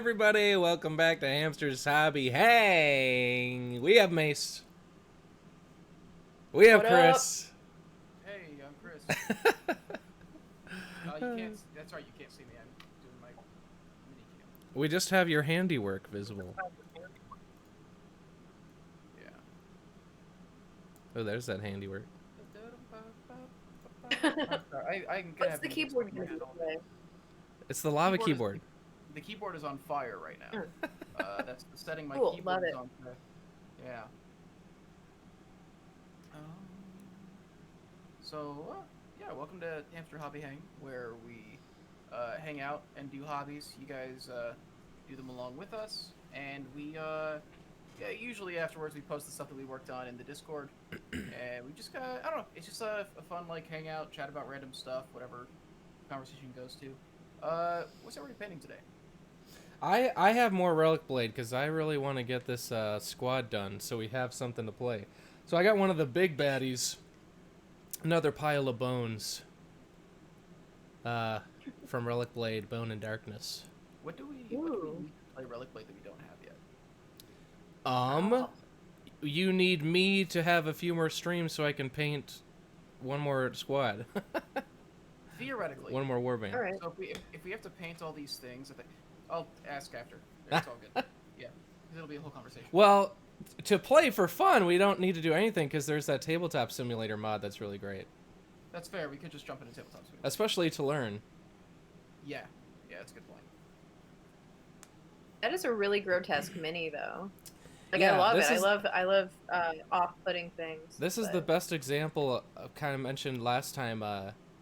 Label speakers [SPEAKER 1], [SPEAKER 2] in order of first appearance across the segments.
[SPEAKER 1] everybody? Welcome back to Hamster's Hobby Hang. We have Mace. We have
[SPEAKER 2] What up?
[SPEAKER 1] Chris.
[SPEAKER 3] Hey, I'm Chris. You can't. That's right. You can't see me. I'm doing my mini cam.
[SPEAKER 1] We just have your handiwork visible.
[SPEAKER 3] Yeah.
[SPEAKER 1] Oh, there's that handiwork.
[SPEAKER 3] I'm sorry. I can
[SPEAKER 2] What's
[SPEAKER 3] have
[SPEAKER 2] the
[SPEAKER 3] music
[SPEAKER 2] keyboard
[SPEAKER 3] stuck in
[SPEAKER 2] gonna
[SPEAKER 3] my
[SPEAKER 2] do
[SPEAKER 3] head.
[SPEAKER 2] today?
[SPEAKER 1] It's the lava keyboard.
[SPEAKER 3] The keyboard is on fire right now. That's the setting my
[SPEAKER 2] Cool,
[SPEAKER 3] keyboard
[SPEAKER 2] love
[SPEAKER 3] is
[SPEAKER 2] it.
[SPEAKER 3] on. Yeah. Um, yeah, welcome to Hamster Hobby Hang, where we hang out and do hobbies. You guys do them along with us, and we yeah, usually afterwards we post the stuff that we worked on in the Discord, and we just I don't know, it's just a fun like hangout, chat about random stuff, whatever conversation goes to. What's everybody painting today?
[SPEAKER 1] I have more Relic Blade because I really want to get this squad done so we have something to play. So I got one of the big baddies, another pile of bones from Relic Blade, Bone and Darkness.
[SPEAKER 3] What do we need to play Relic Blade that we don't have yet?
[SPEAKER 2] Oh.
[SPEAKER 1] You need me to have a few more streams so I can paint one more squad.
[SPEAKER 3] Theoretically.
[SPEAKER 1] One more warband.
[SPEAKER 2] All right.
[SPEAKER 3] So if we have to paint all these things, I think I'll ask after. It's all good. Yeah, because it'll be a whole conversation.
[SPEAKER 1] Well, to play for fun, we don't need to do anything because there's that tabletop simulator mod that's really great.
[SPEAKER 3] That's fair. We could just jump into tabletop simulator.
[SPEAKER 1] Especially to learn.
[SPEAKER 3] Yeah, that's a good point.
[SPEAKER 2] That is a really grotesque mini, though. Like
[SPEAKER 1] Yeah,
[SPEAKER 2] I love
[SPEAKER 1] this
[SPEAKER 2] it.
[SPEAKER 1] is-
[SPEAKER 2] I love off-putting things.
[SPEAKER 1] This is the best example of kind of mentioned last time,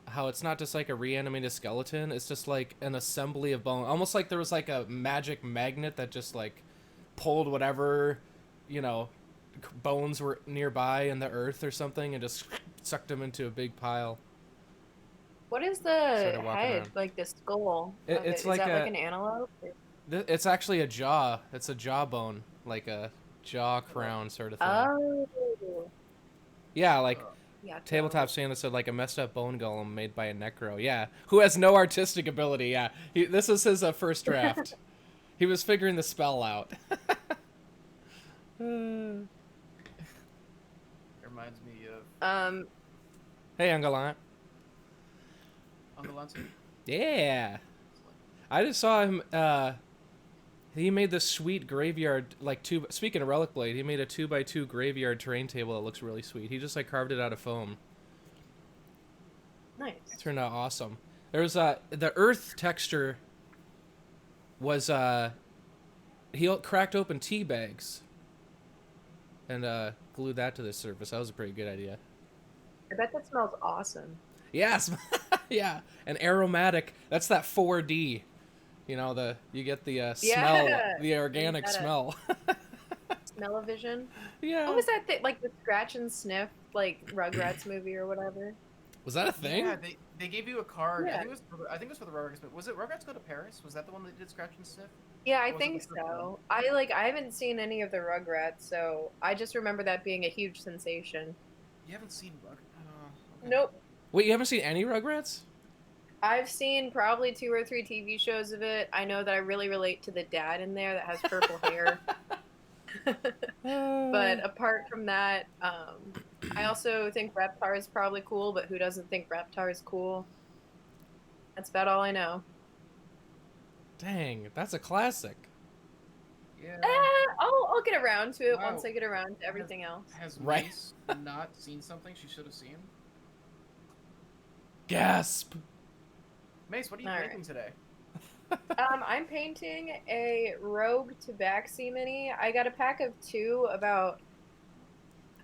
[SPEAKER 1] how it's not just like a reanimated skeleton, it's just like an assembly of bone. Almost like there was like a magic magnet that just like pulled whatever, bones were nearby in the earth or something and just sucked them into a big pile.
[SPEAKER 2] What is
[SPEAKER 1] Started
[SPEAKER 2] the
[SPEAKER 1] walking
[SPEAKER 2] head?
[SPEAKER 1] around.
[SPEAKER 2] Like the skull?
[SPEAKER 1] It's
[SPEAKER 2] of it? Is
[SPEAKER 1] like
[SPEAKER 2] that
[SPEAKER 1] a-
[SPEAKER 2] like an antelope?
[SPEAKER 1] It's actually a jaw. It's a jawbone, like a jaw crown sort of thing.
[SPEAKER 2] Oh.
[SPEAKER 1] Yeah, like
[SPEAKER 2] Yeah.
[SPEAKER 1] Tabletop Santa said, like a messed up bone golem made by a necro. Yeah, who has no artistic ability. Yeah, this is his first draft. He was figuring the spell out.
[SPEAKER 3] It reminds me of
[SPEAKER 1] Hey, Ungalant.
[SPEAKER 3] Uncle Lancer.
[SPEAKER 1] Yeah, I just saw him. He made this sweet graveyard, like Speaking of Relic Blade, he made a 2x2 graveyard terrain table that looks really sweet. He just like carved it out of foam.
[SPEAKER 2] Nice.
[SPEAKER 1] It turned out awesome. There's the earth texture was he cracked open tea bags and glued that to the surface. That was a pretty good idea.
[SPEAKER 2] I bet that smells awesome.
[SPEAKER 1] Yes, yeah, and aromatic. That's that 4D. You get the smell, the organic smell.
[SPEAKER 2] Smell-o-vision.
[SPEAKER 1] Yeah.
[SPEAKER 2] What was that thing? Like the scratch and sniff, like Rugrats movie or whatever.
[SPEAKER 1] Was that a thing?
[SPEAKER 3] Yeah, they gave you a card.
[SPEAKER 2] Yeah.
[SPEAKER 3] I think it was for the Rugrats. But was it Rugrats Go to Paris? Was that the one that did Scratch and Sniff?
[SPEAKER 2] Yeah, I
[SPEAKER 3] Or was it
[SPEAKER 2] think
[SPEAKER 3] the first
[SPEAKER 2] so. I haven't seen any of the Rugrats, so I just remember that being a huge sensation.
[SPEAKER 3] You haven't seen Rugrats? Okay.
[SPEAKER 2] Nope.
[SPEAKER 1] Wait, you haven't seen any Rugrats?
[SPEAKER 2] I've seen probably 2 or 3 TV shows of it. I know that I really relate to the dad in there that has purple hair. But apart from that, I also think Reptar is probably cool, but who doesn't think Reptar is cool? That's about all I know.
[SPEAKER 1] Dang, that's a classic.
[SPEAKER 3] Yeah.
[SPEAKER 2] I'll get around to it
[SPEAKER 3] Wow.
[SPEAKER 2] once I get around to everything else.
[SPEAKER 3] Has
[SPEAKER 1] Right.
[SPEAKER 3] Mace not seen something she should have seen?
[SPEAKER 1] Gasp.
[SPEAKER 3] Mace, what are you
[SPEAKER 2] All
[SPEAKER 3] painting today?
[SPEAKER 2] I'm painting a Rogue Tabaxi mini. I got a pack of 2 about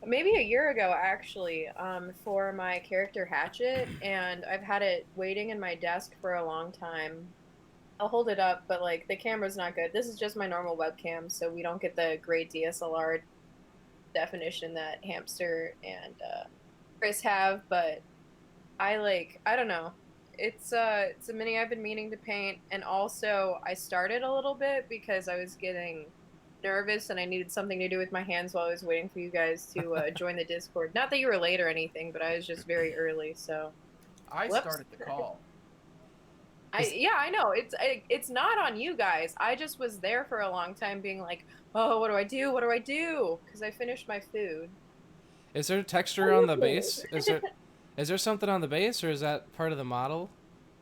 [SPEAKER 2] maybe a year ago, actually, for my character Hatchet, and I've had it waiting in my desk for a long time. I'll hold it up, but like the camera's not good. This is just my normal webcam, so we don't get the great DSLR definition that Hamster and Chris have, but I don't know. It's a mini I've been meaning to paint, and also I started a little bit because I was getting nervous and I needed something to do with my hands while I was waiting for you guys to join the Discord. Not that you were late or anything, but I was just very early, so.
[SPEAKER 3] I
[SPEAKER 2] Whoops.
[SPEAKER 3] started the call.
[SPEAKER 2] Yeah, I know. It's not on you guys. I just was there for a long time being like, "Oh, what do I do? What do I do?" Because I finished my food.
[SPEAKER 1] Is there
[SPEAKER 2] How
[SPEAKER 1] texture
[SPEAKER 2] do
[SPEAKER 1] on
[SPEAKER 2] you
[SPEAKER 1] the
[SPEAKER 2] feel?
[SPEAKER 1] base? Is there something on the base, or is that part of the model?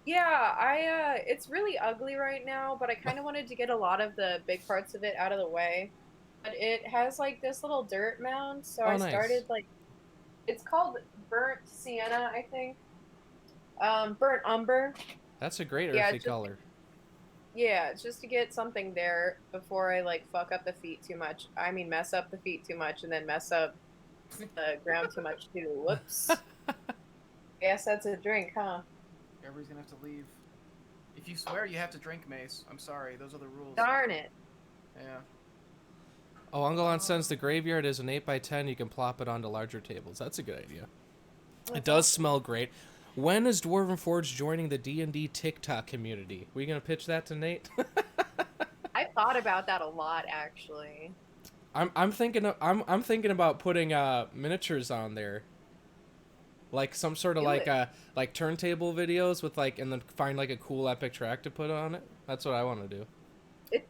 [SPEAKER 2] Yeah, I it's really ugly right now, but I kind of wanted to get a lot of the big parts of it out of the way. But it has like this little dirt mound, so
[SPEAKER 1] Oh,
[SPEAKER 2] I
[SPEAKER 1] nice.
[SPEAKER 2] started like it's called burnt sienna, I think. Burnt umber.
[SPEAKER 1] That's a great
[SPEAKER 2] Yeah,
[SPEAKER 1] earthy color.
[SPEAKER 2] it's just to get something there before I like fuck up the feet too much. I mean, mess up the feet too much and then mess up the ground too much too. Whoops. Guess that's a drink, huh?
[SPEAKER 3] Everybody's gonna have to leave. If you swear, you have to drink, Mace. I'm sorry, those are the rules.
[SPEAKER 2] Darn it.
[SPEAKER 3] Yeah.
[SPEAKER 1] Oh, Ungalon sends the graveyard is an 8x10. You can plop it onto larger tables. That's a good idea. It
[SPEAKER 2] That's
[SPEAKER 1] does
[SPEAKER 2] awesome.
[SPEAKER 1] smell great. When is Dwarven Forge joining the D&D TikTok community? Were you gonna pitch that to Nate?
[SPEAKER 2] I thought about that a lot actually.
[SPEAKER 1] I'm thinking about putting miniatures on there, like some sort of
[SPEAKER 2] Do it.
[SPEAKER 1] like turntable videos with like, and then find like a cool epic track to put on it. That's what I want to do.
[SPEAKER 2] It,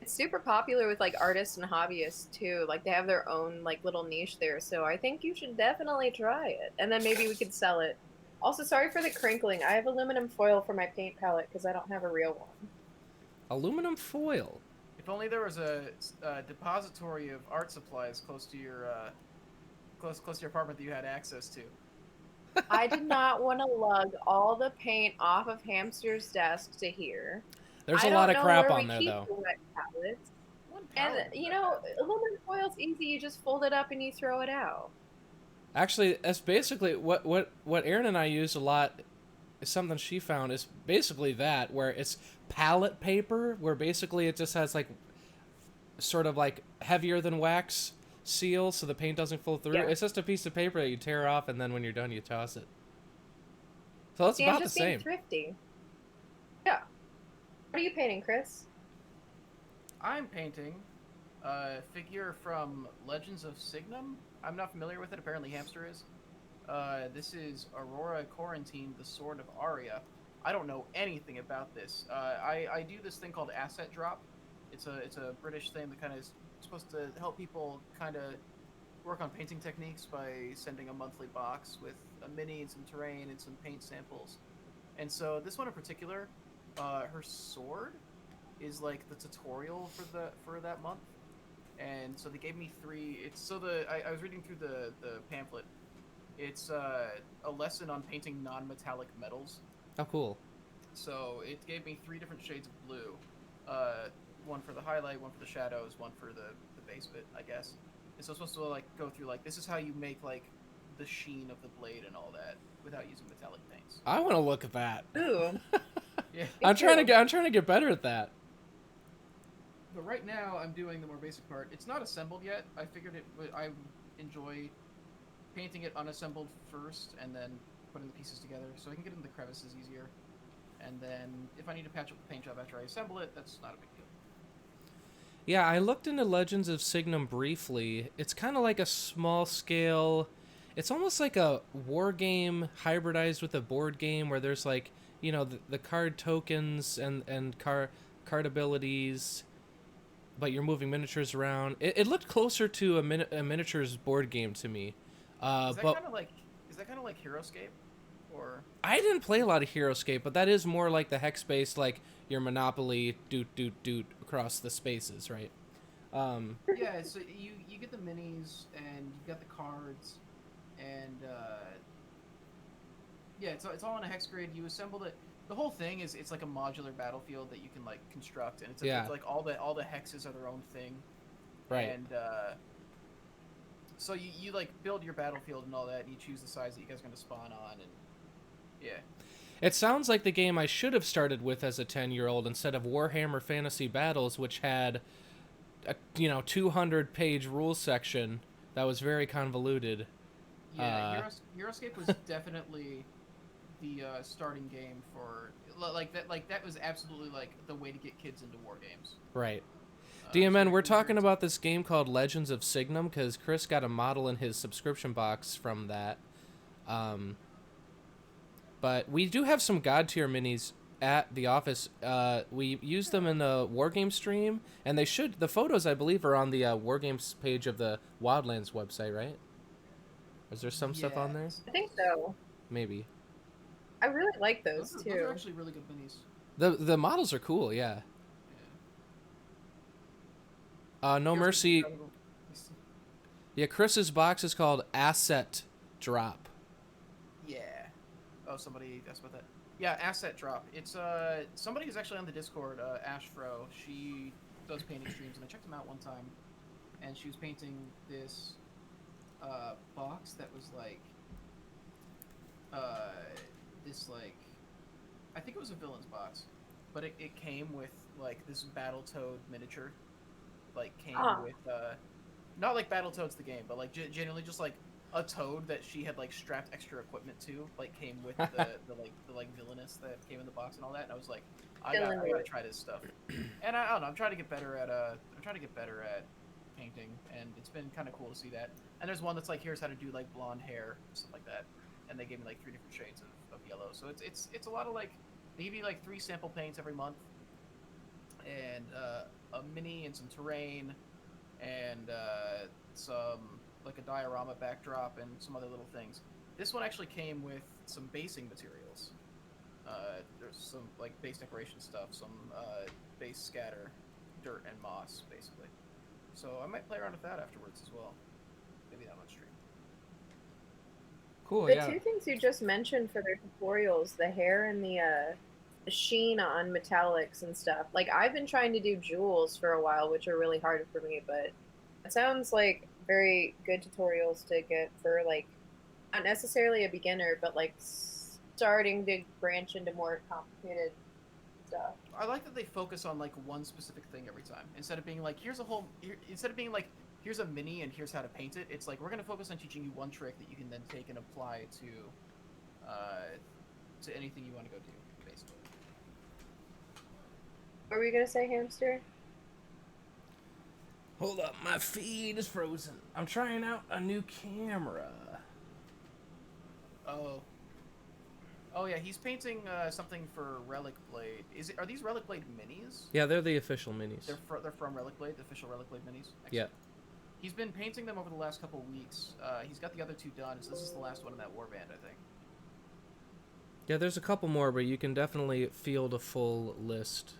[SPEAKER 2] it's super popular with like artists and hobbyists too. Like they have their own like little niche there. So I think you should definitely try it. And then maybe we could sell it. Also, sorry for the crinkling. I have aluminum foil for my paint palette because I don't have a real one.
[SPEAKER 1] Aluminum foil.
[SPEAKER 3] If only there was a depository of art supplies close to your close to your apartment that you had access to.
[SPEAKER 2] I did not want to lug all the paint off of Hamster's desk to here.
[SPEAKER 1] There's
[SPEAKER 2] I
[SPEAKER 1] a lot
[SPEAKER 2] don't
[SPEAKER 1] of
[SPEAKER 2] know
[SPEAKER 1] crap
[SPEAKER 2] where
[SPEAKER 1] on
[SPEAKER 2] we
[SPEAKER 1] there
[SPEAKER 2] keep
[SPEAKER 1] though.
[SPEAKER 2] the wet palettes.
[SPEAKER 3] One
[SPEAKER 2] And
[SPEAKER 3] pallet.
[SPEAKER 2] you know, aluminum foil's easy. You just fold it up and you throw it out.
[SPEAKER 1] Actually, that's basically what Erin and I used a lot. Is something she found is basically that, where it's palette paper, where basically it just has like sort of like heavier than wax seal, so the paint doesn't flow through.
[SPEAKER 2] Yeah.
[SPEAKER 1] It's just a piece of paper that you tear off, and then when you're done, you toss it. So it's
[SPEAKER 2] See, I'm
[SPEAKER 1] about the
[SPEAKER 2] just being
[SPEAKER 1] same.
[SPEAKER 2] thrifty. Yeah. What are you painting, Chris?
[SPEAKER 3] I'm painting a figure from Legends of Signum. I'm not familiar with it. Apparently, Hamster is. This is Aurora Quarantine, the Sword of Aria. I don't know anything about this. I do this thing called Asset Drop. It's a British thing that kind of is supposed to help people kind of work on painting techniques by sending a monthly box with a mini and some terrain and some paint samples. And so this one in particular, her sword is like the tutorial for that month. And so they gave me 3. It's so I was reading through the pamphlet. It's a lesson on painting non-metallic metals.
[SPEAKER 1] Oh, cool.
[SPEAKER 3] So it gave me 3 different shades of blue. One for the highlight, one for the shadows, one for the base of it, I guess. And so it's supposed to like go through like this is how you make like the sheen of the blade and all that without using metallic paints.
[SPEAKER 1] I want to look at that.
[SPEAKER 2] Ooh.
[SPEAKER 3] Yeah.
[SPEAKER 1] I'm trying to get better at that.
[SPEAKER 3] But right now I'm doing the more basic part. It's not assembled yet. I figured I enjoy painting it unassembled first and then putting the pieces together so I can get into the crevices easier. And then if I need to patch up the paint job after I assemble it, that's not a big deal.
[SPEAKER 1] Yeah, I looked into Legends of Signum briefly. It's kind of like a small scale. It's almost like a war game hybridized with a board game where there's like, you know, the card tokens and card abilities, but you're moving miniatures around. It looked closer to a miniatures board game to me.
[SPEAKER 3] Is that
[SPEAKER 1] But
[SPEAKER 3] kind of like Heroescape, or
[SPEAKER 1] I didn't play a lot of Heroescape, but that is more like the hex based, like your Monopoly, doot across the spaces, right?
[SPEAKER 3] yeah? So you get the minis and you got the cards, and yeah, it's all in a hex grid. You assembled it. The whole thing is it's like a modular battlefield that you can like construct, and it's like all the hexes are their own thing,
[SPEAKER 1] Right.
[SPEAKER 3] and so you like build your battlefield and all that, and you choose the size that you guys are going to spawn on, and yeah.
[SPEAKER 1] It sounds like the game I should have started with as a 10-year-old instead of Warhammer Fantasy Battles, which had a 200-page rules section that was very convoluted.
[SPEAKER 3] Yeah, Heroescape was definitely the starting game for like that. Like that was absolutely like the way to get kids into war games.
[SPEAKER 1] Right.
[SPEAKER 3] So
[SPEAKER 1] DMN, we're
[SPEAKER 3] it was
[SPEAKER 1] talking
[SPEAKER 3] very-
[SPEAKER 1] about this game called Legends of Signum because Chris got a model in his subscription box from that. But we do have some God tier minis at the office. We used them in the Wargame stream, and the photos, I believe, are on the Wargames page of the Wildlands website, right? Is there some stuff on there?
[SPEAKER 3] Yes.
[SPEAKER 2] I think so.
[SPEAKER 1] Maybe.
[SPEAKER 2] I really like those
[SPEAKER 3] Those
[SPEAKER 2] too.
[SPEAKER 3] are actually really good minis.
[SPEAKER 1] The models are cool, yeah. No
[SPEAKER 3] Here's
[SPEAKER 1] Mercy.
[SPEAKER 3] the-
[SPEAKER 1] Yeah, Chris's box is called Asset Drop.
[SPEAKER 3] Yeah. Oh, somebody asked about that. Yeah, asset drop. It's somebody who's actually on the Discord, Ashfro. She does painting streams, and I checked them out one time, and she was painting this box that was like this like I think it was a villain's box, but it came with like this Battletoad miniature, like came with not like Battletoads the game, but like genuinely just like a toad that she had like strapped extra equipment to, like came with the villainous that came in the box and all that. And I was like, I gotta try this stuff. And I don't know, I'm trying to get better at painting, and it's been kind of cool to see that. And there's one that's like, here's how to do like blonde hair, stuff like that. And they gave me like 3 different shades of yellow. So it's a lot of like, they give you like 3 sample paints every month, and a mini and some terrain, and some like a diorama backdrop and some other little things. This one actually came with some basing materials. There's some like base decoration stuff, some base scatter, dirt and moss, basically. So I might play around with that afterwards as well. Maybe not on stream.
[SPEAKER 1] Cool,
[SPEAKER 2] The
[SPEAKER 1] yeah.
[SPEAKER 2] 2 things you just mentioned for their tutorials, the hair and the sheen on metallics and stuff. Like, I've been trying to do jewels for a while, which are really hard for me, but it sounds like very good tutorials to get for, like, not necessarily a beginner, but, like, starting to branch into more complicated stuff.
[SPEAKER 3] I like that they focus on like one specific thing every time, instead of being like, here's a mini and here's how to paint it. It's like, we're gonna focus on teaching you one trick that you can then take and apply to anything you want to go do, basically.
[SPEAKER 2] What were you gonna say, Hamster?
[SPEAKER 1] Hold up, my feed is frozen. I'm trying out a new camera.
[SPEAKER 3] Oh yeah, he's painting something for Relic Blade. Are these Relic Blade minis?
[SPEAKER 1] Yeah, they're the official minis.
[SPEAKER 3] They're from Relic Blade, the official Relic Blade minis. Excellent.
[SPEAKER 1] Yeah.
[SPEAKER 3] He's been painting them over the last couple weeks. He's got the other 2 done, so this is the last one in that warband, I think.
[SPEAKER 1] Yeah, there's a couple more, but you can definitely field a full list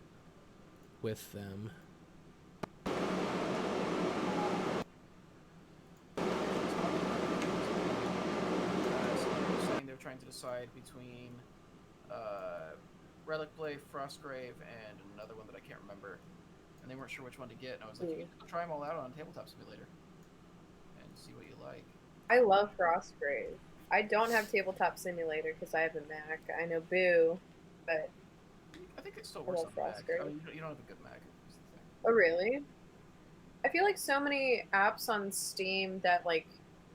[SPEAKER 1] with them.
[SPEAKER 3] They're trying to decide between Relic Blade, Frostgrave, and another one that I can't remember. And they weren't sure which one to get, and I was like, you can try them all out on Tabletop Simulator and see what you like.
[SPEAKER 2] I love Frostgrave. I don't have Tabletop Simulator because I have a Mac. I know Boo, but
[SPEAKER 3] I think it still works on the Mac. I mean, you don't have a good Mac.
[SPEAKER 2] Oh, really? I feel like so many apps on Steam that, like,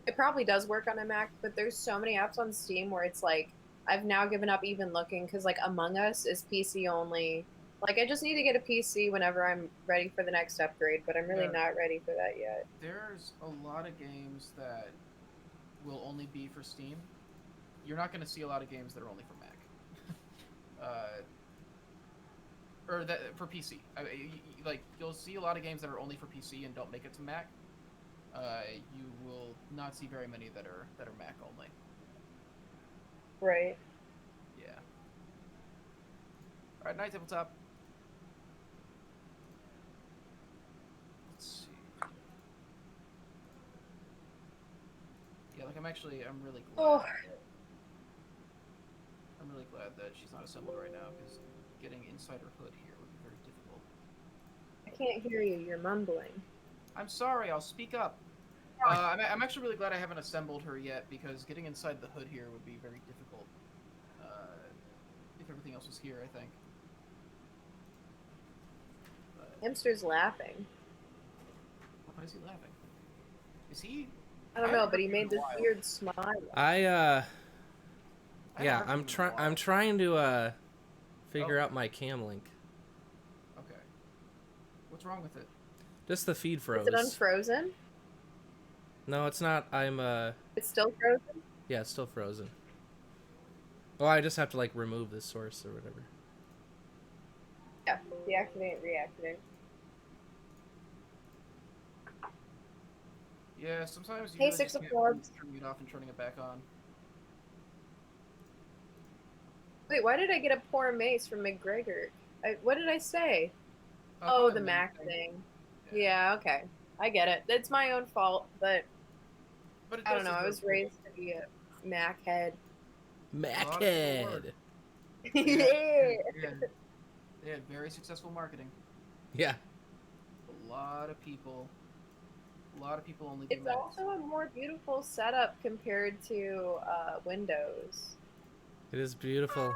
[SPEAKER 2] it probably does work on a Mac, but there's so many apps on Steam where it's like, I've now given up even looking because, like, Among Us is PC only. Like, I just need to get a PC whenever I'm ready for the next upgrade, but I'm really not ready for that yet.
[SPEAKER 3] There's a lot of games that will only be for Steam. You're not going to see a lot of games that are only for Mac. Or that for PC. Like, you'll see a lot of games that are only for PC and don't make it to Mac. You will not see very many that are Mac only.
[SPEAKER 2] Right.
[SPEAKER 3] Yeah. All right, night tabletop. Let's see. Yeah, like I'm really glad.
[SPEAKER 2] Oh.
[SPEAKER 3] I'm really glad that she's not assembled right now, because getting inside her hood here would be very difficult.
[SPEAKER 2] I can't hear you. You're mumbling.
[SPEAKER 3] I'm sorry. I'll speak up. I'm actually really glad I haven't assembled her yet, because getting inside the hood here would be very difficult. If everything else was here, I think. But...
[SPEAKER 2] Hamster's laughing.
[SPEAKER 3] Why is he laughing? Is he?
[SPEAKER 2] I don't know, but he made this weird smile.
[SPEAKER 1] Yeah, I'm trying to figure out my cam link.
[SPEAKER 3] Okay. What's wrong with it?
[SPEAKER 1] Just the feed froze.
[SPEAKER 2] Is it unfrozen?
[SPEAKER 1] No, it's not.
[SPEAKER 2] It's still frozen?
[SPEAKER 1] Yeah, it's still frozen. Well, I just have to like remove this source or whatever.
[SPEAKER 2] deactivate, reactivate.
[SPEAKER 3] Yeah, sometimes you
[SPEAKER 2] Hey,
[SPEAKER 3] really
[SPEAKER 2] Six
[SPEAKER 3] just
[SPEAKER 2] of
[SPEAKER 3] can't
[SPEAKER 2] Clubs.
[SPEAKER 3] keep turning it off and turning it back on.
[SPEAKER 2] Wait, why did I get a poor mace from McGregor? What did I say? Oh,
[SPEAKER 3] Probably
[SPEAKER 2] the
[SPEAKER 3] the main
[SPEAKER 2] Mac
[SPEAKER 3] thing.
[SPEAKER 2] thing.
[SPEAKER 3] Yeah.
[SPEAKER 2] Yeah, okay. I get it. It's my own fault, but
[SPEAKER 3] But it
[SPEAKER 2] I don't
[SPEAKER 3] does
[SPEAKER 2] know. I
[SPEAKER 3] deserve
[SPEAKER 2] was
[SPEAKER 3] praise.
[SPEAKER 2] raised to be a Mac head.
[SPEAKER 3] A lot of people were.
[SPEAKER 1] Mackhead.
[SPEAKER 3] They had,
[SPEAKER 2] Yeah.
[SPEAKER 3] they had, they had very successful marketing.
[SPEAKER 1] Yeah.
[SPEAKER 3] A lot of people. A lot of people only do
[SPEAKER 2] It's
[SPEAKER 3] Macs.
[SPEAKER 2] also a more beautiful setup compared to Windows.
[SPEAKER 1] It is beautiful.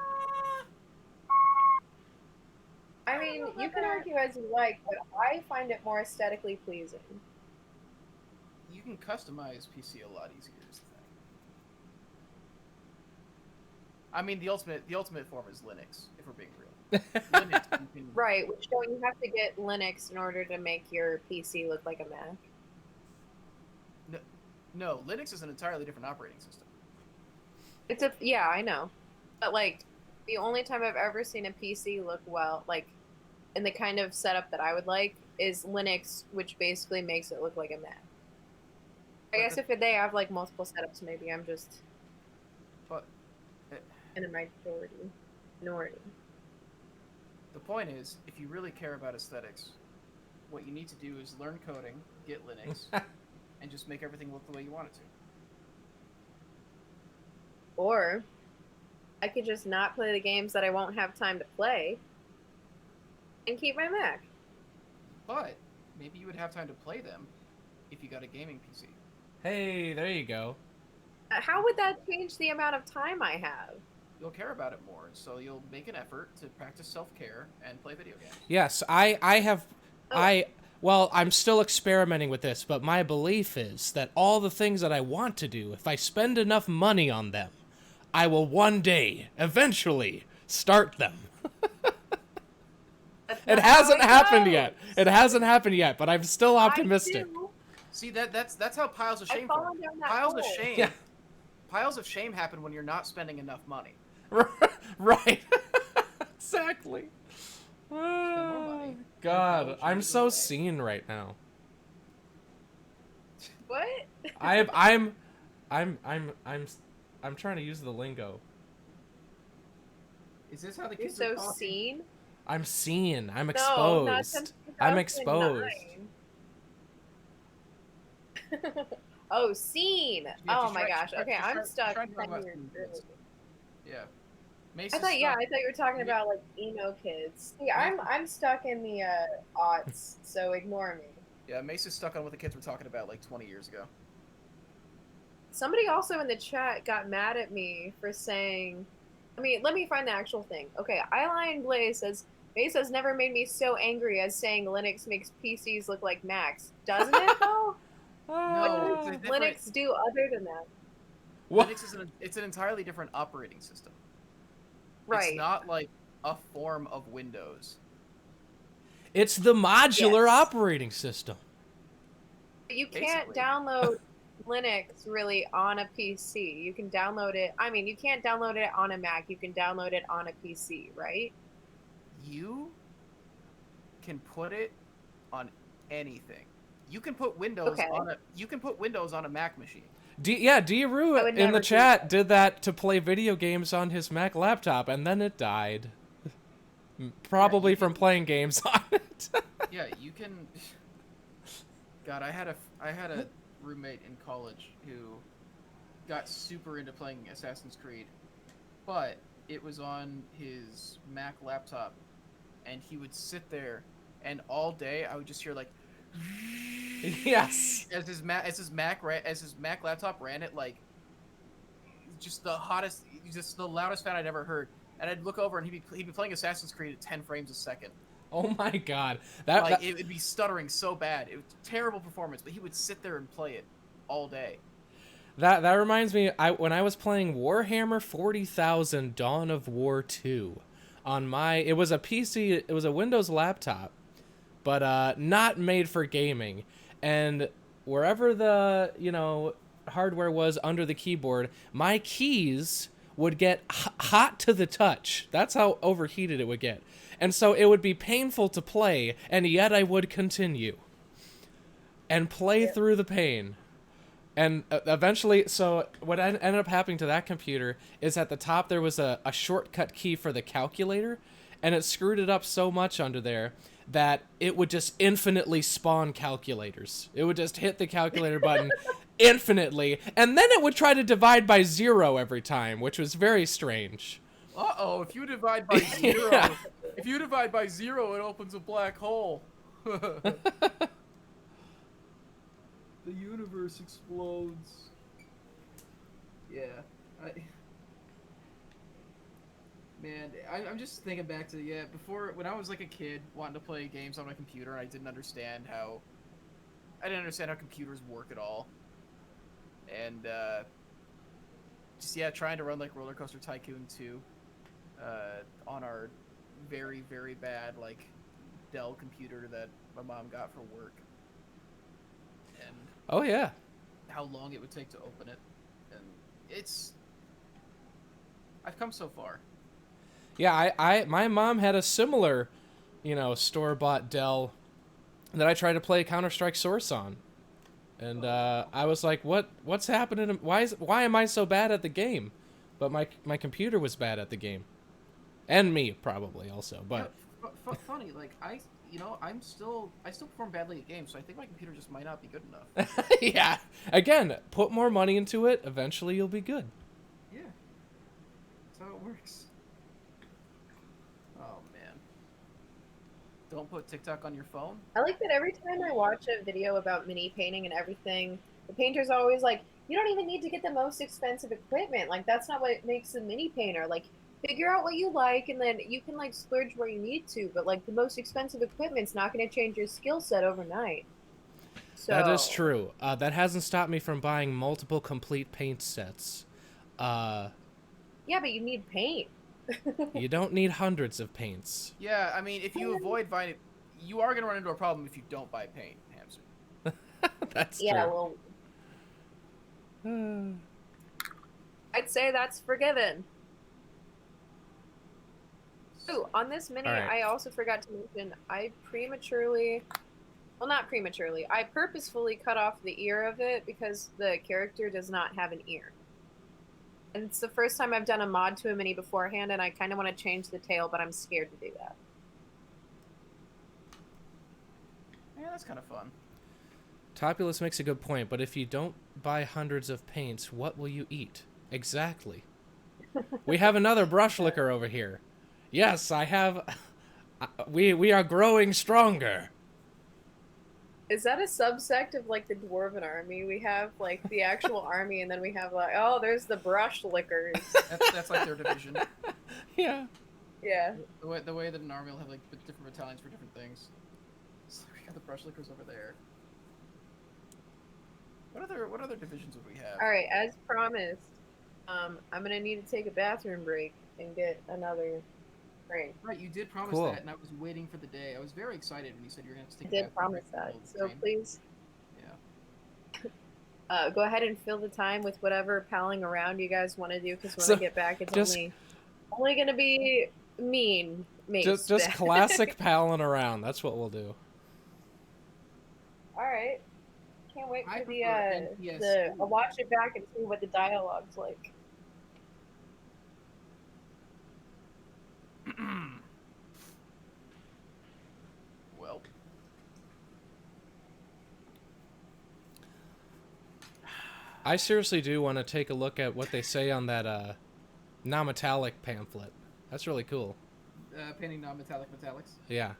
[SPEAKER 2] I mean, you can argue as you like, but I find it more aesthetically pleasing.
[SPEAKER 3] You can customize PC a lot easier. Is the thing. I mean, the ultimate form is Linux. If we're being real, Linux you can.
[SPEAKER 2] Right, which don't you have to get Linux in order to make your PC look like a Mac?
[SPEAKER 3] No, no, Linux is an entirely different operating system.
[SPEAKER 2] Yeah, I know. But like the only time I've ever seen a PC look well, like in the kind of setup that I would like, is Linux, which basically makes it look like a Mac. I
[SPEAKER 3] But
[SPEAKER 2] guess if they have like multiple setups, maybe I'm just
[SPEAKER 3] but
[SPEAKER 2] in a minority. Minority.
[SPEAKER 3] the point is, if you really care about aesthetics, what you need to do is learn coding, get Linux, and just make everything look the way you want it to.
[SPEAKER 2] Or I could just not play the games that I won't have time to play and keep my Mac.
[SPEAKER 3] But maybe you would have time to play them if you got a gaming PC.
[SPEAKER 1] Hey, there you go.
[SPEAKER 2] How would that change the amount of time I have?
[SPEAKER 3] You'll care about it more, so you'll make an effort to practice self-care and play video games.
[SPEAKER 1] Yes, I have,
[SPEAKER 2] Oh.
[SPEAKER 1] well, I'm still experimenting with this, but my belief is that all the things that I want to do, if I spend enough money on them, I will one day, eventually, start them.
[SPEAKER 2] That's
[SPEAKER 1] It
[SPEAKER 2] not how
[SPEAKER 1] hasn't
[SPEAKER 2] it
[SPEAKER 1] happened
[SPEAKER 2] goes.
[SPEAKER 1] yet. It hasn't happened yet, but I'm still optimistic.
[SPEAKER 2] I do.
[SPEAKER 3] See, that's how piles of shame
[SPEAKER 2] I've
[SPEAKER 3] form.
[SPEAKER 2] fallen down that
[SPEAKER 3] Piles of
[SPEAKER 2] hole.
[SPEAKER 3] shame.
[SPEAKER 1] Yeah.
[SPEAKER 3] Piles of shame happen when you're not spending enough money.
[SPEAKER 1] Right. Exactly.
[SPEAKER 3] more money.
[SPEAKER 1] God,
[SPEAKER 3] Go
[SPEAKER 1] I'm
[SPEAKER 3] away.
[SPEAKER 1] so seen right now.
[SPEAKER 2] What?
[SPEAKER 1] I'm trying to use the lingo.
[SPEAKER 3] Is this how the
[SPEAKER 2] You're
[SPEAKER 3] kids are
[SPEAKER 2] so
[SPEAKER 3] talking?
[SPEAKER 2] seen?
[SPEAKER 1] I'm seen. I'm
[SPEAKER 2] No, not
[SPEAKER 1] exposed.
[SPEAKER 2] since
[SPEAKER 1] I'm
[SPEAKER 2] 2009.
[SPEAKER 1] exposed.
[SPEAKER 2] Oh, seen.
[SPEAKER 3] Yeah,
[SPEAKER 2] Oh
[SPEAKER 3] she's
[SPEAKER 2] my
[SPEAKER 3] trying-
[SPEAKER 2] gosh.
[SPEAKER 3] she's
[SPEAKER 2] Okay,
[SPEAKER 3] trying-
[SPEAKER 2] I'm
[SPEAKER 3] she's
[SPEAKER 2] stuck
[SPEAKER 3] trying to talk
[SPEAKER 2] 10
[SPEAKER 3] about
[SPEAKER 2] years
[SPEAKER 3] food
[SPEAKER 2] early.
[SPEAKER 3] kids. Yeah.
[SPEAKER 2] I
[SPEAKER 3] Mace
[SPEAKER 2] thought,
[SPEAKER 3] is
[SPEAKER 2] yeah,
[SPEAKER 3] stuck.
[SPEAKER 2] I thought you were talking
[SPEAKER 3] Yeah.
[SPEAKER 2] about like emo kids. See, I'm stuck in the aughts, so ignore me.
[SPEAKER 3] Yeah, Mace is stuck on what the kids were talking about like 20 years ago.
[SPEAKER 2] Somebody also in the chat got mad at me for saying, I mean, let me find the actual thing. Okay, Eyeline Blaze says, Mace has never made me so angry as saying Linux makes PCs look like Macs. Doesn't it though?
[SPEAKER 3] No,
[SPEAKER 2] What
[SPEAKER 3] it's a
[SPEAKER 2] does
[SPEAKER 3] different.
[SPEAKER 2] Linux do other than that?
[SPEAKER 1] What?
[SPEAKER 3] Linux is it's an entirely different operating system.
[SPEAKER 2] Right.
[SPEAKER 3] It's not like a form of Windows.
[SPEAKER 1] It's the modular
[SPEAKER 2] Yes.
[SPEAKER 1] operating system.
[SPEAKER 2] But you can't
[SPEAKER 3] Basically.
[SPEAKER 2] download Linux really on a PC. You can download it. I mean, you can't download it on a Mac. You can download it on a PC, right?
[SPEAKER 3] You can put it on anything. You can put Windows
[SPEAKER 2] Okay.
[SPEAKER 3] on a Mac machine.
[SPEAKER 1] Yeah,
[SPEAKER 2] I
[SPEAKER 1] D-Roo
[SPEAKER 2] would
[SPEAKER 1] in
[SPEAKER 2] never
[SPEAKER 1] the
[SPEAKER 2] do
[SPEAKER 1] chat
[SPEAKER 2] that.
[SPEAKER 1] did that to play video games on his Mac laptop, and then it died. Probably
[SPEAKER 3] you
[SPEAKER 1] from
[SPEAKER 3] can-
[SPEAKER 1] playing games on it.
[SPEAKER 3] Yeah, you can. God, I had a roommate in college who got super into playing Assassin's Creed, but it was on his Mac laptop, and he would sit there, and all day I would just hear like,
[SPEAKER 1] Yes.
[SPEAKER 3] as his Mac laptop ran it like just the loudest fan I'd ever heard, and I'd look over and he'd be playing Assassin's Creed at 10 frames a second.
[SPEAKER 1] Oh my god.
[SPEAKER 3] It would be stuttering so bad. It was terrible performance, but he would sit there and play it all day.
[SPEAKER 1] That reminds me, when I was playing Warhammer 40,000 Dawn of War 2 on it was a PC, it was a Windows laptop, but not made for gaming. And wherever the, hardware was under the keyboard, my keys would get hot to the touch. That's how overheated it would get. And so it would be painful to play, and yet I would continue and play through the pain. And eventually, so what ended up happening to that computer is at the top there was a shortcut key for the calculator, and it screwed it up so much under there that it would just infinitely spawn calculators. It would just hit the calculator button infinitely, and then it would try to divide by 0 every time, which was very strange.
[SPEAKER 3] Uh-oh, if you divide by 0,
[SPEAKER 1] Yeah.
[SPEAKER 3] if you divide by 0, it opens a black hole. The universe explodes. Yeah, man, I'm just thinking back to, before, when I was like a kid wanting to play games on my computer, and I didn't understand how computers work at all. And, trying to run like Roller Coaster Tycoon 2 on our very, very bad, like, Dell computer that my mom got for work. And
[SPEAKER 1] Oh, yeah.
[SPEAKER 3] how long it would take to open it. And I've come so far.
[SPEAKER 1] Yeah, my mom had a similar, store-bought Dell that I tried to play Counter-Strike Source on. And I was like, what's happening? Why am I so bad at the game? But my computer was bad at the game. And me, probably, also. But
[SPEAKER 3] funny, like, I still perform badly at games, so I think my computer just might not be good enough.
[SPEAKER 1] yeah. Again, put more money into it, eventually you'll be good.
[SPEAKER 3] Yeah. That's how it works. Oh, man. Don't put TikTok on your phone?
[SPEAKER 2] I like that every time I watch a video about mini painting and everything, the painter's always like, you don't even need to get the most expensive equipment. Like, that's not what makes a mini painter. Like, figure out what you like, and then you can, like, splurge where you need to. But, like, the most expensive equipment's not going to change your skill set overnight. So
[SPEAKER 1] That is true. That hasn't stopped me from buying multiple complete paint sets.
[SPEAKER 2] Yeah, but you need paint.
[SPEAKER 1] You don't need hundreds of paints.
[SPEAKER 3] Yeah, I mean, if you avoid buying it, you are going to run into a problem if you don't buy paint, Hamster.
[SPEAKER 1] That's
[SPEAKER 2] Yeah,
[SPEAKER 1] true.
[SPEAKER 2] well, I'd say that's forgiven. Ooh, on this mini,
[SPEAKER 1] All right.
[SPEAKER 2] I also forgot to mention, I purposefully cut off the ear of it because the character does not have an ear. And it's the first time I've done a mod to a mini beforehand, and I kind of want to change the tail, but I'm scared to do that.
[SPEAKER 3] Yeah, that's kind of fun.
[SPEAKER 1] Topulus makes a good point, but if you don't buy hundreds of paints, what will you eat? Exactly. We have another brush licker over here. Yes, I have... We are growing stronger.
[SPEAKER 2] Is that a subsect of, like, the Dwarven army? We have, like, the actual army, and then we have, like, oh, there's the brush lickers.
[SPEAKER 3] That's like their division.
[SPEAKER 1] Yeah.
[SPEAKER 2] Yeah.
[SPEAKER 3] The way that an army will have, like, different battalions for different things. So we got the brush lickers over there. What other divisions would we have?
[SPEAKER 2] All right, as promised, I'm gonna need to take a bathroom break and get another drink.
[SPEAKER 3] Right, you did promise
[SPEAKER 1] Cool.
[SPEAKER 3] that, and I was waiting for the day. I was very excited when you said you were going to take
[SPEAKER 2] I
[SPEAKER 3] a
[SPEAKER 2] did
[SPEAKER 3] bathroom
[SPEAKER 2] promise
[SPEAKER 3] break
[SPEAKER 2] that.
[SPEAKER 3] in the
[SPEAKER 2] So
[SPEAKER 3] middle of the
[SPEAKER 2] please,
[SPEAKER 3] Yeah.
[SPEAKER 2] go ahead and fill the time with whatever palling around you guys want to do. Because when
[SPEAKER 1] So,
[SPEAKER 2] I get back, it's
[SPEAKER 1] just-
[SPEAKER 2] only gonna be mean mates.
[SPEAKER 1] Just classic palling around. That's what we'll do.
[SPEAKER 2] All right. Can't wait
[SPEAKER 3] I
[SPEAKER 2] for
[SPEAKER 3] prefer
[SPEAKER 2] I'll watch it back and see what the dialogue's like.
[SPEAKER 3] Well,
[SPEAKER 1] I seriously do want to take a look at what they say on that non-metallic pamphlet. That's really cool.
[SPEAKER 3] painting non-metallic metallics.
[SPEAKER 1] Yeah.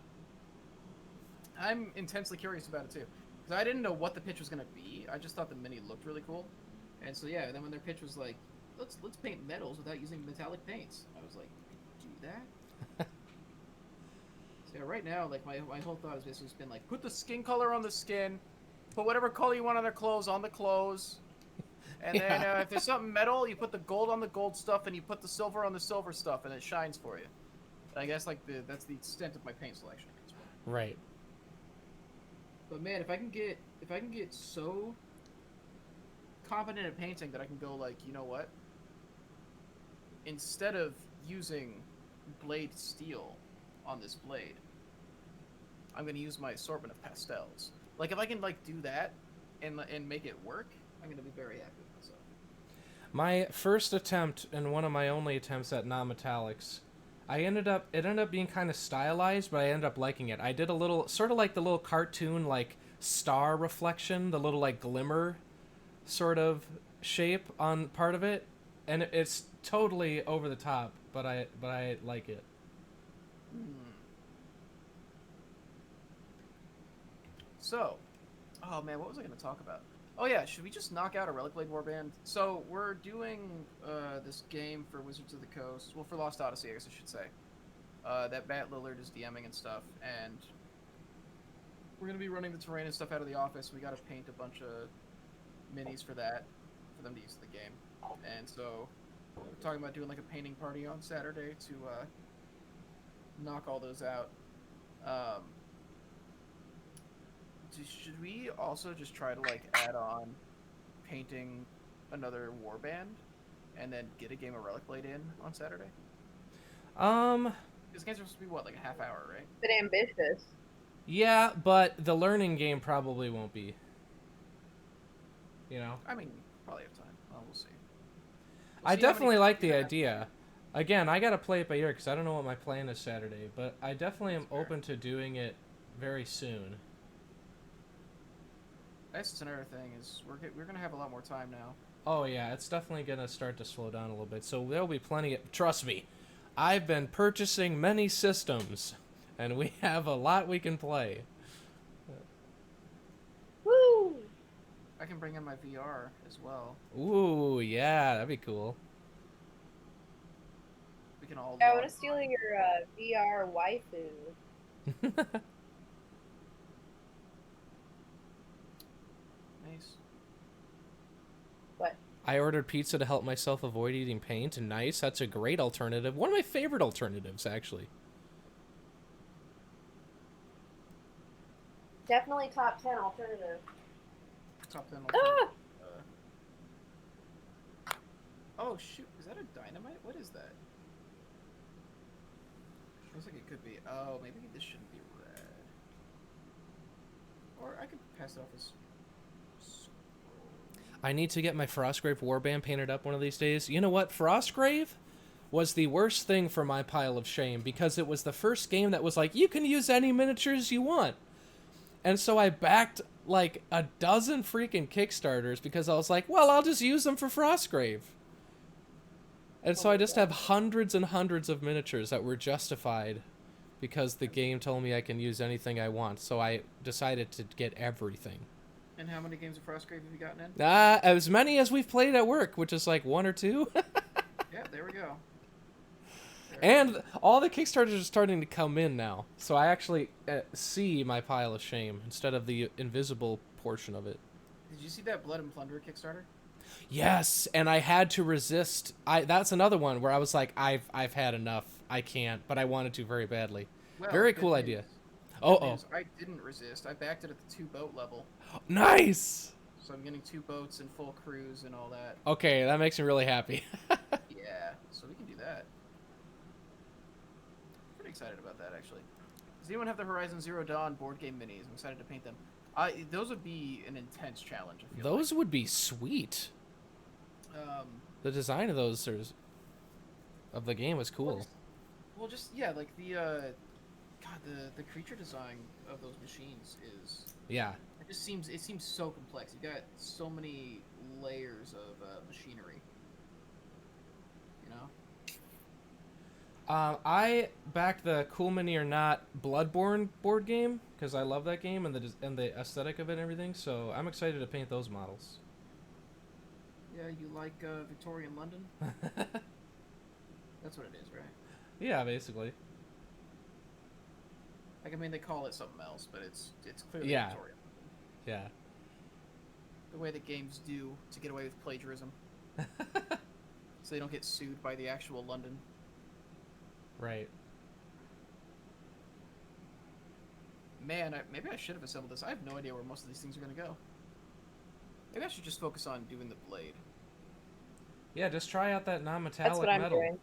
[SPEAKER 3] I'm intensely curious about it too, because I didn't know what the pitch was gonna be. I just thought the mini looked really cool, and so yeah. Then when their pitch was like, let's paint metals without using metallic paints, I was like, do that. So yeah, right now, like my whole thought has basically just been like, put the skin color on the skin, put whatever color you want on their clothes on the clothes, and then if there's something metal, you put the gold on the gold stuff, and you put the silver on the silver stuff, and it shines for you. And I guess like that's the extent of my paint selection.
[SPEAKER 1] Right.
[SPEAKER 3] But man, if I can get so competent at painting that I can go like, you know what? instead of using blade steel on this blade, I'm gonna use my assortment of pastels. Like if I can like do that and make it work, I'm gonna be very happy with myself.
[SPEAKER 1] My first attempt and one of my only attempts at non-metallics, it ended up being kind of stylized, but I ended up liking it. I did a little, sort of like the little cartoon, like star reflection, the little like glimmer sort of shape on part of it, and it's totally over the top, but I like it.
[SPEAKER 3] So, oh man, what was I going to talk about? Oh yeah, should we just knock out a Relic Blade Warband? So we're doing this game for Wizards of the Coast, well for Lost Odyssey, I guess I should say. That Matt Lillard is DMing and stuff, and we're going to be running the terrain and stuff out of the office. We got to paint a bunch of minis for that, for them to use in the game. And so we're talking about doing like a painting party on Saturday to knock all those out. Should we also just try to like add on painting another warband and then get a game of Relic Blade in on Saturday? This game's supposed to be what, like a half hour, right?
[SPEAKER 2] Bit ambitious.
[SPEAKER 1] Yeah, but the learning game probably won't be. You know?
[SPEAKER 3] I mean, probably have time. Well, we'll see.
[SPEAKER 1] I definitely like the idea. Again, I gotta play it by ear because I don't know what my plan is Saturday, but I definitely am open to doing it very soon.
[SPEAKER 3] That's another thing is we're gonna have a lot more time now.
[SPEAKER 1] Oh yeah, it's definitely gonna start to slow down a little bit. So there'll be plenty of, trust me, I've been purchasing many systems, and we have a lot we can play.
[SPEAKER 2] Woo!
[SPEAKER 3] I can bring in my VR as well.
[SPEAKER 1] Ooh, yeah, that'd be cool.
[SPEAKER 3] We can all.
[SPEAKER 2] I want to steal your VR waifu.
[SPEAKER 3] Nice.
[SPEAKER 2] What?
[SPEAKER 1] I ordered pizza to help myself avoid eating paint, and nice, that's a great alternative. One of my favorite alternatives, actually.
[SPEAKER 2] Definitely top 10 alternative.
[SPEAKER 3] Top 10.
[SPEAKER 2] Ah!
[SPEAKER 3] Oh shoot! Is that a dynamite? What is that? Looks like it could be. Oh, maybe this shouldn't be red. Or I could pass it off as.
[SPEAKER 1] I need to get my Frostgrave warband painted up one of these days. You know what? Frostgrave was the worst thing for my pile of shame because it was the first game that was like, you can use any miniatures you want. And so I backed like a dozen freaking Kickstarters because I was like, well, I'll just use them for Frostgrave. And so I just have hundreds and hundreds of miniatures that were justified because the game told me I can use anything I want. So I decided to get everything.
[SPEAKER 3] And how many games of Frostgrave have you gotten in?
[SPEAKER 1] As many as we've played at work, which is like 1 or 2.
[SPEAKER 3] Yeah, there we go.
[SPEAKER 1] And all the Kickstarters are starting to come in now. So I actually see my pile of shame instead of the invisible portion of it.
[SPEAKER 3] Did you see that Blood and Plunder Kickstarter?
[SPEAKER 1] Yes, and I had to resist. That's another one where I was like, I've had enough. I can't, but I wanted to very badly.
[SPEAKER 3] Well,
[SPEAKER 1] very
[SPEAKER 3] good
[SPEAKER 1] cool
[SPEAKER 3] news.
[SPEAKER 1] idea.
[SPEAKER 3] Good news, I didn't resist. I backed it at the 2-boat level.
[SPEAKER 1] Nice!
[SPEAKER 3] So I'm getting 2 boats and full crews and all that.
[SPEAKER 1] Okay, that makes me really happy.
[SPEAKER 3] Yeah, so we can do that. Pretty excited about that, actually. Does anyone have the Horizon Zero Dawn board game minis? I'm excited to paint them. Those would be an intense challenge, I feel
[SPEAKER 1] Those would be sweet. The design of those of the game was cool.
[SPEAKER 3] Well, just yeah, like the the creature design of those machines is it seems so complex. You got so many layers of machinery. You know.
[SPEAKER 1] I backed the Cool Mini or Not Bloodborne board game because I love that game and the aesthetic of it and everything. So I'm excited to paint those models.
[SPEAKER 3] Yeah, you like Victorian London? That's what it is, right?
[SPEAKER 1] Yeah, basically.
[SPEAKER 3] Like, I mean, they call it something else, but it's clearly Victorian.
[SPEAKER 1] Yeah.
[SPEAKER 3] The way that games do to get away with plagiarism. So they don't get sued by the actual London.
[SPEAKER 1] Right.
[SPEAKER 3] Man, maybe I should have assembled this. I have no idea where most of these things are going to go. Maybe I should just focus on doing the blade.
[SPEAKER 1] Yeah, just try out that
[SPEAKER 2] That's
[SPEAKER 1] non-metallic
[SPEAKER 2] what I'm
[SPEAKER 1] metal.
[SPEAKER 2] doing.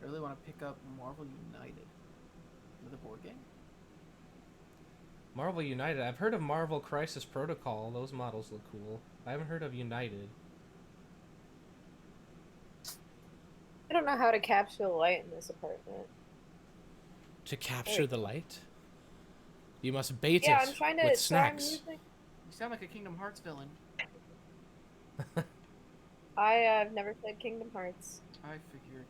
[SPEAKER 3] I really want to pick up Marvel United. The board game?
[SPEAKER 1] Marvel United. I've heard of Marvel Crisis Protocol. Those models look cool. I haven't heard of United.
[SPEAKER 2] I don't know how to capture the light in this apartment.
[SPEAKER 1] To capture the light, you must bait
[SPEAKER 2] Yeah, I'm
[SPEAKER 1] it
[SPEAKER 2] trying
[SPEAKER 1] with
[SPEAKER 2] to. So I'm
[SPEAKER 1] snacks.
[SPEAKER 2] using.
[SPEAKER 3] You sound like a Kingdom Hearts villain.
[SPEAKER 2] I've never played Kingdom Hearts,
[SPEAKER 3] I figured.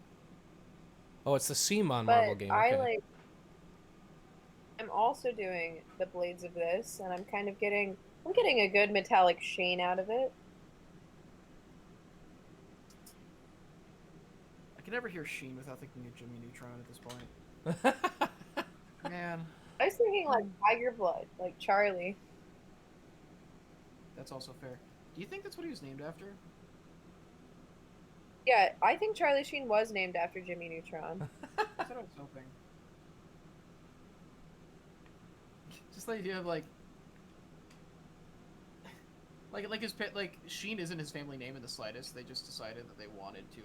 [SPEAKER 1] Oh, it's the CMON Marvel
[SPEAKER 2] but
[SPEAKER 1] game.
[SPEAKER 2] I
[SPEAKER 1] Okay.
[SPEAKER 2] like. I'm also doing the Blades of this, and I'm kind of getting. I'm getting a good metallic sheen out of it.
[SPEAKER 3] I can never hear Sheen without thinking of Jimmy Neutron at this point. Man,
[SPEAKER 2] I was thinking like Tiger Blood, like Charlie.
[SPEAKER 3] that's also fair. Do you think that's what he was named after?
[SPEAKER 2] Yeah, I think Charlie Sheen was named after Jimmy Neutron.
[SPEAKER 3] That's what I was hoping. Just the idea of like his pet, like Sheen isn't his family name in the slightest. They just decided that they wanted to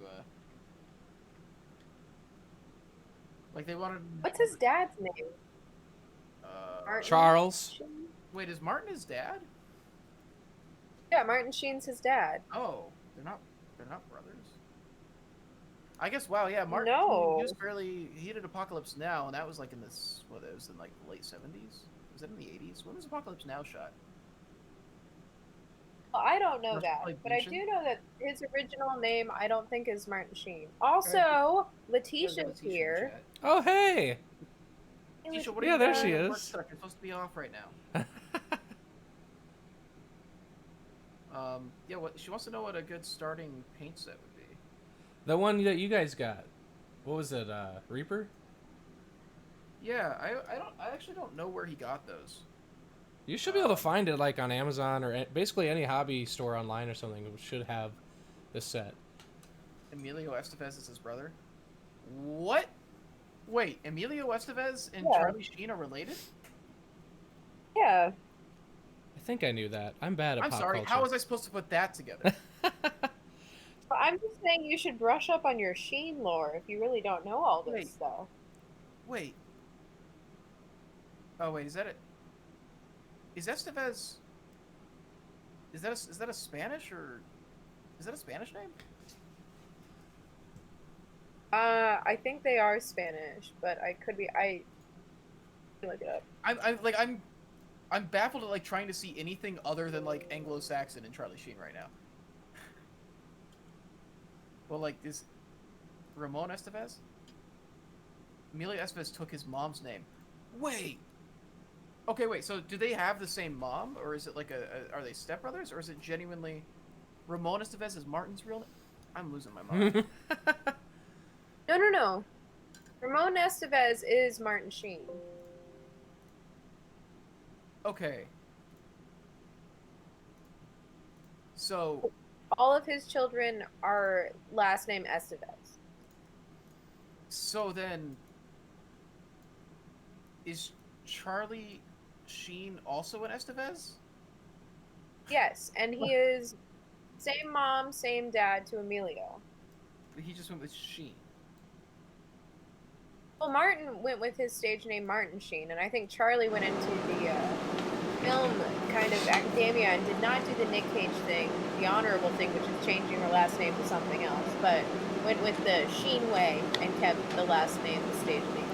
[SPEAKER 3] like they wanted.
[SPEAKER 2] What's his dad's name? Martin
[SPEAKER 1] Charles.
[SPEAKER 2] Sheen?
[SPEAKER 3] Wait, is Martin his dad?
[SPEAKER 2] Yeah, Martin Sheen's his dad.
[SPEAKER 3] Oh, they're not brothers. I guess. Wow, yeah, Martin.
[SPEAKER 2] No.
[SPEAKER 3] He was fairly. He did Apocalypse Now, and that was like in this. What, it was in like the late 70s. Was that in the 80s? When was Apocalypse Now shot?
[SPEAKER 2] Well, I don't know
[SPEAKER 3] First
[SPEAKER 2] that,
[SPEAKER 3] played
[SPEAKER 2] but I
[SPEAKER 3] Lucian?
[SPEAKER 2] do know that his original name I don't think is Martin Sheen. Also, Letitia's
[SPEAKER 3] Letitia in
[SPEAKER 2] here.
[SPEAKER 3] chat.
[SPEAKER 1] Oh, hey.
[SPEAKER 2] Hey,
[SPEAKER 3] Letitia, what are
[SPEAKER 1] Yeah,
[SPEAKER 3] you
[SPEAKER 1] there
[SPEAKER 3] doing?
[SPEAKER 1] she
[SPEAKER 3] Work
[SPEAKER 1] is.
[SPEAKER 3] stuff. You're supposed to be off right now. Yeah. What she wants to know what a good starting paint set would be.
[SPEAKER 1] The one that you guys got. What was it? Reaper?
[SPEAKER 3] Yeah, I actually don't know where he got those.
[SPEAKER 1] You should be able to find it like on Amazon or basically any hobby store online or something should have this set.
[SPEAKER 3] Emilio Estevez is his brother. What? Wait, Emilio Estevez and
[SPEAKER 2] Yeah.
[SPEAKER 3] Charlie Sheen are related?
[SPEAKER 2] Yeah.
[SPEAKER 1] I think I knew that. I'm bad at
[SPEAKER 3] I'm
[SPEAKER 1] pop
[SPEAKER 3] sorry.
[SPEAKER 1] culture.
[SPEAKER 3] How was I supposed to put that together?
[SPEAKER 2] But I'm just saying you should brush up on your Sheen lore if you really don't know all this
[SPEAKER 3] Wait.
[SPEAKER 2] stuff.
[SPEAKER 3] Wait. Oh wait, is that it? Is Estevez? Is that a Spanish or is that a Spanish name?
[SPEAKER 2] I think they are Spanish, but I could be. I can look it up.
[SPEAKER 3] I'm baffled at like trying to see anything other than like Anglo-Saxon in Charlie Sheen right now. Well, like is Ramon Estevez? Emilio Estevez took his mom's name. Wait. Okay, wait. So do they have the same mom, or is it like are they stepbrothers, or is it genuinely Ramon Estevez is Martin's real name? I'm losing my mind.
[SPEAKER 2] No. Ramon Estevez is Martin Sheen.
[SPEAKER 3] Okay. So
[SPEAKER 2] All of his children are last name Estevez.
[SPEAKER 3] so then is Charlie Sheen also an Estevez?
[SPEAKER 2] Yes, and he is same mom, same dad to Emilio.
[SPEAKER 3] He just went with Sheen.
[SPEAKER 2] Well, Martin went with his stage name Martin Sheen, and I think Charlie went into the film kind of academia and did not do the Nick Cage thing, the honorable thing, which is changing her last name to something else, but went with the Sheen way and kept the last name, the stage name.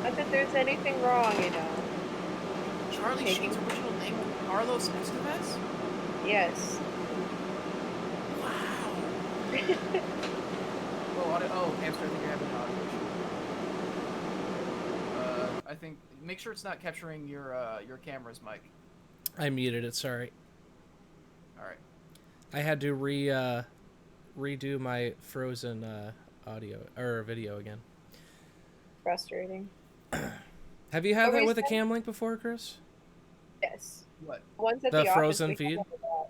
[SPEAKER 2] Not that there's anything wrong, you know.
[SPEAKER 3] Charlie Sheen's original name was Carlos Estevez?
[SPEAKER 2] Yes.
[SPEAKER 3] Wow. Oh, Hamster, I think you're having an audio issue. I think make sure it's not capturing your camera's mic.
[SPEAKER 1] I muted it, sorry.
[SPEAKER 3] All right.
[SPEAKER 1] I had to redo my Frozen audio or video again.
[SPEAKER 2] Frustrating.
[SPEAKER 1] Have you had
[SPEAKER 2] What were
[SPEAKER 1] that
[SPEAKER 2] you
[SPEAKER 1] with a
[SPEAKER 2] saying?
[SPEAKER 1] cam link before, Chris?
[SPEAKER 2] Yes.
[SPEAKER 3] What?
[SPEAKER 2] Ones at
[SPEAKER 1] The
[SPEAKER 2] the office,
[SPEAKER 1] Frozen
[SPEAKER 2] we
[SPEAKER 1] feed?
[SPEAKER 2] have a lot.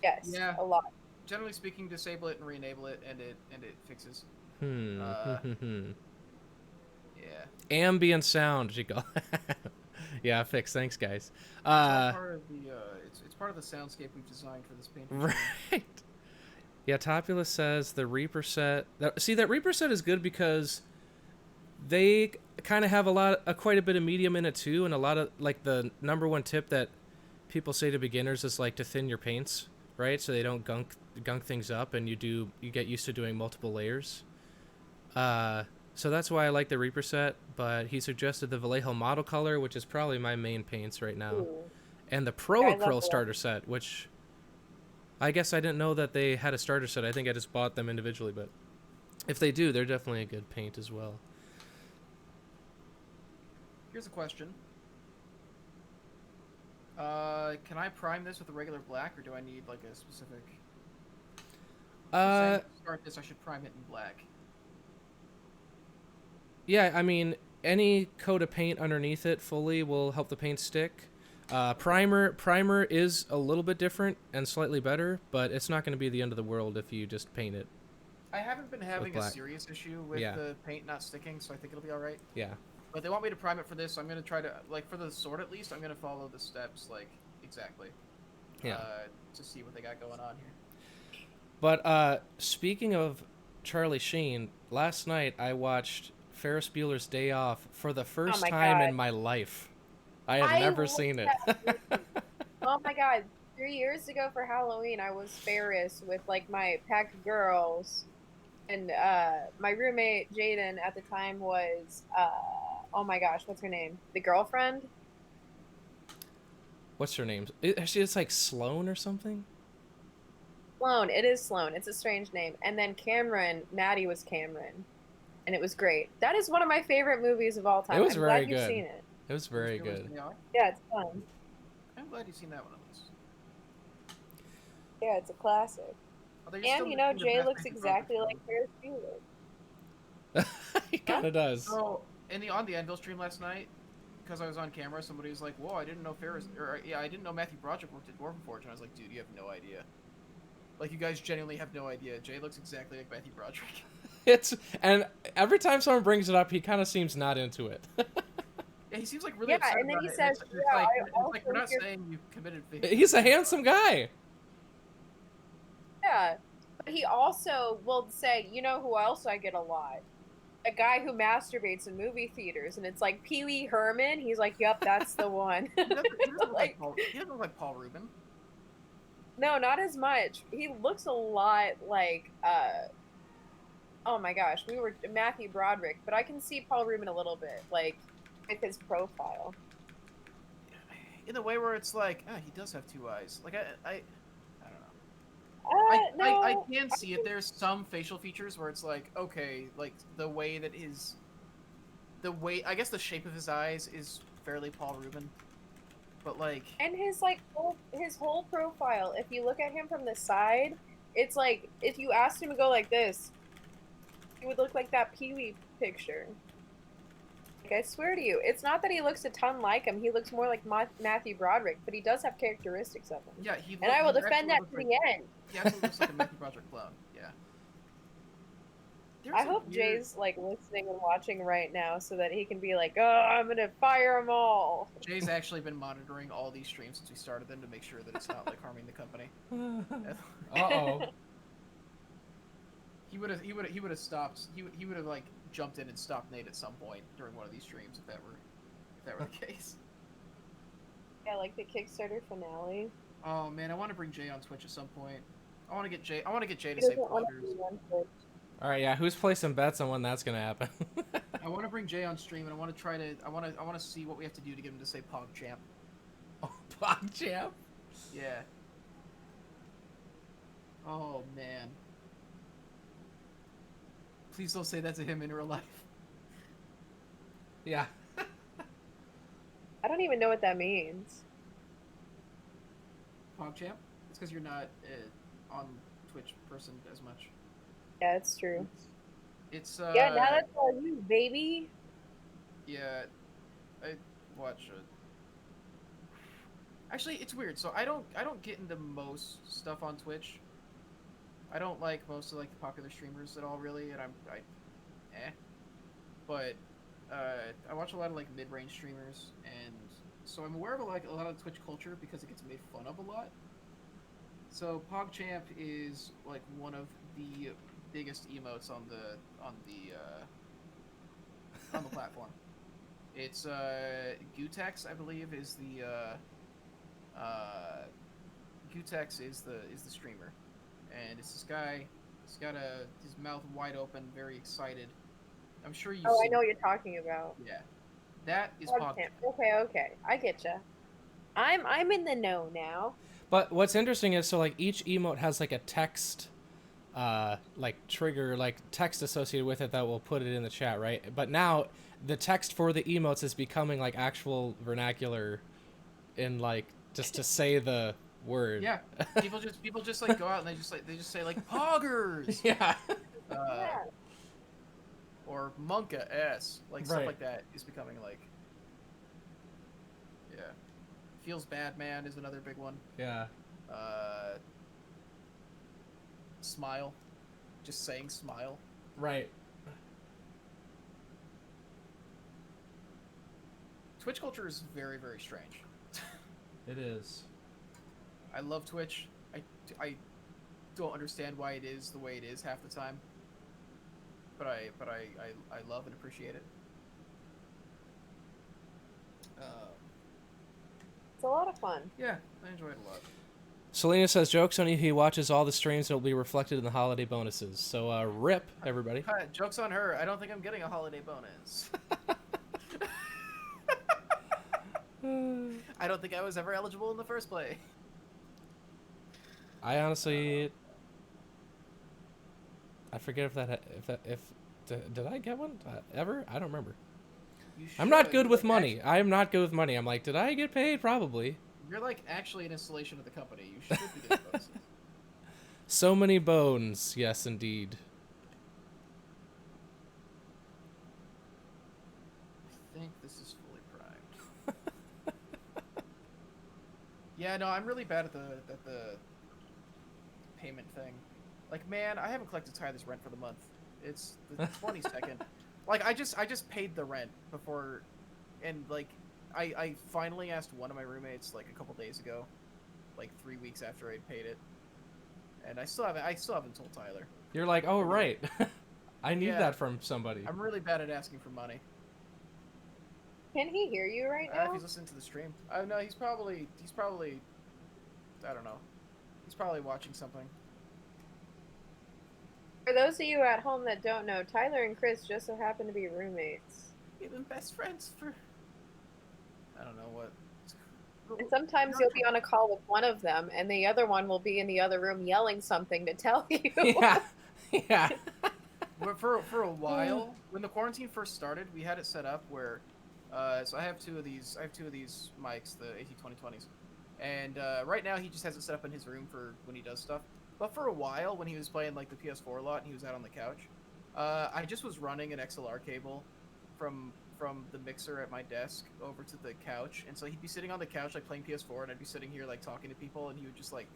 [SPEAKER 2] Yes,
[SPEAKER 3] Yeah.
[SPEAKER 2] a lot.
[SPEAKER 3] Generally speaking, disable it and re-enable it, and it fixes.
[SPEAKER 1] Yeah. Ambient sound, you go. Yeah, fix. Thanks, guys.
[SPEAKER 3] It's all part of the part of the soundscape we've designed for this paint.
[SPEAKER 1] Right. Yeah, Topula says the Reaper set. See, that Reaper set is good because they kind of have quite a bit of medium in it too, and a lot of like the number one tip that people say to beginners is like to thin your paints, right? So they don't gunk things up, and you get used to doing multiple layers. So that's why I like the Reaper set, but he suggested the Vallejo model color, which is probably my main paints right now,
[SPEAKER 2] Ooh.
[SPEAKER 1] and the Pro
[SPEAKER 2] I love
[SPEAKER 1] Acryl
[SPEAKER 2] the-
[SPEAKER 1] starter set, which I guess I didn't know that they had a starter set. I think I just bought them individually, but if they do, they're definitely a good paint as well.
[SPEAKER 3] Here's a question. Can I prime this with a regular black, or do I need like a specific? Saying to start this, I should prime it in black.
[SPEAKER 1] Yeah, I mean, any coat of paint underneath it fully will help the paint stick. Primer is a little bit different and slightly better, but it's not going to be the end of the world if you just paint it.
[SPEAKER 3] I haven't been having a
[SPEAKER 1] black.
[SPEAKER 3] serious issue with
[SPEAKER 1] Yeah.
[SPEAKER 3] the paint not sticking, so I think it'll be all right.
[SPEAKER 1] Yeah.
[SPEAKER 3] But they want me to prime it for this, so I'm gonna try to, like, for the sword at least, I'm gonna follow the steps like exactly.
[SPEAKER 1] Yeah.
[SPEAKER 3] To see what they got going on here.
[SPEAKER 1] But speaking of Charlie Sheen, last night I watched Ferris Bueller's Day Off for the first
[SPEAKER 2] my
[SPEAKER 1] time
[SPEAKER 2] God.
[SPEAKER 1] in my life. I had never seen it.
[SPEAKER 2] Oh my god, 3 years ago for Halloween, I was Ferris with like my pack of girls, and my roommate Jaden at the time was oh my gosh, what's her name? The girlfriend?
[SPEAKER 1] What's her name? It's like Sloane or something?
[SPEAKER 2] Sloan. It is Sloan. It's a strange name. And then Cameron, Maddie was Cameron, and it was great. That is one of my favorite movies of all time.
[SPEAKER 1] It was
[SPEAKER 2] I'm
[SPEAKER 1] very
[SPEAKER 2] glad you've
[SPEAKER 1] good.
[SPEAKER 2] seen it.
[SPEAKER 1] It was very
[SPEAKER 3] Ferris Bueller's
[SPEAKER 1] good.
[SPEAKER 3] Day Off?
[SPEAKER 2] Yeah, it's fun.
[SPEAKER 3] I'm glad you've seen that one at least.
[SPEAKER 2] Yeah, it's a classic.
[SPEAKER 3] Although you're
[SPEAKER 2] And
[SPEAKER 3] still
[SPEAKER 2] you know,
[SPEAKER 3] missing the
[SPEAKER 2] Jay
[SPEAKER 3] best
[SPEAKER 2] looks
[SPEAKER 3] Matthew
[SPEAKER 2] exactly
[SPEAKER 3] Broderick
[SPEAKER 2] like Ferris Bueller.
[SPEAKER 1] He kind of does.
[SPEAKER 3] So, on the Anvil stream last night, because I was on camera, somebody was like, "Whoa, I didn't know I didn't know Matthew Broderick worked at Dwarven Forge." And I was like, "Dude, you have no idea. Like, you guys genuinely have no idea. Jay looks exactly like Matthew Broderick."
[SPEAKER 1] And every time someone brings it up, he kind of seems not into it.
[SPEAKER 3] Yeah, he seems like really
[SPEAKER 2] Yeah,
[SPEAKER 3] upset
[SPEAKER 2] and then
[SPEAKER 3] about
[SPEAKER 2] he
[SPEAKER 3] it.
[SPEAKER 2] says,
[SPEAKER 3] It's
[SPEAKER 2] "Yeah,
[SPEAKER 3] like,
[SPEAKER 2] I
[SPEAKER 3] it's like
[SPEAKER 2] also
[SPEAKER 3] we're not
[SPEAKER 2] hear-"
[SPEAKER 3] saying you committed.
[SPEAKER 1] He's a handsome guy.
[SPEAKER 2] Yeah, but he also will say, "You know who else I get a lot? A guy who masturbates in movie theaters," and it's like Pee Wee Herman. He's like, "Yep, that's the one."
[SPEAKER 3] He doesn't look
[SPEAKER 2] Like,
[SPEAKER 3] he doesn't look like Paul Rubin.
[SPEAKER 2] no, not as much. He looks a lot like oh my gosh, we were Matthew Broderick, but I can see Paul Rubin a little bit, like with his profile.
[SPEAKER 3] In a way where it's like, he does have two eyes. Like I don't know.
[SPEAKER 2] No,
[SPEAKER 3] I can see it. There's some facial features where it's like, okay, like the way I guess the shape of his eyes is fairly Paul Rubin, but like,
[SPEAKER 2] and his his whole profile. If you look at him from the side, it's like if you asked him to go like this, he would look like that Pee Wee picture. Like, I swear to you, it's not that he looks a ton like him. He looks more like Matthew Broderick, but he does have characteristics of him.
[SPEAKER 3] yeah,
[SPEAKER 2] And I will defend that to the end.
[SPEAKER 3] He actually looks like a Matthew Broderick clone. Yeah. There's
[SPEAKER 2] I
[SPEAKER 3] a
[SPEAKER 2] hope
[SPEAKER 3] weird-
[SPEAKER 2] Jay's like listening and watching right now so that he can be like, "Oh, I'm gonna fire them all."
[SPEAKER 3] Jay's actually been monitoring all these streams since we started them to make sure that it's not like harming the company.
[SPEAKER 1] Uh-oh.
[SPEAKER 3] He would have stopped. He would have like jumped in and stopped Nate at some point during one of these streams if that were the case.
[SPEAKER 2] Yeah, like the Kickstarter finale.
[SPEAKER 3] Oh man, I want to bring Jay on Twitch at some point. I want to get Jay
[SPEAKER 2] He
[SPEAKER 3] to say
[SPEAKER 2] doesn't want to
[SPEAKER 3] poggers.
[SPEAKER 2] be one Twitch.
[SPEAKER 1] All right, yeah. Who's placing bets on when that's gonna happen?
[SPEAKER 3] I want to bring Jay on stream and I want to see what we have to do to get him to say Pog Champ.
[SPEAKER 1] Oh, PogChamp.
[SPEAKER 3] Yeah. Oh man. Please don't say that to him in real life.
[SPEAKER 1] Yeah.
[SPEAKER 2] I don't even know what that means.
[SPEAKER 3] PogChamp? It's because you're not on Twitch person as much.
[SPEAKER 2] Yeah, it's true.
[SPEAKER 3] It's
[SPEAKER 2] Yeah, now that's all you, baby.
[SPEAKER 3] Yeah, I watch it. Actually, it's weird. So I don't get into most stuff on Twitch. I don't like most of like the popular streamers at all, really, and But I watch a lot of like mid-range streamers and so I'm aware of a lot of Twitch culture because it gets made fun of a lot. So PogChamp is like one of the biggest emotes on the platform. It's Gutex, I believe, is the Gutex is the streamer, and it's this guy. He's got his mouth wide open, very excited. I'm sure you've
[SPEAKER 2] Oh, I
[SPEAKER 3] seen.
[SPEAKER 2] know what you're talking about.
[SPEAKER 3] Yeah, that is
[SPEAKER 2] Okay,
[SPEAKER 3] PogChamp.
[SPEAKER 2] okay, I get you. I'm in the know now.
[SPEAKER 1] But what's interesting is so like each emote has like a text like trigger, like text associated with it that will put it in the chat, right? But now the text for the emotes is becoming like actual vernacular in like just to say the word.
[SPEAKER 3] Yeah, people just like go out and they just say like poggers.
[SPEAKER 1] Yeah.
[SPEAKER 3] Uh,
[SPEAKER 2] Yeah.
[SPEAKER 3] or Monka S, like stuff
[SPEAKER 1] Right.
[SPEAKER 3] like that is becoming like, yeah, feels bad man is another big one.
[SPEAKER 1] Yeah.
[SPEAKER 3] Smile, just saying smile.
[SPEAKER 1] Right.
[SPEAKER 3] Twitch culture is very very strange.
[SPEAKER 1] It is.
[SPEAKER 3] I love Twitch. I don't understand why it is the way it is half the time, but I love and appreciate it.
[SPEAKER 2] It's a lot of fun.
[SPEAKER 3] Yeah, I enjoy it a lot.
[SPEAKER 1] Selena says, "Joke's on you. He watches all the streams. It'll be reflected in the holiday bonuses." So, rip everybody.
[SPEAKER 3] Joke's on her. I don't think I'm getting a holiday bonus. I don't think I was ever eligible in the first place.
[SPEAKER 1] I honestly, I forget did I get one ever? I don't remember. I'm not good with money. I am not good with money. I'm like, did I get paid? Probably.
[SPEAKER 3] You're like actually an installation of the company. You should be getting bonuses.
[SPEAKER 1] So many bones. Yes, indeed.
[SPEAKER 3] I think this is fully primed. Yeah, no, I'm really bad at the payment thing. Like, man, I haven't collected Tyler's rent for the month. It's the 22nd. Like, I just paid the rent before, and like, I finally asked one of my roommates like a couple days ago, like 3 weeks after I'd paid it, and I still haven't told Tyler.
[SPEAKER 1] You're like, oh right, I need
[SPEAKER 3] Yeah.
[SPEAKER 1] that from somebody.
[SPEAKER 3] I'm really bad at asking for money.
[SPEAKER 2] Can he hear you right
[SPEAKER 3] If
[SPEAKER 2] now?
[SPEAKER 3] he's listening to the stream, no, he's probably, I don't know, he's probably watching something.
[SPEAKER 2] For those of you at home that don't know, Tyler and Chris just so happen to be roommates.
[SPEAKER 3] We've been best friends for, I don't know what.
[SPEAKER 2] And sometimes you'll be on a call with one of them, and the other one will be in the other room yelling something to tell you.
[SPEAKER 1] Yeah, yeah.
[SPEAKER 3] For a while, when the quarantine first started, we had it set up where, so I have two of these mics, the AT2020s, and right now he just has it set up in his room for when he does stuff. But for a while, when he was playing like the PS4 a lot and he was out on the couch, I just was running an XLR cable from the mixer at my desk over to the couch, and so he'd be sitting on the couch like playing PS4, and I'd be sitting here like talking to people, and he would just like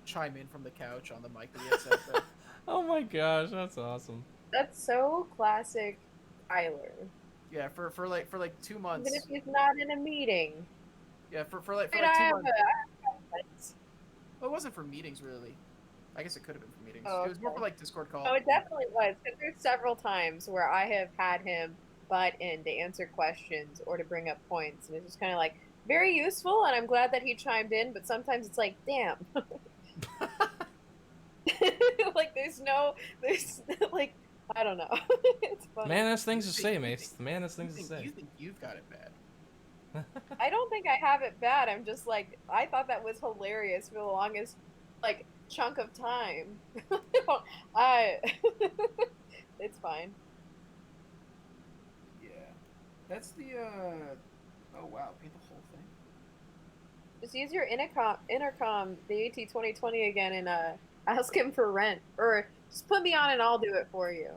[SPEAKER 3] chime in from the couch on the mic that he had set up there.
[SPEAKER 1] Oh my gosh, that's awesome.
[SPEAKER 2] That's so classic Tyler.
[SPEAKER 3] Yeah, for like 2 months.
[SPEAKER 2] Even if he's not in a meeting.
[SPEAKER 3] Yeah, for like 2
[SPEAKER 2] I
[SPEAKER 3] months.
[SPEAKER 2] have
[SPEAKER 3] Well, it wasn't for meetings really. I guess it could have been for meetings.
[SPEAKER 2] Oh,
[SPEAKER 3] It was more
[SPEAKER 2] okay.
[SPEAKER 3] for like Discord calls.
[SPEAKER 2] Oh, it definitely was. Because there's several times where I have had him butt in to answer questions or to bring up points, and it's just kind of like very useful. And I'm glad that he chimed in. But sometimes it's like, damn, like there's like I don't know. It's funny.
[SPEAKER 1] Man, that's things to say, Mace. Man, that's things to
[SPEAKER 3] You
[SPEAKER 1] say.
[SPEAKER 3] think you've got it bad?
[SPEAKER 2] I don't think I have it bad. I'm just like I thought that was hilarious for the longest like chunk of time. I it's fine.
[SPEAKER 3] Yeah. That's the oh wow, paint the whole thing.
[SPEAKER 2] Just use your intercom, the AT2020 again, and ask him for rent, or just put me on and I'll do it for you.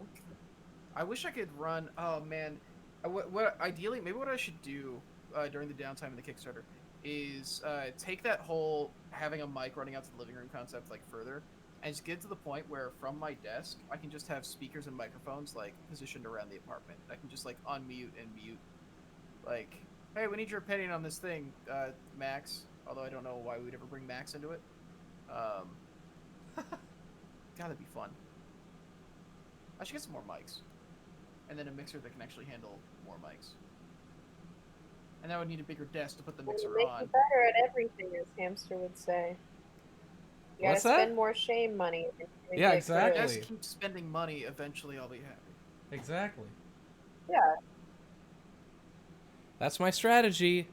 [SPEAKER 3] I wish I could run. Oh man, what ideally maybe what I should do during the downtime of the Kickstarter is take that whole having a mic running out to the living room concept like further, and just get to the point where from my desk I can just have speakers and microphones like positioned around the apartment. I can just like unmute and mute like Hey, we need your opinion on this thing, Max. Although I don't know why we would ever bring Max into it. Um, Gotta be fun. I should get some more mics. And then a mixer that can actually handle more mics. And I would need a bigger desk to put the mixer
[SPEAKER 2] It'll make
[SPEAKER 3] on.
[SPEAKER 2] you better at everything, as Hamster would say. You gotta
[SPEAKER 1] What's that?
[SPEAKER 2] spend more shame money. And
[SPEAKER 1] Yeah,
[SPEAKER 2] get
[SPEAKER 1] exactly.
[SPEAKER 2] good.
[SPEAKER 3] Just keep spending money, eventually I'll be happy.
[SPEAKER 1] Exactly.
[SPEAKER 2] Yeah.
[SPEAKER 1] That's my strategy.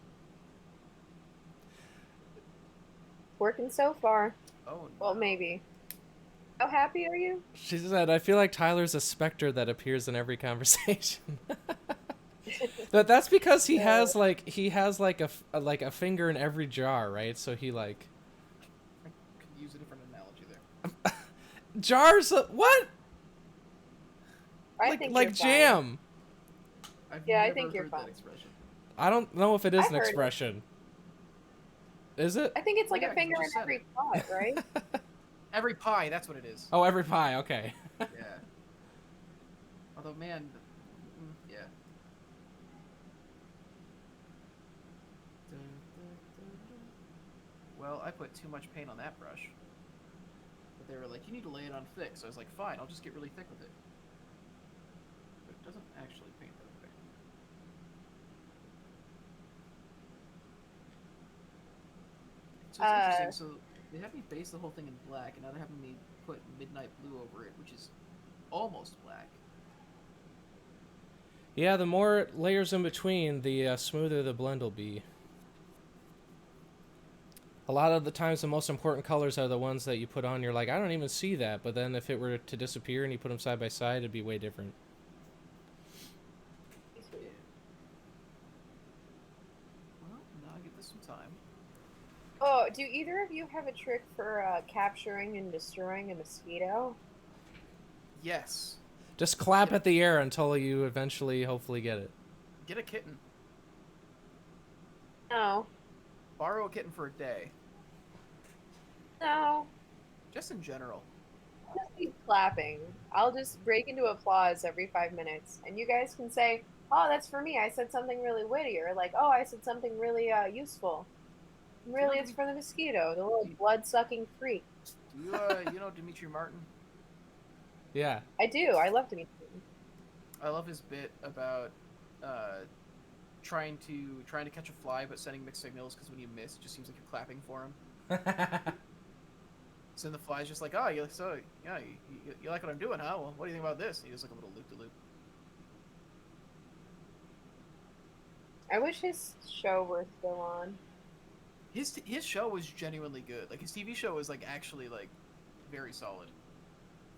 [SPEAKER 2] Working so far.
[SPEAKER 3] Oh, no.
[SPEAKER 2] Well, maybe. How happy are you?
[SPEAKER 1] She said, I feel like Tyler's a specter that appears in every conversation. But that's because he has like a finger in every jar, right? So he like
[SPEAKER 3] I could use a different analogy there.
[SPEAKER 1] jars what?
[SPEAKER 2] I think
[SPEAKER 1] like
[SPEAKER 2] you're fine.
[SPEAKER 1] jam.
[SPEAKER 3] I've
[SPEAKER 2] Yeah, I
[SPEAKER 3] never
[SPEAKER 2] think you're
[SPEAKER 3] heard
[SPEAKER 2] fine.
[SPEAKER 3] that expression.
[SPEAKER 1] I don't know if it is
[SPEAKER 2] I've
[SPEAKER 1] an
[SPEAKER 2] heard it.
[SPEAKER 1] expression. Is it?
[SPEAKER 2] I think it's like
[SPEAKER 3] Yeah,
[SPEAKER 2] a finger
[SPEAKER 3] 'cause you
[SPEAKER 2] in
[SPEAKER 3] just said
[SPEAKER 2] every
[SPEAKER 3] it.
[SPEAKER 2] pot, right?
[SPEAKER 3] Every pie, that's what it is.
[SPEAKER 1] Oh, every pie. Okay.
[SPEAKER 3] Yeah. Although, man, yeah. Well, I put too much paint on that brush. But they were like, you need to lay it on thick. So I was like, fine, I'll just get really thick with it. But it doesn't actually paint that thick. So it's interesting. So they have me base the whole thing in black, and now they're having me put midnight blue over it, which is almost black.
[SPEAKER 1] Yeah, the more layers in between, the smoother the blend will be. A lot of the times, the most important colors are the ones that you put on. You're like, I don't even see that. But then if it were to disappear and you put them side by side, it'd be way different.
[SPEAKER 3] Well, now I get this some time.
[SPEAKER 2] Oh, do either of you have a trick for capturing and destroying a mosquito?
[SPEAKER 3] Yes.
[SPEAKER 1] Just clap at the air until you eventually, hopefully, get it.
[SPEAKER 3] Get a kitten.
[SPEAKER 2] No.
[SPEAKER 3] Borrow a kitten for a day.
[SPEAKER 2] No.
[SPEAKER 3] Just in general.
[SPEAKER 2] I'll just keep clapping. I'll just break into applause every 5 minutes. And you guys can say, oh, that's for me. I said something really witty. Or like, oh, I said something really useful. Really, it's for the mosquito, the little blood-sucking freak.
[SPEAKER 3] Do you know Dimitri Martin?
[SPEAKER 1] Yeah.
[SPEAKER 2] I do. I love Dimitri.
[SPEAKER 3] I love his bit about trying to catch a fly, but sending mixed signals because when you miss, it just seems like you're clapping for him. So then the fly's just like, oh, you like what I'm doing, huh? Well, what do you think about this? And he does like a little loop-de-loop.
[SPEAKER 2] I wish his show were still on.
[SPEAKER 3] His show was genuinely good. Like his TV show was like actually like very solid.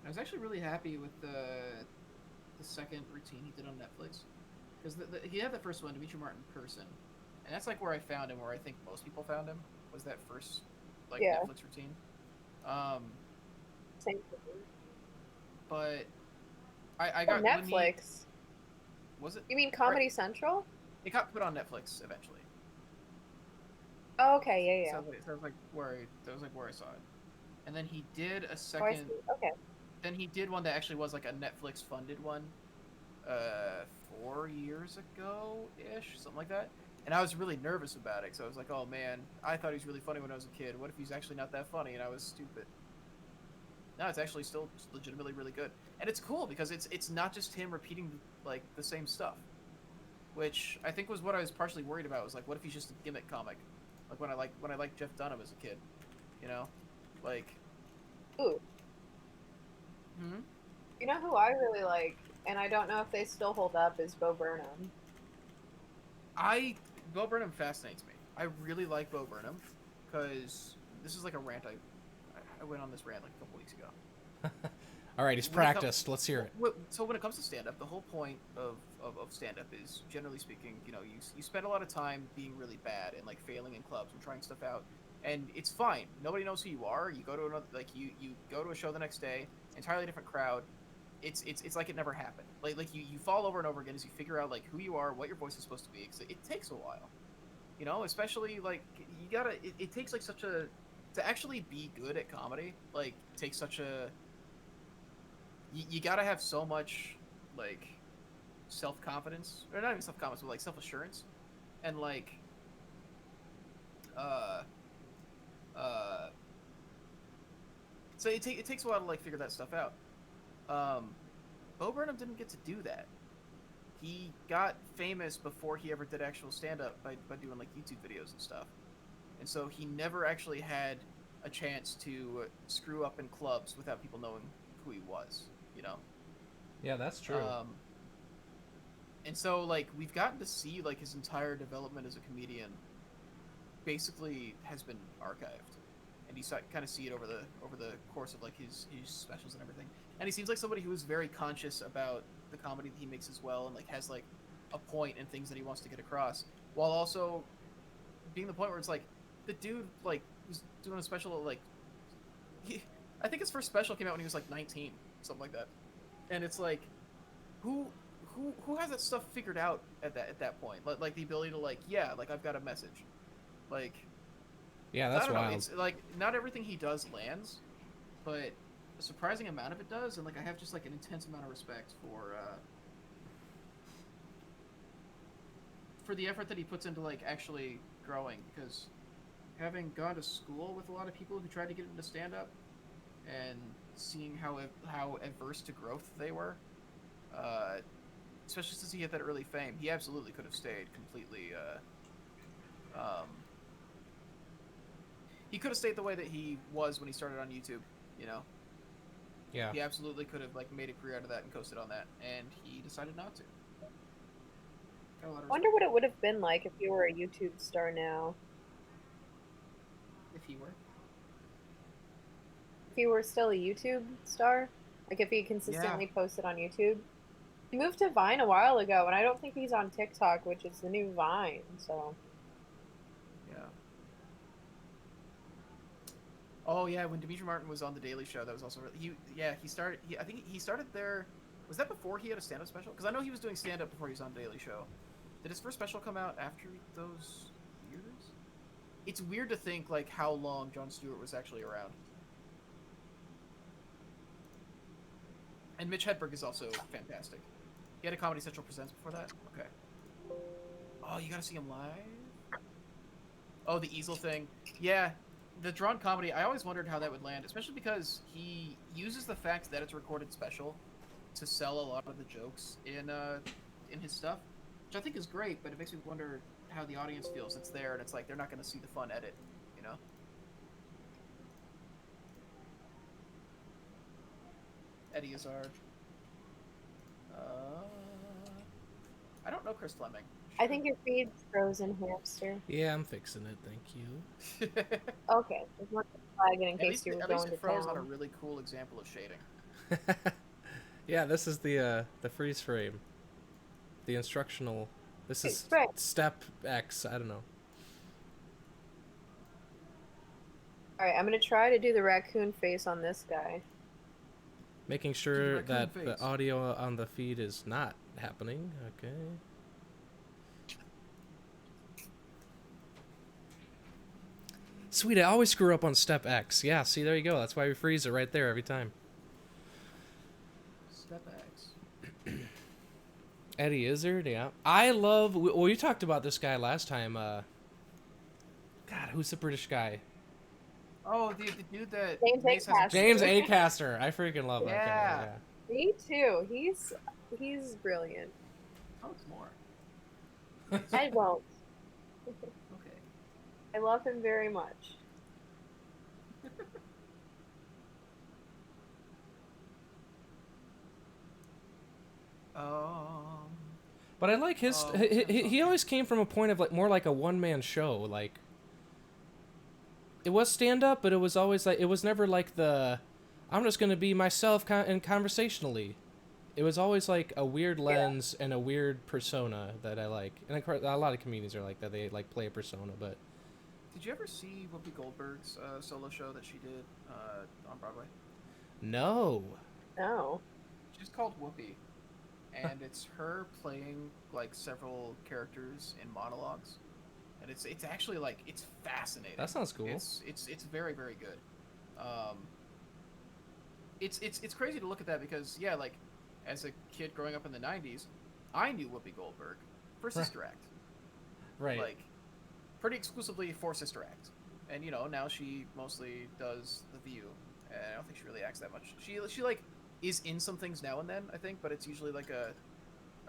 [SPEAKER 3] I was actually really happy with the second routine he did on Netflix, because he had the first one, Dimitri Martin Person, and that's like where I found him. Where I think most people found him was that first like Netflix routine.
[SPEAKER 2] Same thing.
[SPEAKER 3] But I got
[SPEAKER 2] Netflix.
[SPEAKER 3] Was it?
[SPEAKER 2] You mean Comedy Central?
[SPEAKER 3] It got put on Netflix eventually.
[SPEAKER 2] Oh, okay, yeah.
[SPEAKER 3] So that was like where I saw it, and then he did a
[SPEAKER 2] Oh, I
[SPEAKER 3] second.
[SPEAKER 2] see. Okay.
[SPEAKER 3] Then he did one that actually was like a Netflix funded one, 4 years ago ish, something like that. And I was really nervous about it, so I was like, oh man, I thought he was really funny when I was a kid. What if he's actually not that funny and I was stupid? No, it's actually still legitimately really good, and it's cool because it's not just him repeating like the same stuff, which I think was what I was partially worried about. Was like, what if he's just a gimmick comic, like when I liked Jeff Dunham as a kid, you know, like.
[SPEAKER 2] Ooh.
[SPEAKER 3] Hmm.
[SPEAKER 2] You know who I really like, and I don't know if they still hold up, is Bo Burnham.
[SPEAKER 3] Bo Burnham fascinates me. I really like Bo Burnham because this is like a rant I went on this rant like a couple weeks ago.
[SPEAKER 1] All right, he's practiced. Let's hear it.
[SPEAKER 3] So when it comes to stand-up, the whole point of stand-up is, generally speaking, you know, you spend a lot of time being really bad and like failing in clubs and trying stuff out, and it's fine. Nobody knows who you are. You go to another, like you go to a show the next day, entirely different crowd. It's like it never happened. Like you fall over and over again as you figure out like who you are, what your voice is supposed to be. Cause it takes a while, you know. Especially like you gotta. It takes like such a to actually be good at comedy. Like takes such a. You gotta have so much like self-confidence, or not even self-confidence, but like self-assurance, and like uh uh so it takes a while to like figure that stuff out. Bo Burnham didn't get to do that. He got famous before he ever did actual stand-up by doing like YouTube videos and stuff, and so he never actually had a chance to screw up in clubs without people knowing who he was, you know.
[SPEAKER 1] Yeah, that's true.
[SPEAKER 3] And so like we've gotten to see like his entire development as a comedian basically has been archived, and you kind of see it over the course of like his specials and everything. And he seems like somebody who is very conscious about the comedy that he makes as well, and like has like a point and things that he wants to get across, while also being the point where it's like the dude like was doing a special like I think his first special came out when he was like 19, something like that, and it's like who has that stuff figured out at that point, like the ability to like like I've got a message, like
[SPEAKER 1] Yeah, that's
[SPEAKER 3] I don't
[SPEAKER 1] wild.
[SPEAKER 3] know, it's like not everything he does lands, but a surprising amount of it does, and like I have just like an intense amount of respect for the effort that he puts into like actually growing, because having gone to school with a lot of people who tried to get into stand up and seeing how adverse to growth they were, especially since he had that early fame, he absolutely could have stayed completely he could have stayed the way that he was when he started on YouTube, you know.
[SPEAKER 1] Yeah.
[SPEAKER 3] He absolutely could have like made a career out of that and coasted on that, and he decided not to.
[SPEAKER 2] I wonder what it would have been like if you were a YouTube star now.
[SPEAKER 3] If he were.
[SPEAKER 2] If he were still a YouTube star, like if he consistently posted on YouTube. He moved to Vine a while ago, and I don't think he's on TikTok, which is the new Vine. So.
[SPEAKER 3] Yeah. Oh yeah, when Demetri Martin was on the Daily Show, that was also he started. I think he started there. Was that before he had a stand-up special? Because I know he was doing stand-up before he was on the Daily Show. Did his first special come out after those years? It's weird to think like how long Jon Stewart was actually around. And Mitch Hedberg is also fantastic. He had a Comedy Central Presents before that? Okay. Oh, you gotta see him live? Oh, the easel thing. Yeah, the drawn comedy, I always wondered how that would land, especially because he uses the fact that it's a recorded special to sell a lot of the jokes in his stuff, which I think is great, but it makes me wonder how the audience feels. It's there, and it's like they're not going to see the fun edit, you know? Eddie Izzard. I don't know Chris Fleming.
[SPEAKER 2] I think your feed's frozen, Hamster.
[SPEAKER 1] Yeah, I'm fixing it. Thank you.
[SPEAKER 2] Okay, just want to flag it in case you were
[SPEAKER 3] at
[SPEAKER 2] going
[SPEAKER 3] least
[SPEAKER 2] to
[SPEAKER 3] it froze
[SPEAKER 2] town.
[SPEAKER 3] on a really cool example of shading.
[SPEAKER 1] Yeah, this is the freeze frame. The instructional. This is
[SPEAKER 2] Right.
[SPEAKER 1] step X. I don't know.
[SPEAKER 2] All right, I'm gonna try to do the raccoon face on this guy.
[SPEAKER 1] Making sure
[SPEAKER 3] raccoon
[SPEAKER 1] that
[SPEAKER 3] face.
[SPEAKER 1] the audio on the feed is not happening. Okay. Sweet, I always screw up on step X. Yeah, see, there you go. That's why we freeze it right there every time.
[SPEAKER 3] Step X.
[SPEAKER 1] Eddie Izzard, yeah. I love... Well, you talked about this guy last time. God, who's the British guy?
[SPEAKER 3] Oh, the dude that
[SPEAKER 2] James
[SPEAKER 3] Mace has
[SPEAKER 2] Acaster.
[SPEAKER 3] a-
[SPEAKER 1] James Acaster. I freaking love that guy.
[SPEAKER 3] Yeah.
[SPEAKER 1] Yeah.
[SPEAKER 2] Me too. He's brilliant.
[SPEAKER 3] Oh, it's more.
[SPEAKER 2] I won't.
[SPEAKER 3] Okay.
[SPEAKER 2] I love him very much.
[SPEAKER 1] But I like his... he always came from a point of like more like a one-man show. Like, it was stand-up, but it was always like... It was never like the... I'm just going to be myself and conversationally. It was always like a weird lens and a weird persona that I like. And of course, a lot of comedians are like that. They like play a persona, but...
[SPEAKER 3] Did you ever see Whoopi Goldberg's solo show that she did on Broadway?
[SPEAKER 1] No.
[SPEAKER 2] No.
[SPEAKER 3] She's called Whoopi, and it's her playing like several characters in monologues, and it's actually like it's fascinating.
[SPEAKER 1] That sounds cool.
[SPEAKER 3] It's very, very good. It's crazy to look at that because like as a kid growing up in the '90s, I knew Whoopi Goldberg for Sister Act.
[SPEAKER 1] Right.
[SPEAKER 3] like pretty exclusively for Sister Act, and now she mostly does The View, and I don't think she really acts that much. She like is in some things now and then, I think, but it's usually like a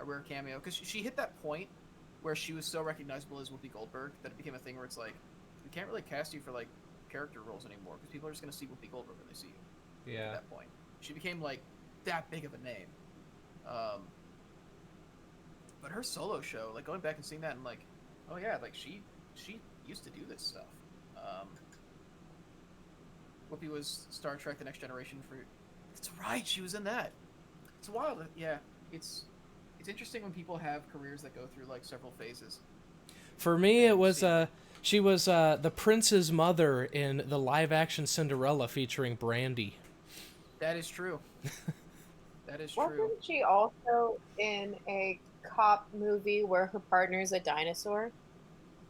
[SPEAKER 3] rare cameo because she hit that point where she was so recognizable as Whoopi Goldberg that it became a thing where it's like we can't really cast you for like character roles anymore because people are just gonna see Whoopi Goldberg when they see you.
[SPEAKER 1] Yeah.
[SPEAKER 3] At that point, she became like that big of a name. But her solo show, like going back and seeing that and like, oh yeah, like she used to do this stuff. Whoopi was Star Trek: The Next Generation for. It's right, she was in that. It's wild. Yeah, it's interesting when people have careers that go through like several phases.
[SPEAKER 1] For me, it was she was the prince's mother in the live-action Cinderella featuring Brandy.
[SPEAKER 3] That is true. That is true.
[SPEAKER 2] Wasn't she also in a cop movie where her partner's a dinosaur?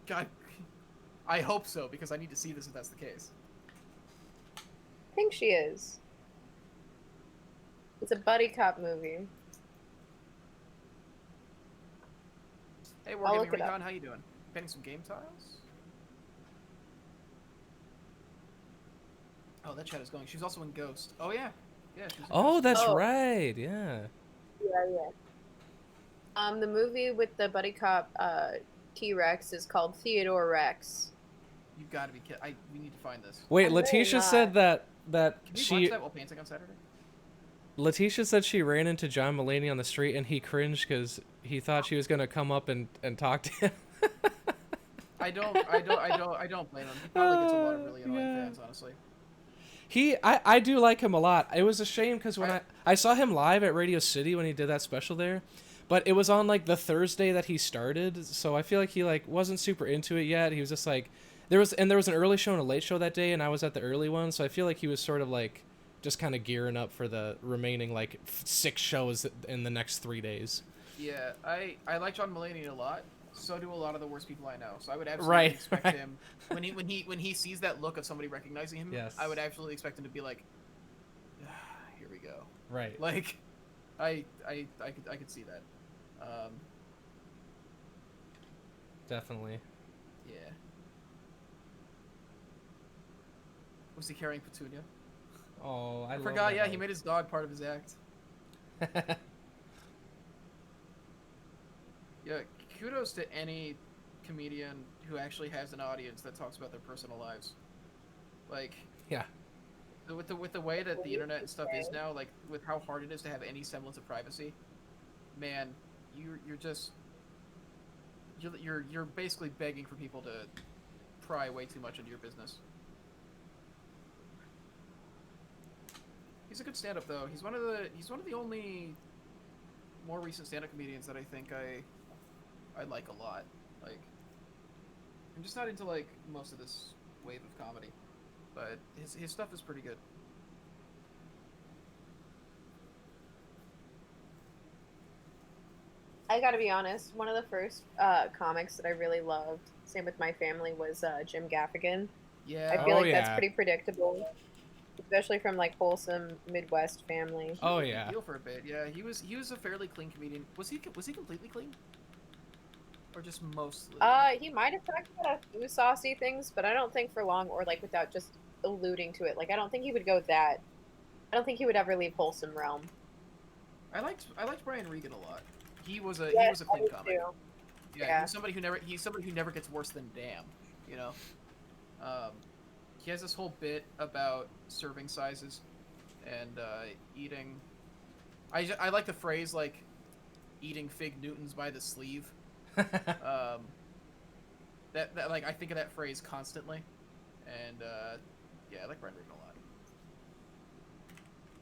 [SPEAKER 3] God, I hope so because I need to see this if that's the case.
[SPEAKER 2] I think she is. It's a buddy cop movie.
[SPEAKER 3] Hey,
[SPEAKER 2] I'll
[SPEAKER 3] Wargaming
[SPEAKER 2] look it up.
[SPEAKER 3] Recon, how you doing? Painting some game tiles? Oh, that chat is going. She's also in Ghost. Oh yeah, yeah. She's in
[SPEAKER 1] Oh,
[SPEAKER 3] Ghost.
[SPEAKER 1] that's
[SPEAKER 2] Oh.
[SPEAKER 1] right. Yeah.
[SPEAKER 2] Yeah. The movie with the buddy cop T-Rex is called Theodore Rex.
[SPEAKER 3] You've got to be kidding. We need to find this.
[SPEAKER 1] Wait,
[SPEAKER 2] I'm really
[SPEAKER 1] Letitia
[SPEAKER 2] not.
[SPEAKER 1] said that
[SPEAKER 3] Can we
[SPEAKER 1] she
[SPEAKER 3] watch that while painting on Saturday?
[SPEAKER 1] Letitia said she ran into John Mulaney on the street and he cringed because he thought she was gonna come up and talk to him.
[SPEAKER 3] I don't blame him. He probably gets a lot of really annoying
[SPEAKER 1] Yeah.
[SPEAKER 3] fans, honestly.
[SPEAKER 1] I do like him a lot. It was a shame because when I saw him live at Radio City when he did that special there, but it was on like the Thursday that he started, so I feel like he like wasn't super into it yet. He was just like there was an early show and a late show that day, and I was at the early one, so I feel like he was sort of like just kind of gearing up for the remaining like 6 shows in the next 3 days.
[SPEAKER 3] Yeah, I like John Mulaney a lot. So do a lot of the worst people I know. So I would absolutely expect him when he sees that look of somebody recognizing him.
[SPEAKER 1] Yes.
[SPEAKER 3] I would absolutely expect him to be like, "Here we go."
[SPEAKER 1] Right.
[SPEAKER 3] Like, I could see that.
[SPEAKER 1] Definitely.
[SPEAKER 3] Yeah. Was he carrying Petunia?
[SPEAKER 1] Oh, I
[SPEAKER 3] forgot.
[SPEAKER 1] love
[SPEAKER 3] Yeah,
[SPEAKER 1] that.
[SPEAKER 3] he made his dog part of his act. Yeah, kudos to any comedian who actually has an audience that talks about their personal lives. Like,
[SPEAKER 1] Yeah.
[SPEAKER 3] with the way that the internet and stuff is now, like with how hard it is to have any semblance of privacy, man, you're basically begging for people to pry way too much into your business. He's a good stand-up though. He's one of the only more recent stand-up comedians that I think I like a lot. Like, I'm just not into like most of this wave of comedy, but his stuff is pretty good.
[SPEAKER 2] I gotta be honest, one of the first comics that I really loved, same with my family, was Jim Gaffigan.
[SPEAKER 3] Yeah.
[SPEAKER 2] I feel like that's
[SPEAKER 1] yeah.
[SPEAKER 2] pretty predictable, especially from like wholesome Midwest family.
[SPEAKER 1] Oh,
[SPEAKER 3] He was a
[SPEAKER 1] yeah.
[SPEAKER 3] big deal for a bit. Yeah, he was a fairly clean comedian. Was he completely clean? Or just mostly?
[SPEAKER 2] He might have talked about a few saucy things, but I don't think for long or like without just alluding to it. Like I don't think he would go that. I don't think he would ever leave wholesome realm.
[SPEAKER 3] I liked Brian Regan a lot. He was a
[SPEAKER 2] Yes, I
[SPEAKER 3] clean
[SPEAKER 2] do
[SPEAKER 3] comic.
[SPEAKER 2] too.
[SPEAKER 3] Yeah, he's somebody who never gets worse than damn, you know. He has this whole bit about serving sizes and eating. I like the phrase like eating fig Newtons by the sleeve. That like I think of that phrase constantly, and yeah, I like Brian Regan a lot.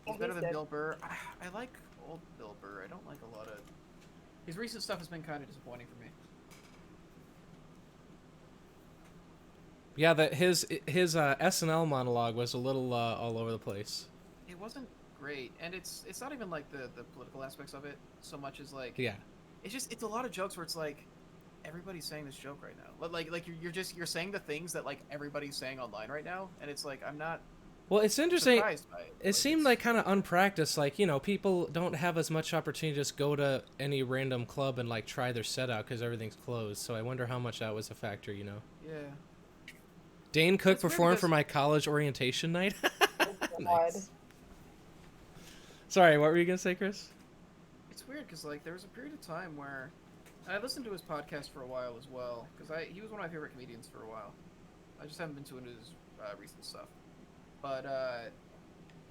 [SPEAKER 3] He's better than
[SPEAKER 2] good.
[SPEAKER 3] Bill Burr. I like old Bill Burr. I don't like a lot of his recent stuff has been kind of disappointing for me.
[SPEAKER 1] Yeah, that his SNL monologue was a little all over the place.
[SPEAKER 3] It wasn't great, and it's not even like the political aspects of it so much as like
[SPEAKER 1] Yeah.
[SPEAKER 3] it's a lot of jokes where it's like everybody's saying this joke right now. Like you're saying the things that like everybody's saying online right now, and it's like I'm not
[SPEAKER 1] Well, it's interesting.
[SPEAKER 3] surprised by it.
[SPEAKER 1] It seemed like kind of unpracticed. Like, you know, people don't have as much opportunity to just go to any random club and like try their set out because everything's closed. So I wonder how much that was a factor. You know.
[SPEAKER 3] Yeah.
[SPEAKER 1] Dane Cook
[SPEAKER 3] It's weird
[SPEAKER 1] performed
[SPEAKER 3] because-
[SPEAKER 1] for my college orientation night.
[SPEAKER 2] Oh, God.
[SPEAKER 1] Nice. Sorry, what were you gonna say, Chris?
[SPEAKER 3] It's weird because like there was a period of time where I listened to his podcast for a while as well because he was one of my favorite comedians for a while. I just haven't been to his recent stuff, but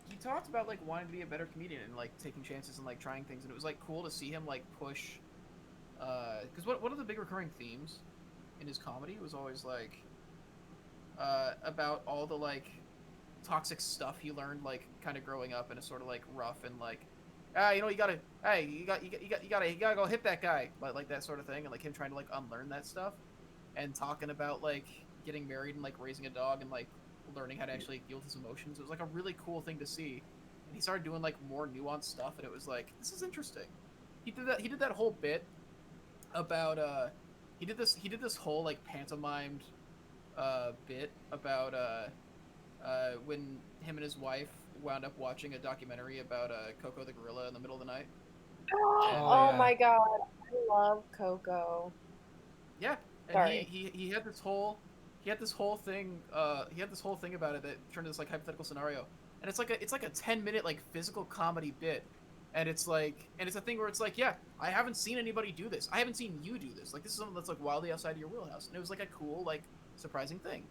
[SPEAKER 3] he talked about like wanting to be a better comedian and like taking chances and like trying things, and it was like cool to see him like push. Because one of the big recurring themes in his comedy was always like about all the like toxic stuff he learned like kind of growing up in a sort of like rough and like you know you gotta go hit that guy like that sort of thing, and like him trying to like unlearn that stuff and talking about like getting married and like raising a dog and like learning how to actually deal with his emotions. It was like a really cool thing to see, and he started doing like more nuanced stuff, and it was like, this is interesting. He did that whole bit about he did this whole like pantomimed bit about when him and his wife wound up watching a documentary about Coco the gorilla in the middle of the night.
[SPEAKER 2] Oh,
[SPEAKER 1] yeah.
[SPEAKER 2] my God, I love Coco.
[SPEAKER 3] Yeah, and
[SPEAKER 2] Sorry.
[SPEAKER 3] he had this whole thing about it that turned into this like hypothetical scenario, and it's like a 10-minute like physical comedy bit, and it's a thing where it's like, yeah, I haven't seen anybody do this. I haven't seen you do this. Like, this is something that's like wildly outside of your wheelhouse, and it was like a cool like surprising thing.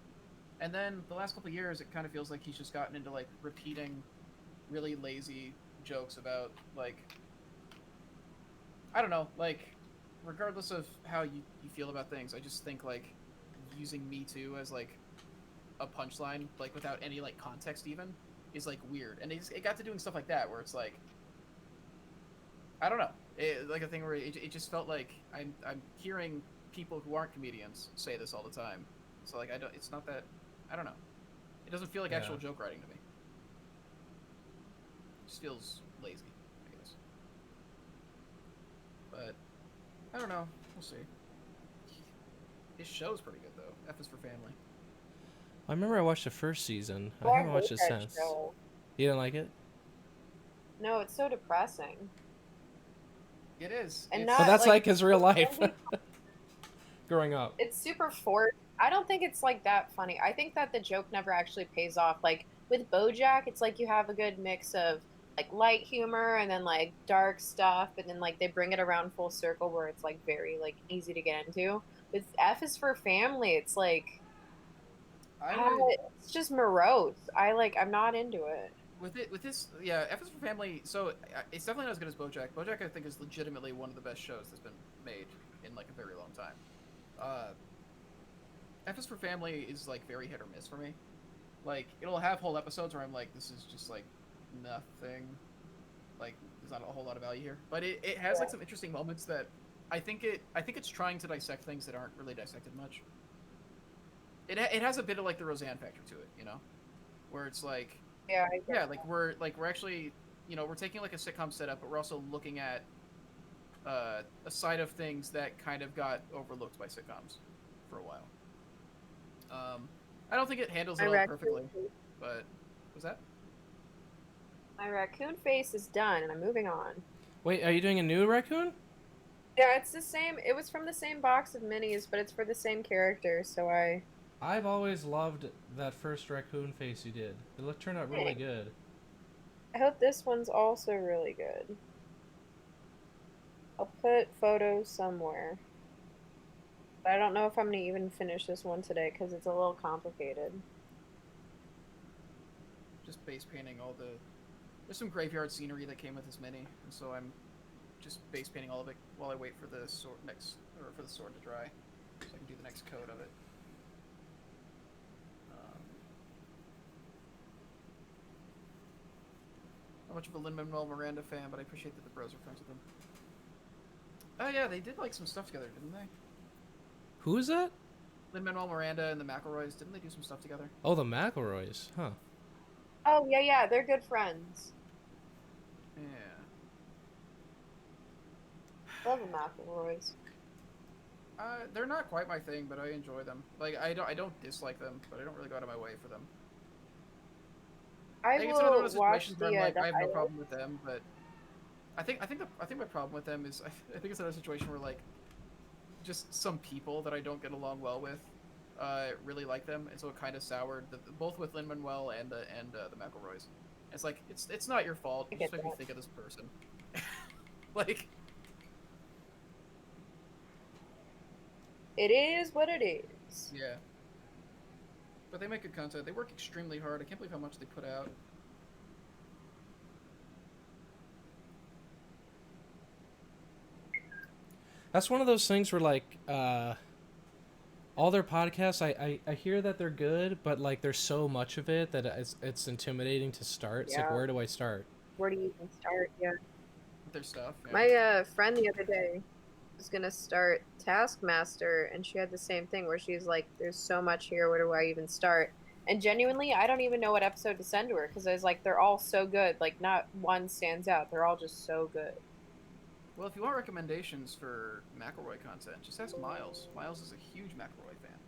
[SPEAKER 3] And then the last couple of years, it kind of feels like he's just gotten into like repeating really lazy jokes about like, I don't know, like regardless of how you feel about things, I just think like using Me Too as like a punchline, like without any like context even, is like weird. And it got to doing stuff like that where it's like, I don't know, like a thing where it just felt like I'm hearing people who aren't comedians say this all the time. So like it's not that, I don't know. It doesn't feel like actual joke writing to me. It just feels lazy, I guess. But I don't know. We'll see. His show's pretty good though. F is for Family.
[SPEAKER 1] I remember I watched the first season.
[SPEAKER 2] Oh,
[SPEAKER 1] I haven't watched
[SPEAKER 2] hate
[SPEAKER 1] it
[SPEAKER 2] that
[SPEAKER 1] since.
[SPEAKER 2] show.
[SPEAKER 1] You didn't like it?
[SPEAKER 2] No, it's so depressing.
[SPEAKER 3] It is.
[SPEAKER 2] And
[SPEAKER 3] It's-
[SPEAKER 1] But
[SPEAKER 2] not
[SPEAKER 1] that's like
[SPEAKER 2] like
[SPEAKER 1] his real life. Growing up.
[SPEAKER 2] it's super forced. I don't think it's like that funny. I think that the joke never actually pays off. Like with BoJack, it's like you have a good mix of like light humor and then like dark stuff, and then like they bring it around full circle where it's like very like easy to get into. With F is for Family, it's like it's just morose. I'm not into it.
[SPEAKER 3] with this, yeah, F is for Family. So it's definitely not as good as BoJack. BoJack, I think, is legitimately one of the best shows that's been made in like a very long time. F is for Family is like very hit or miss for me. Like it'll have whole episodes where I'm like, this is just like nothing. Like there's not a whole lot of value here. But it has like some interesting moments that I think it's trying to dissect things that aren't really dissected much. It has a bit of like the Roseanne factor to it, you know, where it's like,
[SPEAKER 2] Yeah,
[SPEAKER 3] yeah, like we're actually, you know, we're taking like a sitcom setup, but we're also looking at a side of things that kind of got overlooked by sitcoms for a while. I don't think it handles it all perfectly, but was that?
[SPEAKER 2] My raccoon face is done, and I'm moving on.
[SPEAKER 1] Wait, are you doing a new raccoon?
[SPEAKER 2] Yeah, it's the same. It was from the same box of minis, but it's for the same character, so
[SPEAKER 1] I've always loved that first raccoon face you did. It turned out really good.
[SPEAKER 2] I hope this one's also really good. I'll put photos somewhere. But I don't know if I'm going to even finish this one today because it's a little complicated.
[SPEAKER 3] Just base painting all the. There's some graveyard scenery that came with this mini, and so I'm just base painting all of it while I wait for the sword for the sword to dry, so I can do the next coat of it. Not much of a Lin-Manuel Miranda fan, but I appreciate that the bros are friends with him. Oh yeah, they did like some stuff together, didn't they?
[SPEAKER 1] Who is that?
[SPEAKER 3] Lin-Manuel Miranda and the McElroys, didn't they do some stuff together?
[SPEAKER 1] Oh, the McElroys. Huh.
[SPEAKER 2] Oh, yeah, they're good friends.
[SPEAKER 3] Yeah.
[SPEAKER 2] Love the McElroys.
[SPEAKER 3] They're not quite my thing, but I enjoy them. Like I don't dislike them, but I don't really go out of my way for them.
[SPEAKER 2] I
[SPEAKER 3] Like, it's another one
[SPEAKER 2] will
[SPEAKER 3] of those
[SPEAKER 2] watch
[SPEAKER 3] situations where I'm like,
[SPEAKER 2] the
[SPEAKER 3] I have no
[SPEAKER 2] highlights.
[SPEAKER 3] problem with them, but I think my problem with them is I think it's another situation where like just some people that I don't get along well with really like them, and so it kind of soured both with Lin Manuel and the McElroys. It's like it's not your fault.
[SPEAKER 2] I
[SPEAKER 3] You just
[SPEAKER 2] get
[SPEAKER 3] make me
[SPEAKER 2] that.
[SPEAKER 3] think of this person. Like,
[SPEAKER 2] It is what it is.
[SPEAKER 3] yeah. But they make good content. They work extremely hard. I can't believe how much they put out.
[SPEAKER 1] That's one of those things where like all their podcasts, I hear that they're good, but like there's so much of it that it's intimidating to start. It's like,
[SPEAKER 2] Yeah.
[SPEAKER 1] where do I start?
[SPEAKER 2] Where do you even start? Yeah.
[SPEAKER 3] With their stuff, yeah.
[SPEAKER 2] My friend the other day was gonna start Taskmaster, and she had the same thing where she's like, "There's so much here. Where do I even start?" And genuinely, I don't even know what episode to send to her because I was like, they're all so good. Like, not one stands out. They're all just so good.
[SPEAKER 3] Well, if you want recommendations for McElroy content, just ask Miles. Miles is a huge McElroy fan.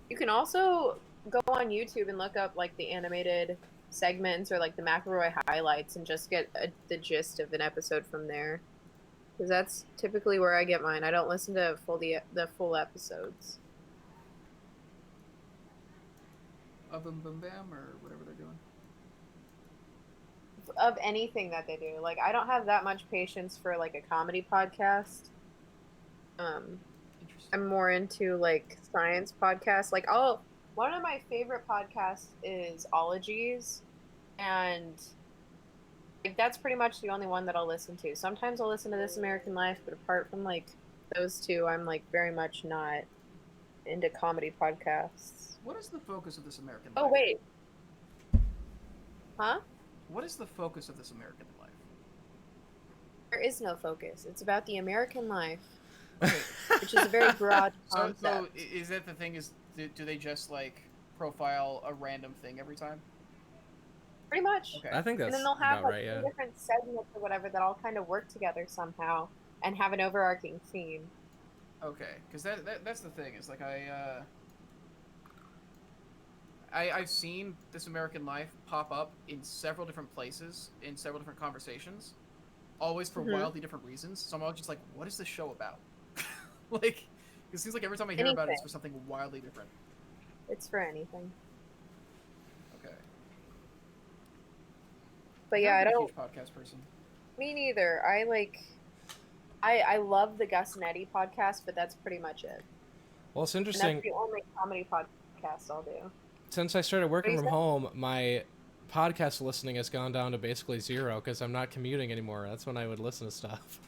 [SPEAKER 2] You can also go on YouTube and look up like the animated segments or like the McElroy highlights and just get the gist of an episode from there. Because that's typically where I get mine. I don't listen to the full episodes
[SPEAKER 3] Boom Boom Bam or whatever they're doing.
[SPEAKER 2] of anything that they do. Like I don't have that much patience for like a comedy podcast. Um,
[SPEAKER 3] Interesting.
[SPEAKER 2] I'm more into like science podcasts. Like oh, one of my favorite podcasts is Ologies, and like that's pretty much the only one that I'll listen to. Sometimes I'll listen to This American Life, but apart from like those two, I'm like very much not into comedy podcasts.
[SPEAKER 3] What is the focus of This American
[SPEAKER 2] Oh
[SPEAKER 3] Life?
[SPEAKER 2] wait, huh?
[SPEAKER 3] What is the focus of This American Life?
[SPEAKER 2] There is no focus. It's about the American life,
[SPEAKER 3] Okay.
[SPEAKER 2] which is a very broad concept.
[SPEAKER 3] So is that the thing? Is do they just like profile a random thing every time?
[SPEAKER 2] Pretty much.
[SPEAKER 3] Okay.
[SPEAKER 1] I think
[SPEAKER 2] And
[SPEAKER 1] that's
[SPEAKER 2] then they'll have
[SPEAKER 1] about
[SPEAKER 2] like
[SPEAKER 1] right.
[SPEAKER 2] three
[SPEAKER 1] Yeah.
[SPEAKER 2] different segments or whatever that all kind of work together somehow and have an overarching theme.
[SPEAKER 3] Okay. Because that's the thing. Is like I've seen This American Life pop up in several different places in several different conversations, always for wildly different reasons. So I'm always just like, what is this show about? Like, it seems like every time I hear about it, it's for something wildly different.
[SPEAKER 2] It's for anything.
[SPEAKER 3] Okay.
[SPEAKER 2] But yeah, I
[SPEAKER 3] I'm a
[SPEAKER 2] don't.
[SPEAKER 3] huge podcast person.
[SPEAKER 2] Me neither. I love the Gus and Eddie podcast, but that's pretty much it.
[SPEAKER 1] Well, it's
[SPEAKER 2] And
[SPEAKER 1] interesting.
[SPEAKER 2] that's the only comedy podcast I'll do.
[SPEAKER 1] Since I started working
[SPEAKER 2] you
[SPEAKER 1] from
[SPEAKER 2] said?
[SPEAKER 1] home, my podcast listening has gone down to basically zero because I'm not commuting anymore. That's when I would listen to stuff.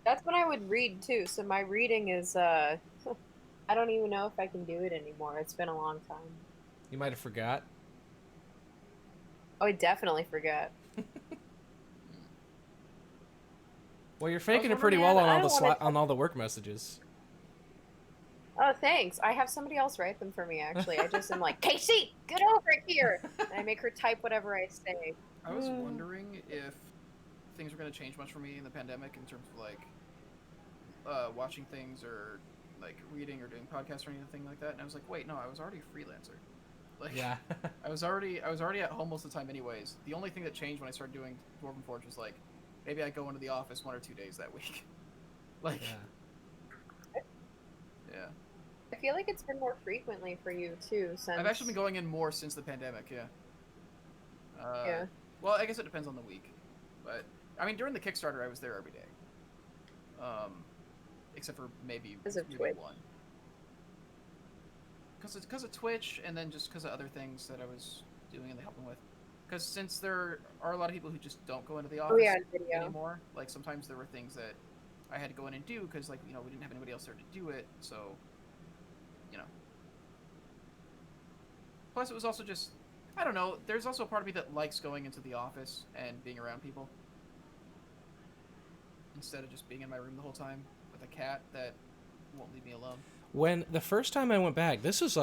[SPEAKER 2] That's when I would read too. So my reading is I don't even know if I can do it anymore. It's been a long time.
[SPEAKER 1] You might have forgot.
[SPEAKER 2] Oh, I definitely forget.
[SPEAKER 1] Well, you're faking it
[SPEAKER 3] wondering-
[SPEAKER 1] pretty
[SPEAKER 2] Man,
[SPEAKER 1] well on
[SPEAKER 2] I
[SPEAKER 1] all
[SPEAKER 2] don't
[SPEAKER 1] the
[SPEAKER 2] wanna-
[SPEAKER 1] on all the work messages.
[SPEAKER 2] Oh, thanks. I have somebody else write them for me, actually. I just am like, Casey, get over here! And I make her type whatever I say.
[SPEAKER 3] I was wondering if things were going to change much for me in the pandemic in terms of like watching things or like reading or doing podcasts or anything like that. And I was like, wait, no, I was already a freelancer. Like,
[SPEAKER 1] Yeah.
[SPEAKER 3] I was already at home most of the time, anyways. The only thing that changed when I started doing Dwarven Forge was like maybe I go into the office 1 or 2 days that week. Like, yeah.
[SPEAKER 2] I feel like it's been more frequently for you, too, since...
[SPEAKER 3] I've actually been going in more since the pandemic. Yeah.
[SPEAKER 2] Yeah.
[SPEAKER 3] Well, I guess it depends on the week, but I mean during the Kickstarter I was there every day. Except for maybe
[SPEAKER 2] Twitch.
[SPEAKER 3] one. Because of Twitch, and then just because of other things that I was doing and helping with. Because since there are a lot of people who just don't go into the office
[SPEAKER 2] video.
[SPEAKER 3] anymore, like sometimes there were things that I had to go in and do because like we didn't have anybody else there to do it, so Plus, it was also just I don't know. There's also a part of me that likes going into the office and being around people instead of just being in my room the whole time with a cat that won't leave me alone.
[SPEAKER 1] When the first time I went back, this is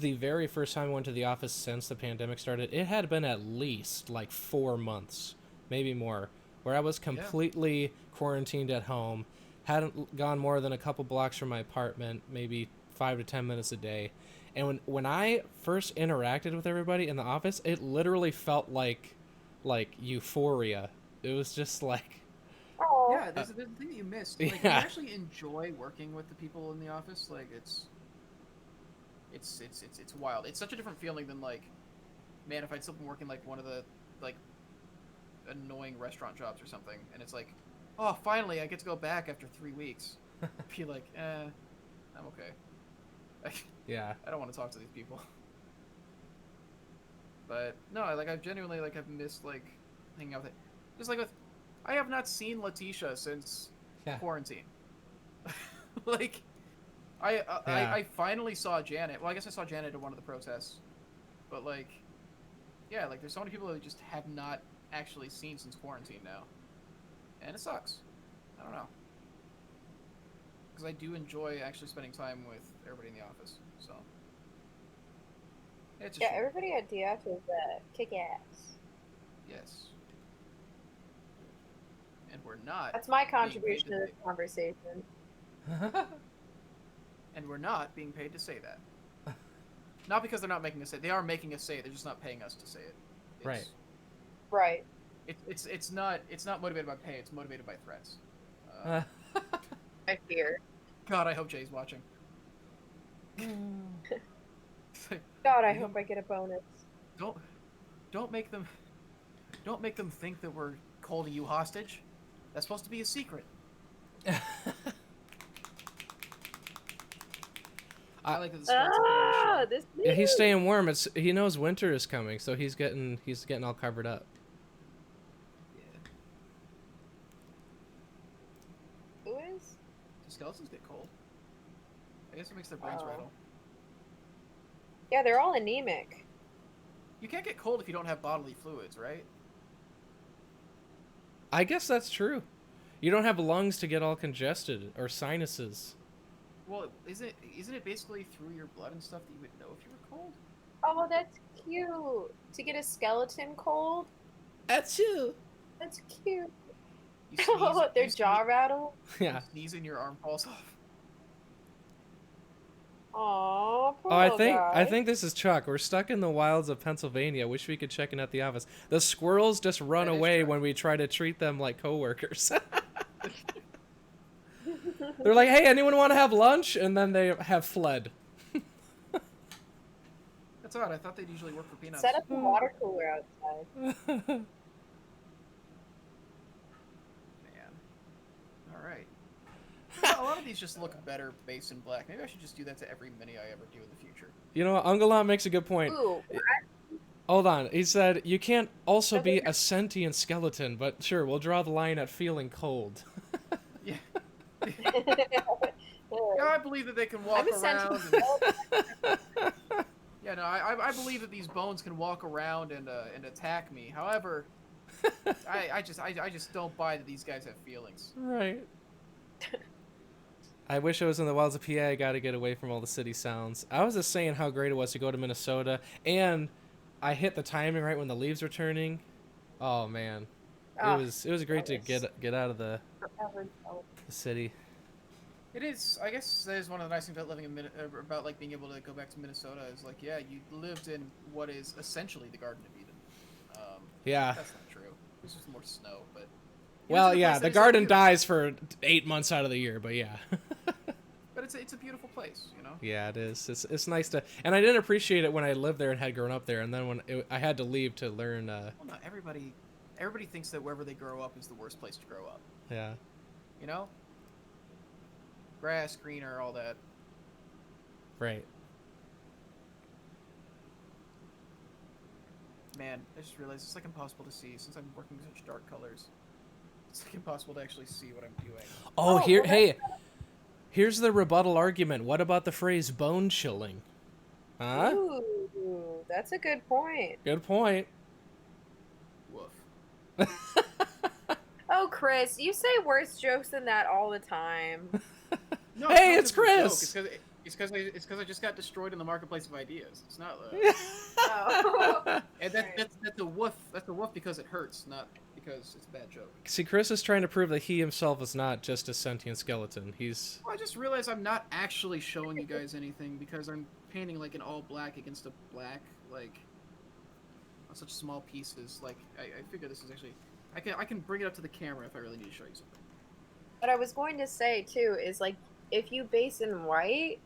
[SPEAKER 1] the very first time I went to the office since the pandemic started. It had been at least like 4 months, maybe more, where I was completely quarantined at home, hadn't gone more than a couple blocks from my apartment, maybe 5 to 10 minutes a day. And when I first interacted with everybody in the office, it literally felt like euphoria. It was just like
[SPEAKER 2] Oh,
[SPEAKER 3] Yeah, there's a thing that you missed. Like, when you
[SPEAKER 1] yeah.
[SPEAKER 3] actually enjoy working with the people in the office, like, it's wild. It's such a different feeling than, like, man, if I'd still been working, like, one of the, like, annoying restaurant jobs or something, and it's like, oh, finally, I get to go back after 3 weeks. Be like, I'm okay.
[SPEAKER 1] Yeah.
[SPEAKER 3] I don't want to talk to these people. But no, like I've genuinely like I've missed like hanging out with it. Just like with, I have not seen Letitia since
[SPEAKER 1] Yeah.
[SPEAKER 3] quarantine. Like, I finally saw Janet. Well, I guess I saw Janet at one of the protests, but like, yeah, like there's so many people that I just have not actually seen since quarantine now, and it sucks. I don't know, because I do enjoy actually spending time with everybody in the office. So it's a
[SPEAKER 2] yeah,
[SPEAKER 3] shame.
[SPEAKER 2] everybody at DF is kick ass.
[SPEAKER 3] Yes, and we're not
[SPEAKER 2] That's my
[SPEAKER 3] being paid
[SPEAKER 2] contribution
[SPEAKER 3] to
[SPEAKER 2] to
[SPEAKER 3] say,
[SPEAKER 2] this conversation.
[SPEAKER 3] and we're not being paid to say that. Not because they're not making us say it. They are making us say it. They're just not paying us to say it. It's,
[SPEAKER 1] Right.
[SPEAKER 2] Right.
[SPEAKER 3] It's not motivated by pay. It's motivated by threats.
[SPEAKER 2] I fear.
[SPEAKER 3] God, I hope Jay's watching.
[SPEAKER 2] God, I hope I get a bonus.
[SPEAKER 3] Don't don't make them think that we're holding you hostage. That's supposed to be a secret. I like that the skeleton's on the show.
[SPEAKER 2] This
[SPEAKER 1] Yeah, he's
[SPEAKER 2] news.
[SPEAKER 1] staying warm. He knows winter is coming, so he's getting all covered up.
[SPEAKER 3] Yeah.
[SPEAKER 2] Who is?
[SPEAKER 3] Do skeletons get cold? I guess it makes their brains
[SPEAKER 2] Oh.
[SPEAKER 3] rattle.
[SPEAKER 2] Yeah, they're all anemic.
[SPEAKER 3] You can't get cold if you don't have bodily fluids, right?
[SPEAKER 1] I guess that's true. You don't have lungs to get all congested or sinuses.
[SPEAKER 3] Well, isn't it basically through your blood and stuff that you would know if you were cold?
[SPEAKER 2] Oh, that's cute. To get a skeleton cold?
[SPEAKER 1] That's you.
[SPEAKER 2] That's cute.
[SPEAKER 3] You sneeze,
[SPEAKER 2] Oh, their
[SPEAKER 3] you
[SPEAKER 2] jaw rattle?
[SPEAKER 1] Yeah.
[SPEAKER 3] sneeze and your arm falls off.
[SPEAKER 2] Aw, poor
[SPEAKER 1] Oh, I
[SPEAKER 2] little guy.
[SPEAKER 1] think this is Chuck. We're stuck in the wilds of Pennsylvania. Wish we could check in at the office. The squirrels just run
[SPEAKER 3] That is
[SPEAKER 1] away
[SPEAKER 3] Chuck.
[SPEAKER 1] when we try to treat them like coworkers. They're like, "Hey, anyone want to have lunch?" And then they have fled.
[SPEAKER 3] That's odd. I thought they'd usually work for peanuts.
[SPEAKER 2] Set up a water cooler outside.
[SPEAKER 3] Man. All right. A lot of these just look better based in black. Maybe I should just do that to every mini I ever do in the future.
[SPEAKER 1] You know, Ungalan makes a good point.
[SPEAKER 2] Ooh,
[SPEAKER 1] Hold on. He said, "You can't also be a sentient skeleton, but sure, we'll draw the line at feeling cold."
[SPEAKER 3] Yeah. Yeah, I believe that they can walk
[SPEAKER 2] I'm a
[SPEAKER 3] around.
[SPEAKER 2] sentient
[SPEAKER 3] Yeah, no, I believe that these bones can walk around and attack me. However, I just don't buy that these guys have feelings.
[SPEAKER 1] Right. I wish I was in the wilds of PA. I got to get away from all the city sounds. I was just saying how great it was to go to Minnesota, and I hit the timing right when the leaves were turning. Oh man,
[SPEAKER 2] Oh,
[SPEAKER 1] it was great to get out of the city.
[SPEAKER 3] It is. I guess that is one of the nice things about living in about like being able to go back to Minnesota is like, yeah, you lived in what is essentially the Garden of Eden.
[SPEAKER 1] Yeah.
[SPEAKER 3] That's not true. There's just more snow, but.
[SPEAKER 1] Well, yeah,
[SPEAKER 3] place
[SPEAKER 1] the
[SPEAKER 3] that is so
[SPEAKER 1] garden
[SPEAKER 3] beautiful.
[SPEAKER 1] dies for 8 months out of the year, but yeah.
[SPEAKER 3] But it's a beautiful place, you know.
[SPEAKER 1] Yeah, it is. It's nice to, and I didn't appreciate it when I lived there and had grown up there, and then I had to leave to learn.
[SPEAKER 3] Well, not everybody. Everybody thinks that wherever they grow up is the worst place to grow up.
[SPEAKER 1] Yeah.
[SPEAKER 3] You know. Grass, greener, all that.
[SPEAKER 1] Right.
[SPEAKER 3] Man, I just realized it's like impossible to see since I'm working with such dark colors. It's like impossible to actually see what I'm doing.
[SPEAKER 1] Oh,
[SPEAKER 2] Oh,
[SPEAKER 1] here,
[SPEAKER 2] well,
[SPEAKER 1] hey, here's the rebuttal argument. What about the phrase bone chilling? Huh?
[SPEAKER 2] Ooh, that's a good point.
[SPEAKER 1] Good point.
[SPEAKER 3] Woof.
[SPEAKER 2] Oh, Chris, you say worse jokes than that all the time.
[SPEAKER 3] No,
[SPEAKER 1] Hey,
[SPEAKER 3] not
[SPEAKER 1] it's
[SPEAKER 3] just a joke.
[SPEAKER 1] Chris!
[SPEAKER 3] It's because I just got destroyed in the marketplace of ideas. It's not.
[SPEAKER 2] Oh.
[SPEAKER 3] And that's a woof. That's a woof because it hurts, not because it's a bad joke.
[SPEAKER 1] See, Chris is trying to prove that he himself is not just a sentient skeleton.
[SPEAKER 3] Well, I just realized I'm not actually showing you guys anything because I'm painting like an all black against a black, like on such small pieces. Like I figure this is actually I can bring it up to the camera if I really need to show you something.
[SPEAKER 2] What I was going to say too is like if you base in white,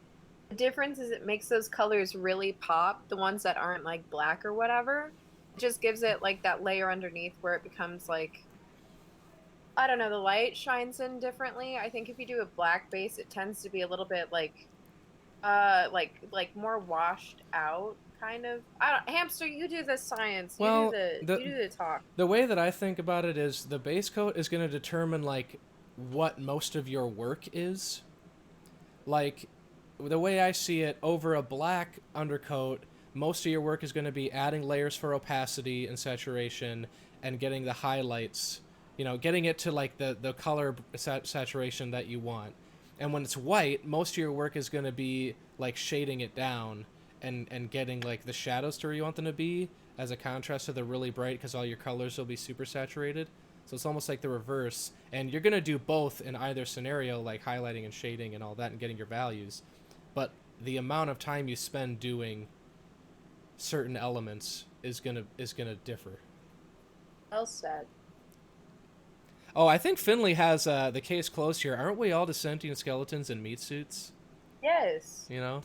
[SPEAKER 2] the difference is it makes those colors really pop, the ones that aren't like black or whatever. It just gives it like that layer underneath where it becomes like, I don't know, the light shines in differently. I think if you do a black base, it tends to be a little bit like more washed out kind of. I don't, Hamster, you do the science.
[SPEAKER 1] Well,
[SPEAKER 2] you do the talk.
[SPEAKER 1] The way that I think about it is the base coat is going to determine like what most of your work is. Like the way I see it, over a black undercoat, most of your work is going to be adding layers for opacity and saturation and getting the highlights, you know, getting it to like the color saturation that you want. And when it's white, most of your work is going to be like shading it down and getting like the shadows to where you want them to be as a contrast to the really bright, because all your colors will be super saturated. So it's almost like the reverse. And you're going to do both in either scenario, like highlighting and shading and all that and getting your values. But the amount of time you spend doing certain elements is gonna differ.
[SPEAKER 2] Well said.
[SPEAKER 1] Oh, I think Finley has the case closed here. Aren't we all the sentient skeletons in meat suits?
[SPEAKER 2] Yes.
[SPEAKER 1] You know?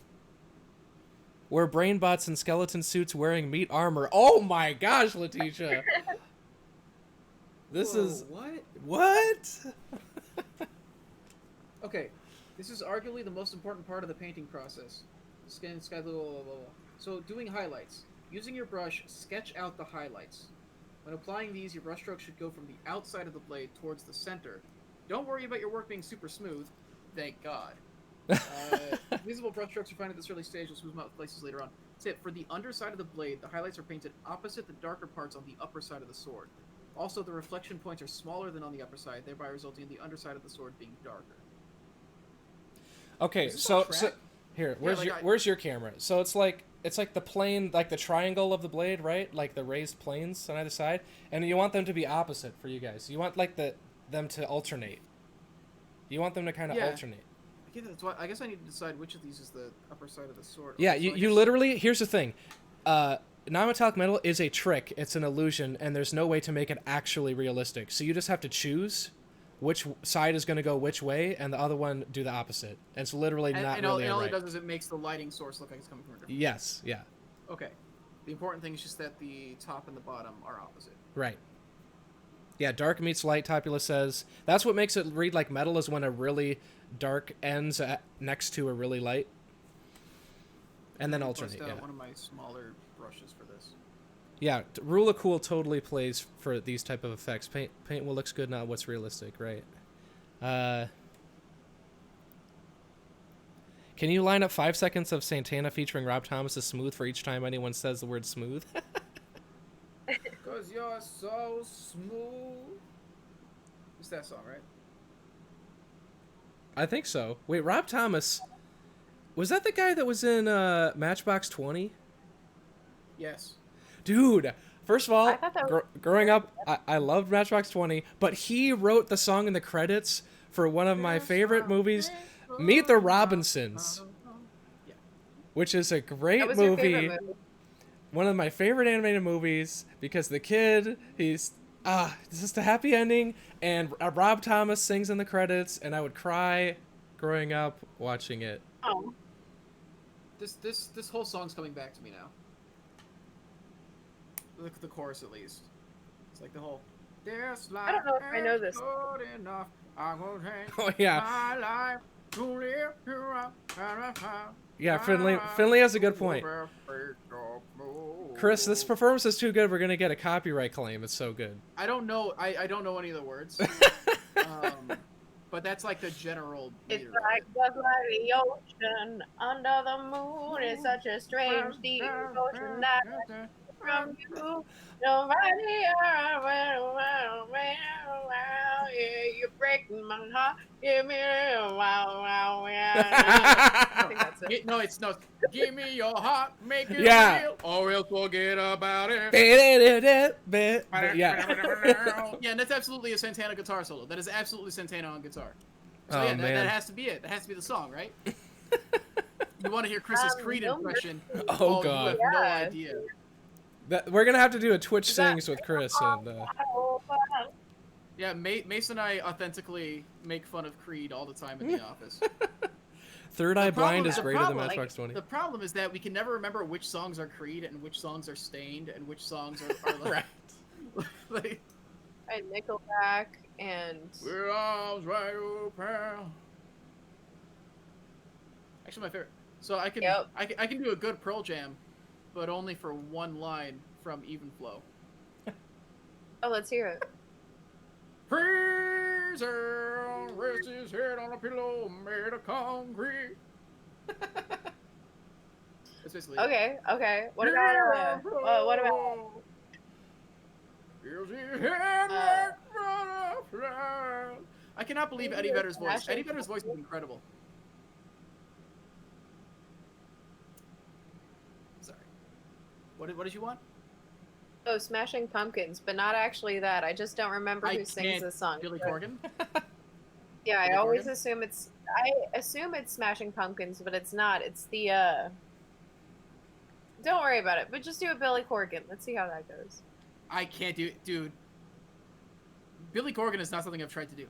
[SPEAKER 1] We're brain bots in skeleton suits wearing meat armor. Oh my gosh, Letitia! This
[SPEAKER 3] Whoa,
[SPEAKER 1] is...
[SPEAKER 3] what?
[SPEAKER 1] What?
[SPEAKER 3] Okay, this is arguably the most important part of the painting process. Sky, blah, blah, blah, blah. So, doing highlights. Using your brush, sketch out the highlights. When applying these, your brushstroke should go from the outside of the blade towards the center. Don't worry about your work being super smooth. Thank God. Visible brushstrokes are fine at this early stage. We'll smooth them out places later on. Tip: for the underside of the blade, the highlights are painted opposite the darker parts on the upper side of the sword. Also, the reflection points are smaller than on the upper side, thereby resulting in the underside of the sword being darker.
[SPEAKER 1] Okay, so here, where's your camera? So it's like the plane, like the triangle of the blade, right? Like the raised planes on either side, and you want them to be opposite for you guys. You want like them to alternate. You want them to kind of alternate.
[SPEAKER 3] Yeah, that's why I guess I need to decide which of these is the upper side of the sword.
[SPEAKER 1] Yeah,
[SPEAKER 3] so
[SPEAKER 1] you literally. Here's the thing, non-metallic metal is a trick. It's an illusion, and there's no way to make it actually realistic. So you just have to choose which side is going to go which way, and the other one do the opposite. And it's literally not really
[SPEAKER 3] and all
[SPEAKER 1] right.
[SPEAKER 3] it does is it makes the lighting source look like it's coming from a different.
[SPEAKER 1] Yes, yeah.
[SPEAKER 3] Okay. The important thing is just that the top and the bottom are opposite.
[SPEAKER 1] Right. Yeah, dark meets light, Topula says. That's what makes it read like metal, is when a really dark ends next to a really light. And then alternate, yeah.
[SPEAKER 3] One of my smaller brushes for this.
[SPEAKER 1] Yeah, Rule of Cool totally plays for these type of effects. Paint what looks good, not what's realistic, right? Can you line up 5 seconds of Santana featuring Rob Thomas as smooth for each time anyone says the word smooth?
[SPEAKER 3] Cause you're so smooth. It's that song, right?
[SPEAKER 1] I think so. Wait, Rob Thomas, was that the guy that was in Matchbox 20?
[SPEAKER 3] Yes.
[SPEAKER 1] Dude, first of all, growing up,
[SPEAKER 2] Yeah.
[SPEAKER 1] I loved Matchbox 20, but he wrote the song in the credits for one of my favorite movies, Meet the Robinsons, which is a great
[SPEAKER 2] was your
[SPEAKER 1] movie.
[SPEAKER 2] favorite movie.
[SPEAKER 1] One of my favorite animated movies, because the kid, he's this is the happy ending, and Rob Thomas sings in the credits, and I would cry growing up watching it.
[SPEAKER 2] Oh.
[SPEAKER 3] This whole song's coming back to me now. Look at the chorus at least. It's like the whole.
[SPEAKER 2] I don't know if I know this.
[SPEAKER 3] Enough, I will take
[SPEAKER 1] Oh yeah.
[SPEAKER 3] my life to live here.
[SPEAKER 1] Yeah, Finley has a good point. Chris, this performance is too good. We're gonna get a copyright claim. It's so good.
[SPEAKER 3] I don't know. I don't know any of the words. But that's like the general.
[SPEAKER 2] It's
[SPEAKER 3] meter
[SPEAKER 2] like
[SPEAKER 3] of it.
[SPEAKER 2] just like the ocean under the moon. It's such a strange deep ocean that from you. Nobody you're breaking my heart. Give me a wow. I think that's
[SPEAKER 3] No, it's no. Give me your heart, make it
[SPEAKER 1] Yeah.
[SPEAKER 3] real, or else forget about it.
[SPEAKER 1] Yeah.
[SPEAKER 3] Yeah, and that's absolutely a Santana guitar solo. That is absolutely Santana on guitar. So
[SPEAKER 1] Oh,
[SPEAKER 3] yeah,
[SPEAKER 1] man.
[SPEAKER 3] that has to be it. That has to be the song, right? You want to hear Chris's Creed
[SPEAKER 2] no
[SPEAKER 3] impression?
[SPEAKER 1] Oh,
[SPEAKER 3] You
[SPEAKER 1] God.
[SPEAKER 3] have no
[SPEAKER 2] Yeah.
[SPEAKER 3] idea.
[SPEAKER 1] We're gonna have to do a Twitch
[SPEAKER 2] Is that-
[SPEAKER 1] sings with Chris and
[SPEAKER 3] Yeah, Mason and I authentically make fun of Creed all the time in the office.
[SPEAKER 1] Third Eye Blind is
[SPEAKER 3] the
[SPEAKER 1] greater than
[SPEAKER 3] problem-
[SPEAKER 1] Matchbox 20.
[SPEAKER 3] The problem is that we can never remember which songs are Creed and which songs are Stained and which songs are like, like
[SPEAKER 2] And Nickelback and
[SPEAKER 3] we're arms right open. Actually, my favorite. So I can
[SPEAKER 2] Yep.
[SPEAKER 3] I can do a good Pearl Jam, but only for one line from Even Flow.
[SPEAKER 2] oh, let's hear it.
[SPEAKER 3] Freezer rests his head on a pillow made of concrete. That's basically it.
[SPEAKER 2] Okay. What about what about
[SPEAKER 3] Feels his head like butterfly. I cannot believe Eddie Vedder's voice.
[SPEAKER 2] Smashing
[SPEAKER 3] Eddie Vedder's voice is incredible. Sorry. What did you want?
[SPEAKER 2] oh, Smashing Pumpkins, but not actually that. I just don't remember who sings this song.
[SPEAKER 3] Billy Corgan?
[SPEAKER 2] Yeah, I
[SPEAKER 3] Billy
[SPEAKER 2] always
[SPEAKER 3] Corgan?
[SPEAKER 2] assume it's Smashing Pumpkins, but it's not. It's the don't worry about it, but just do a Billy Corgan. Let's see how that goes.
[SPEAKER 3] I can't do it, dude. Billy Corgan is not something I've tried to do.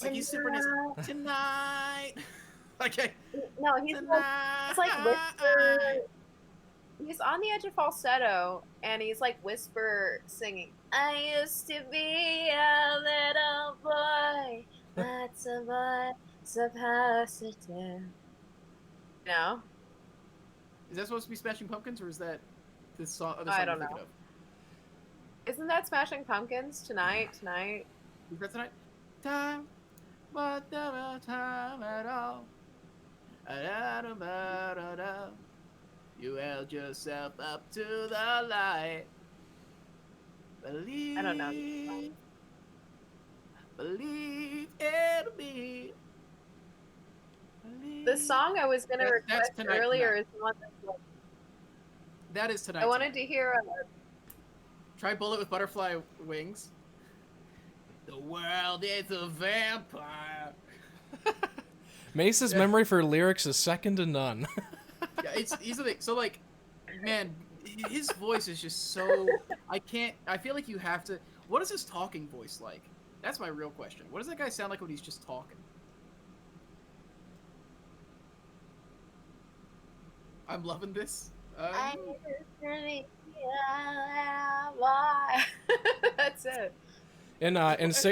[SPEAKER 3] Like he's super nice. Tonight. Okay.
[SPEAKER 2] No, he's like whisper. He's on the edge of falsetto, and he's like whisper singing. I used to be a little boy, lots of boys supposed to do. You know?
[SPEAKER 3] Is that supposed to be Smashing Pumpkins, or is that this song? Other
[SPEAKER 2] I
[SPEAKER 3] song
[SPEAKER 2] don't
[SPEAKER 3] I'm thinking
[SPEAKER 2] know.
[SPEAKER 3] of?
[SPEAKER 2] Isn't that Smashing Pumpkins tonight?
[SPEAKER 3] Is that tonight? Time, but never time at all. Da-da-da-da-da-da. You held yourself up to the light. Believe.
[SPEAKER 2] I don't know.
[SPEAKER 3] Believe in me.
[SPEAKER 2] The song I was gonna
[SPEAKER 3] That's
[SPEAKER 2] request
[SPEAKER 3] Tonight,
[SPEAKER 2] earlier
[SPEAKER 3] Tonight.
[SPEAKER 2] is the one that's like,
[SPEAKER 3] That is tonight.
[SPEAKER 2] I wanted to hear.
[SPEAKER 3] Try Bullet with Butterfly Wings. The world is a vampire.
[SPEAKER 1] Mace's memory for lyrics is second to none.
[SPEAKER 3] Yeah, it's easily so like, man, his voice is just so. I feel like you have to. What is his talking voice like? That's my real question. What does that guy sound like when he's just talking? I'm loving this.
[SPEAKER 2] That's it.
[SPEAKER 1] In
[SPEAKER 2] What's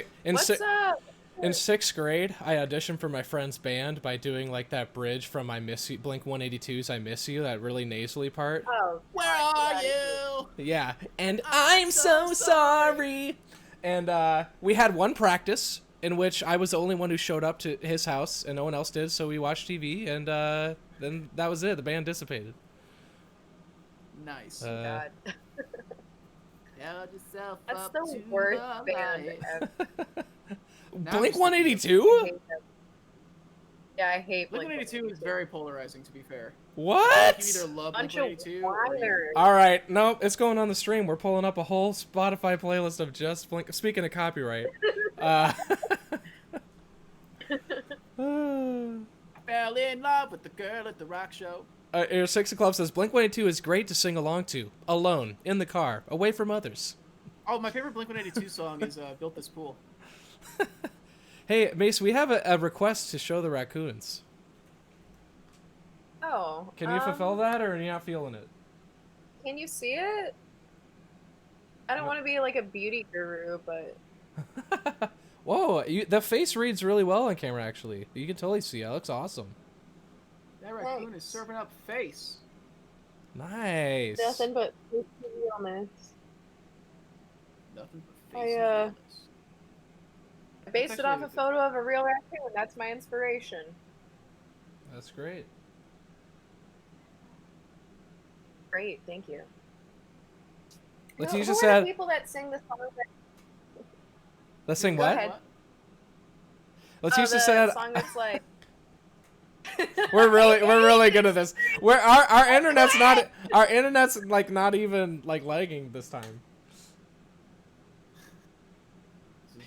[SPEAKER 2] up?
[SPEAKER 1] In 6th grade, I auditioned for my friend's band by doing like that bridge from I Miss You, Blink 182's I Miss You, that really nasally part.
[SPEAKER 2] Oh,
[SPEAKER 3] Where are you?
[SPEAKER 1] Yeah, and I'm so sorry. And we had one practice in which I was the only one who showed up to his house and no one else did, so we watched TV and then that was it. The band dissipated.
[SPEAKER 3] Nice.
[SPEAKER 2] God.
[SPEAKER 3] Held yourself
[SPEAKER 2] That's
[SPEAKER 3] up
[SPEAKER 2] the
[SPEAKER 3] to
[SPEAKER 2] worst
[SPEAKER 3] the
[SPEAKER 2] band
[SPEAKER 3] light.
[SPEAKER 2] ever.
[SPEAKER 3] Now
[SPEAKER 1] Blink
[SPEAKER 3] I'm just thinking of-
[SPEAKER 1] 182?
[SPEAKER 2] Yeah, I hate
[SPEAKER 3] Blink 182 is very polarizing, to be fair.
[SPEAKER 1] What?
[SPEAKER 3] You either love Blink
[SPEAKER 2] Bunch of
[SPEAKER 3] 182 or you...
[SPEAKER 2] whiners.
[SPEAKER 1] All right, no, it's going on the stream. We're pulling up a whole Spotify playlist of just Blink. Speaking of copyright,
[SPEAKER 3] fell in love with the girl at the rock show.
[SPEAKER 1] Air 60 Club says Blink 182 is great to sing along to, alone, in the car, away from others.
[SPEAKER 3] Oh, my favorite Blink 182 song is Built This Pool.
[SPEAKER 1] Hey, Mace, we have a request to show the raccoons.
[SPEAKER 2] Oh.
[SPEAKER 1] Can you fulfill that, or are you not feeling it?
[SPEAKER 2] Can you see it? I don't want to be like a beauty guru, but
[SPEAKER 1] Whoa, the face reads really well on camera, actually. You can totally see it. It looks awesome.
[SPEAKER 3] That raccoon
[SPEAKER 2] Thanks.
[SPEAKER 3] is serving up face.
[SPEAKER 1] Nice.
[SPEAKER 2] nothing but realness.
[SPEAKER 3] Nothing but
[SPEAKER 2] I,
[SPEAKER 3] face. and realness.
[SPEAKER 2] I based it off a photo of a real raccoon. That's my inspiration.
[SPEAKER 1] That's great.
[SPEAKER 2] Great, thank you.
[SPEAKER 1] Letitia
[SPEAKER 2] Who are
[SPEAKER 1] said,
[SPEAKER 2] the people that sing the song?
[SPEAKER 1] let's sing
[SPEAKER 2] Go
[SPEAKER 1] what?
[SPEAKER 2] ahead.
[SPEAKER 1] Letitia
[SPEAKER 2] the
[SPEAKER 1] said,
[SPEAKER 2] song that's like.
[SPEAKER 1] We're really good at this. We're our internet's like not even like lagging this time.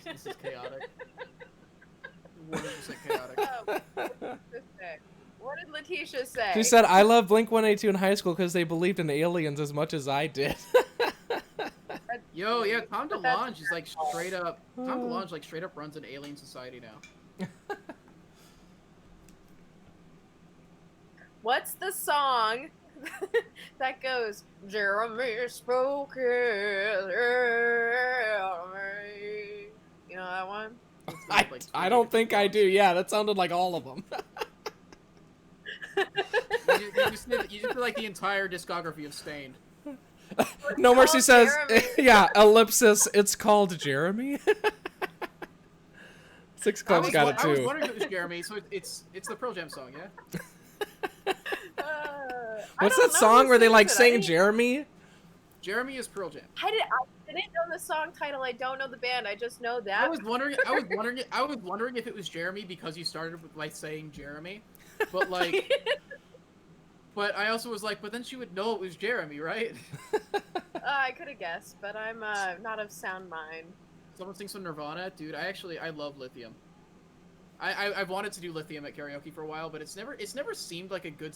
[SPEAKER 3] This is chaotic. 100% chaotic.
[SPEAKER 2] What did Letitia say?
[SPEAKER 1] She said, "I loved Blink-182 in high school because they believed in aliens as much as I did."
[SPEAKER 3] Yo, yeah, Tom DeLonge is like straight up. Tom DeLonge like straight up runs an alien society now.
[SPEAKER 2] What's the song that goes, Jeremy spoken? You know that one?
[SPEAKER 1] I don't think I do. Yeah, that sounded like all of them.
[SPEAKER 3] You just did like the entire discography of Stained.
[SPEAKER 1] No Mercy says,
[SPEAKER 2] Jeremy.
[SPEAKER 1] yeah, ellipsis, it's called Jeremy. Six Club's got it
[SPEAKER 3] I was
[SPEAKER 1] too.
[SPEAKER 3] wondering if it was Jeremy, so it's the Pearl Jam song, yeah?
[SPEAKER 1] What's that song where they like sing Jeremy?
[SPEAKER 3] Jeremy is Pearl Jam.
[SPEAKER 2] I didn't know the song title. I don't know the band. I just know that.
[SPEAKER 3] I was wondering if it was Jeremy because you started with like saying Jeremy, but like, but I also was like, but then she would know it was Jeremy, right?
[SPEAKER 2] I could have guessed, but I'm not of sound mind.
[SPEAKER 3] Someone sings some Nirvana, dude. I love Lithium. I've wanted to do Lithium at karaoke for a while, but it's never seemed like a good.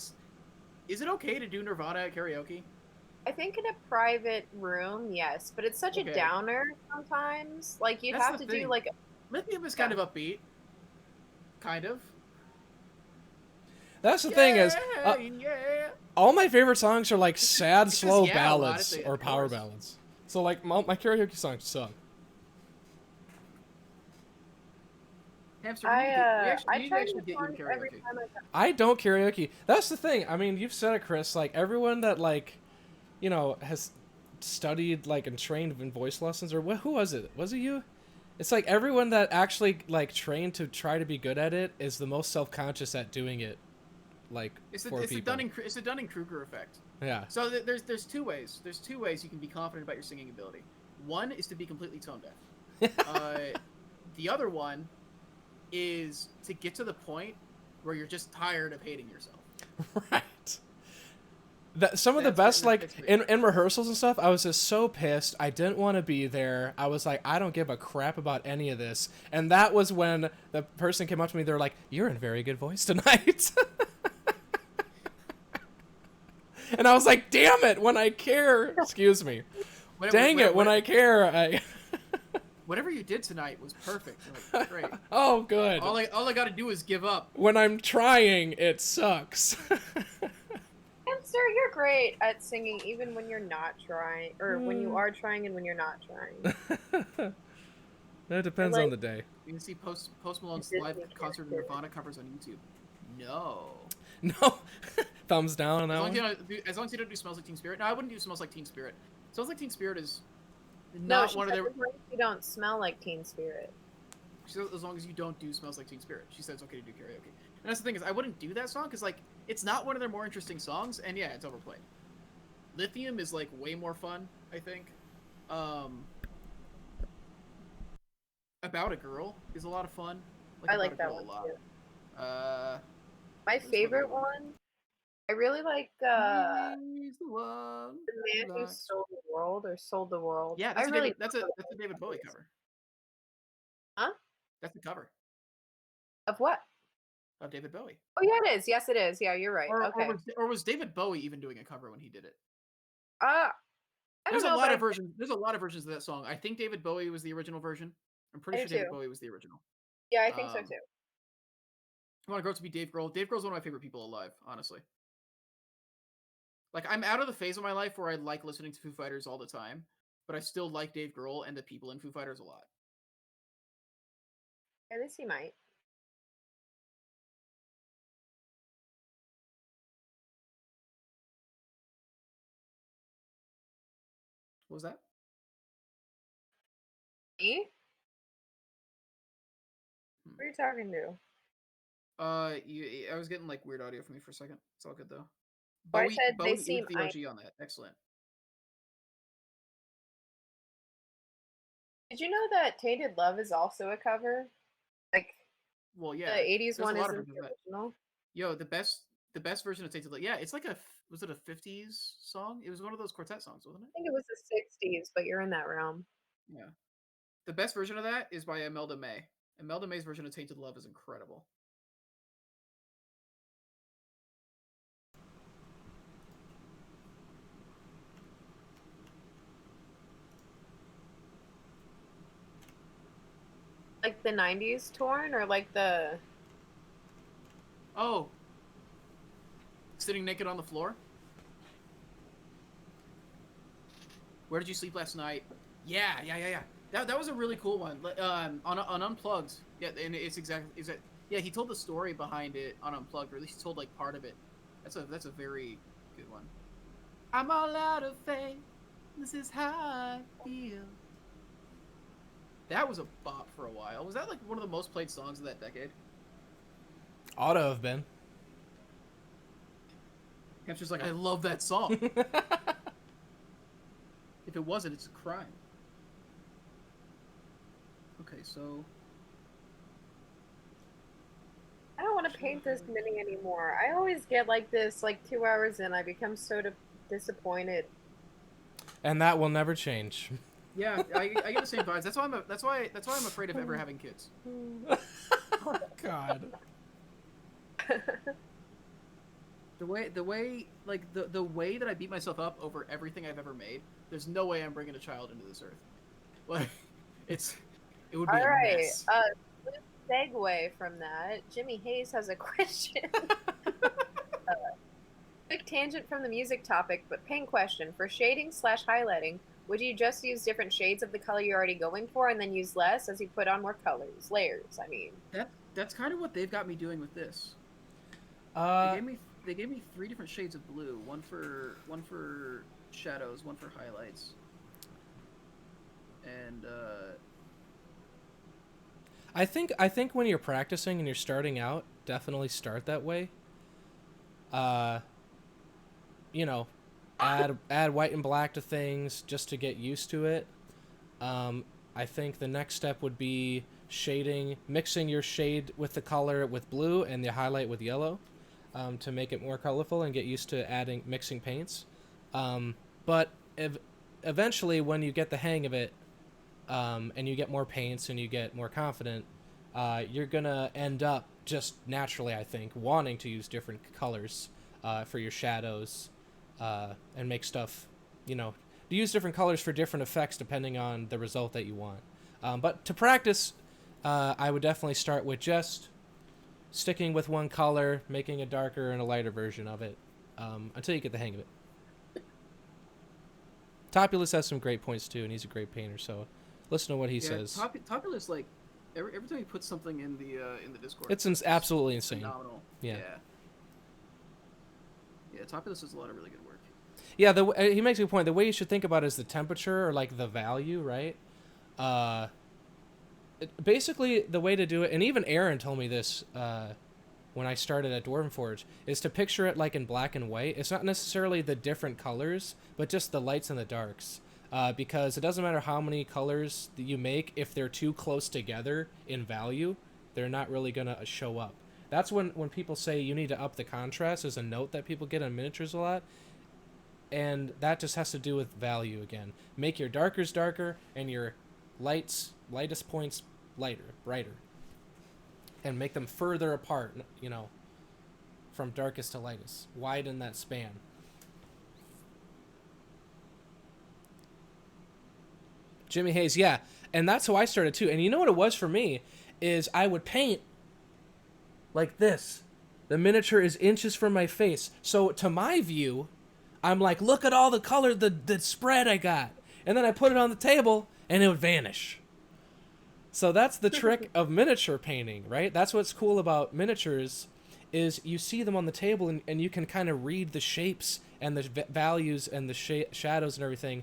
[SPEAKER 3] Is it okay to do Nirvana at karaoke?
[SPEAKER 2] I think in a private room, yes, but it's such a downer sometimes. Like you'd have to do like.
[SPEAKER 3] Lithium is kind of upbeat. Kind of.
[SPEAKER 1] That's the thing is, all my favorite songs are like sad,
[SPEAKER 3] Because,
[SPEAKER 1] slow
[SPEAKER 3] yeah,
[SPEAKER 1] ballads
[SPEAKER 3] of
[SPEAKER 1] or power
[SPEAKER 3] course.
[SPEAKER 1] ballads. So like my karaoke songs suck.
[SPEAKER 3] Hamster,
[SPEAKER 2] I try
[SPEAKER 3] actually
[SPEAKER 2] to
[SPEAKER 3] get you
[SPEAKER 2] perform
[SPEAKER 3] in
[SPEAKER 2] every
[SPEAKER 3] karaoke.
[SPEAKER 2] time I come.
[SPEAKER 1] I don't karaoke. That's the thing. I mean, you've said it, Chris. Like everyone that like, you know, has studied like and trained in voice lessons, or who was it? Was it you? It's like everyone that actually like trained to try to be good at it is the most self-conscious at doing it. Like
[SPEAKER 3] It's
[SPEAKER 1] for people.
[SPEAKER 3] the Dunning-Kruger effect.
[SPEAKER 1] Yeah.
[SPEAKER 3] So there's two ways. There's two ways you can be confident about your singing ability. One is to be completely tone deaf. The other one is to get to the point where you're just tired of hating yourself.
[SPEAKER 1] Right. Some of the best, like, in rehearsals and stuff, I was just so pissed. I didn't want to be there. I was like, I don't give a crap about any of this. And that was when the person came up to me. They're like, you're in very good voice tonight. And I was like, damn it, when I care. Excuse me. When I care, I...
[SPEAKER 3] Whatever you did tonight was perfect. Like, great.
[SPEAKER 1] Oh, good.
[SPEAKER 3] All I got to do is give up.
[SPEAKER 1] When I'm trying, it sucks.
[SPEAKER 2] Hamster, you're great at singing, even when you're not trying, or when you are trying and when you're not trying.
[SPEAKER 1] That depends on the day.
[SPEAKER 3] You can see Post Malone's live concert in Nirvana covers on YouTube. No.
[SPEAKER 1] No. Thumbs down on that one.
[SPEAKER 3] As long as you don't do Smells Like Teen Spirit. No, I wouldn't do Smells Like Teen Spirit. Smells Like Teen Spirit is not one of their.
[SPEAKER 2] You don't smell like Teen Spirit.
[SPEAKER 3] She says as long as you don't do Smells Like Teen Spirit. She said it's okay to do karaoke. And that's the thing is, I wouldn't do that song because like it's not one of their more interesting songs, and yeah, it's overplayed. Lithium is like way more fun, I think. About a Girl is a lot of fun.
[SPEAKER 2] I like that one too. My favorite one, I really like the man who sold the world or sold the world.
[SPEAKER 3] Yeah, that's a David Bowie cover.
[SPEAKER 2] Huh?
[SPEAKER 3] That's the cover
[SPEAKER 2] Of what?
[SPEAKER 3] of David Bowie.
[SPEAKER 2] Oh yeah, it is. Yes, it is. Yeah, you're right. Okay.
[SPEAKER 3] Or was David Bowie even doing a cover when he did it?
[SPEAKER 2] I don't know.
[SPEAKER 3] There's a lot of versions of that song. I think David Bowie was the original version. I'm pretty sure David Bowie was the original.
[SPEAKER 2] Yeah, I think so too.
[SPEAKER 3] I want to grow up to be Dave Grohl. Dave Grohl's one of my favorite people alive, honestly. Like, I'm out of the phase of my life where I like listening to Foo Fighters all the time, but I still like Dave Grohl and the people in Foo Fighters a lot.
[SPEAKER 2] At least he might.
[SPEAKER 3] What was that?
[SPEAKER 2] Me? Who are you talking to?
[SPEAKER 3] I was getting like weird audio from you for a second. It's all good though.
[SPEAKER 2] I said
[SPEAKER 3] Bowie
[SPEAKER 2] they seem.
[SPEAKER 3] is the OG on that. Excellent.
[SPEAKER 2] Did you know that Tainted Love is also a cover? Like,
[SPEAKER 3] well, yeah,
[SPEAKER 2] the '80s one
[SPEAKER 3] isn't
[SPEAKER 2] the original.
[SPEAKER 3] Yo, the best version of Tainted Love. Yeah, it's like was it a 50s song? It was one of those quartet songs, wasn't it?
[SPEAKER 2] I think it was the 60s, but you're in that realm.
[SPEAKER 3] Yeah. The best version of that is by Imelda May. Imelda May's version of Tainted Love is incredible.
[SPEAKER 2] Like the 90s torn or like the
[SPEAKER 3] Oh, sitting naked on the floor. Where did you sleep last night? Yeah. That was a really cool one. On Unplugged. Yeah, and it's exactly yeah. He told the story behind it on Unplugged, or at least he told like part of it. That's a very good one. I'm all out of faith. This is how I feel. That was a bop for a while. Was that like one of the most played songs of that decade?
[SPEAKER 1] Ought to have been.
[SPEAKER 3] Hamster's like, I love that song. If it wasn't, it's a crime. Okay, so
[SPEAKER 2] I don't want to paint this mini anymore. I always get like this, like 2 hours in, I become so disappointed.
[SPEAKER 1] And that will never change.
[SPEAKER 3] yeah, I get the same vibes. That's why I'm afraid of ever having kids.
[SPEAKER 1] God.
[SPEAKER 3] The way like the way that I beat myself up over everything I've ever made. There's no way I'm bringing a child into this earth. Like it would be
[SPEAKER 2] All
[SPEAKER 3] a
[SPEAKER 2] right.
[SPEAKER 3] mess.
[SPEAKER 2] Segue from that, Jimmy Hayes has a question. Quick tangent from the music topic, but pain question. For shading/highlighting, would you just use different shades of the color you're already going for and then use less as you put on more colors? Layers, I mean.
[SPEAKER 3] That's kind of what they've got me doing with this. They gave me 3 different shades of blue. One for shadows, one for highlights. And
[SPEAKER 1] I think when you're practicing and you're starting out, definitely start that way. You know, add white and black to things just to get used to it. I think the next step would be shading, mixing your shade with the color with blue and the highlight with yellow, to make it more colorful and get used to mixing paints. But eventually, when you get the hang of it, and you get more paints and you get more confident, you're gonna end up just naturally, I think, wanting to use different colors for your shadows, and make stuff, to use different colors for different effects depending on the result that you want. But to practice, I would definitely start with just sticking with one color, making a darker and a lighter version of it, until you get the hang of it. Topulus has some great points too, and he's a great painter. So, listen to what he says.
[SPEAKER 3] Topulus, like every time he puts something in the Discord,
[SPEAKER 1] It's absolutely insane.
[SPEAKER 3] Phenomenal.
[SPEAKER 1] Yeah.
[SPEAKER 3] Topulus does a lot of really good work.
[SPEAKER 1] Yeah, he makes a good point. The way you should think about it is the temperature or like the value, right? Basically, the way to do it, and even Aaron told me this when I started at Dwarven Forge, is to picture it like in black and white. It's not necessarily the different colors, but just the lights and the darks. Because it doesn't matter how many colors that you make, if they're too close together in value, they're not really going to show up. That's when people say you need to up the contrast, is a note that people get on miniatures a lot. And that just has to do with value again. Make your darkers darker and your lightest points brighter. And make them further apart, from darkest to lightest. Widen that span. Jimmy Hayes, yeah. And that's how I started too. And you know what it was for me? Is I would paint like this. The miniature is inches from my face. So to my view, I'm like, look at all the color, the spread I got. And then I put it on the table and it would vanish. So that's the trick of miniature painting, right? That's what's cool about miniatures, is you see them on the table and you can kind of read the shapes and the values and the shadows and everything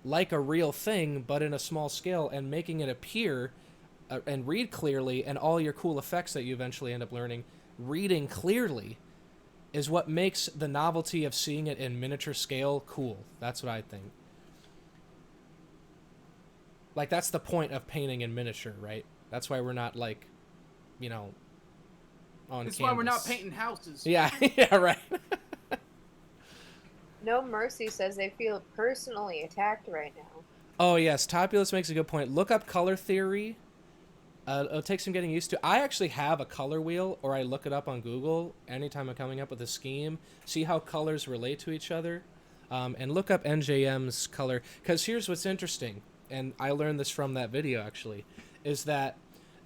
[SPEAKER 1] like a real thing, but in a small scale, and making it appear and read clearly, and all your cool effects that you eventually end up learning, reading clearly, is what makes the novelty of seeing it in miniature scale cool. That's what I think. Like, that's the point of painting in miniature, right? That's why we're not, like, on
[SPEAKER 3] That's
[SPEAKER 1] canvas.
[SPEAKER 3] why we're not painting houses.
[SPEAKER 1] Yeah, yeah, right.
[SPEAKER 2] No Mercy says they feel personally attacked right now.
[SPEAKER 1] Oh yes, Topulus makes a good point. Look up color theory. It'll take some getting used to. I actually have a color wheel, or I look it up on Google anytime I'm coming up with a scheme. See how colors relate to each other, and look up NJM's color. Because here's what's interesting, and I learned this from that video actually, is that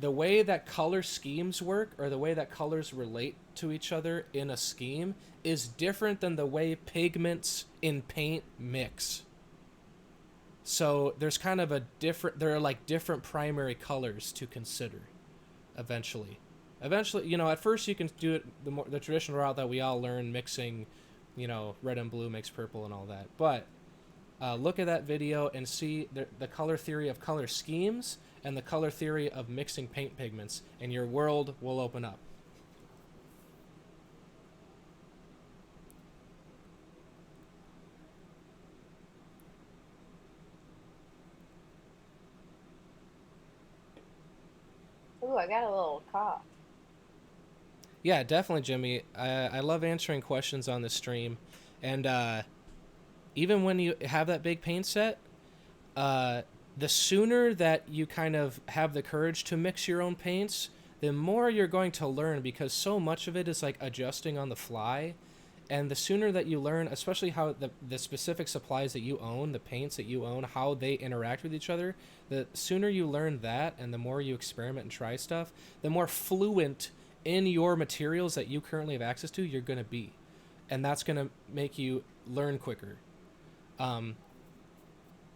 [SPEAKER 1] the way that color schemes work, or the way that colors relate to each other in a scheme, is different than the way pigments in paint mix. So there's kind of there are like different primary colors to consider eventually. Eventually, at first you can do it the traditional route that we all learn, mixing, red and blue makes purple and all that. But look at that video and see the color theory of color schemes and the color theory of mixing paint pigments, and your world will open up.
[SPEAKER 2] Ooh, I got a little cough.
[SPEAKER 1] Yeah, definitely, Jimmy. I love answering questions on the stream, and even when you have that big paint set, the sooner that you kind of have the courage to mix your own paints, the more you're going to learn, because so much of it is like adjusting on the fly. And the sooner that you learn, especially how the specific supplies that you own, the paints that you own, how they interact with each other, the sooner you learn that and the more you experiment and try stuff, the more fluent in your materials that you currently have access to you're going to be. And that's going to make you learn quicker.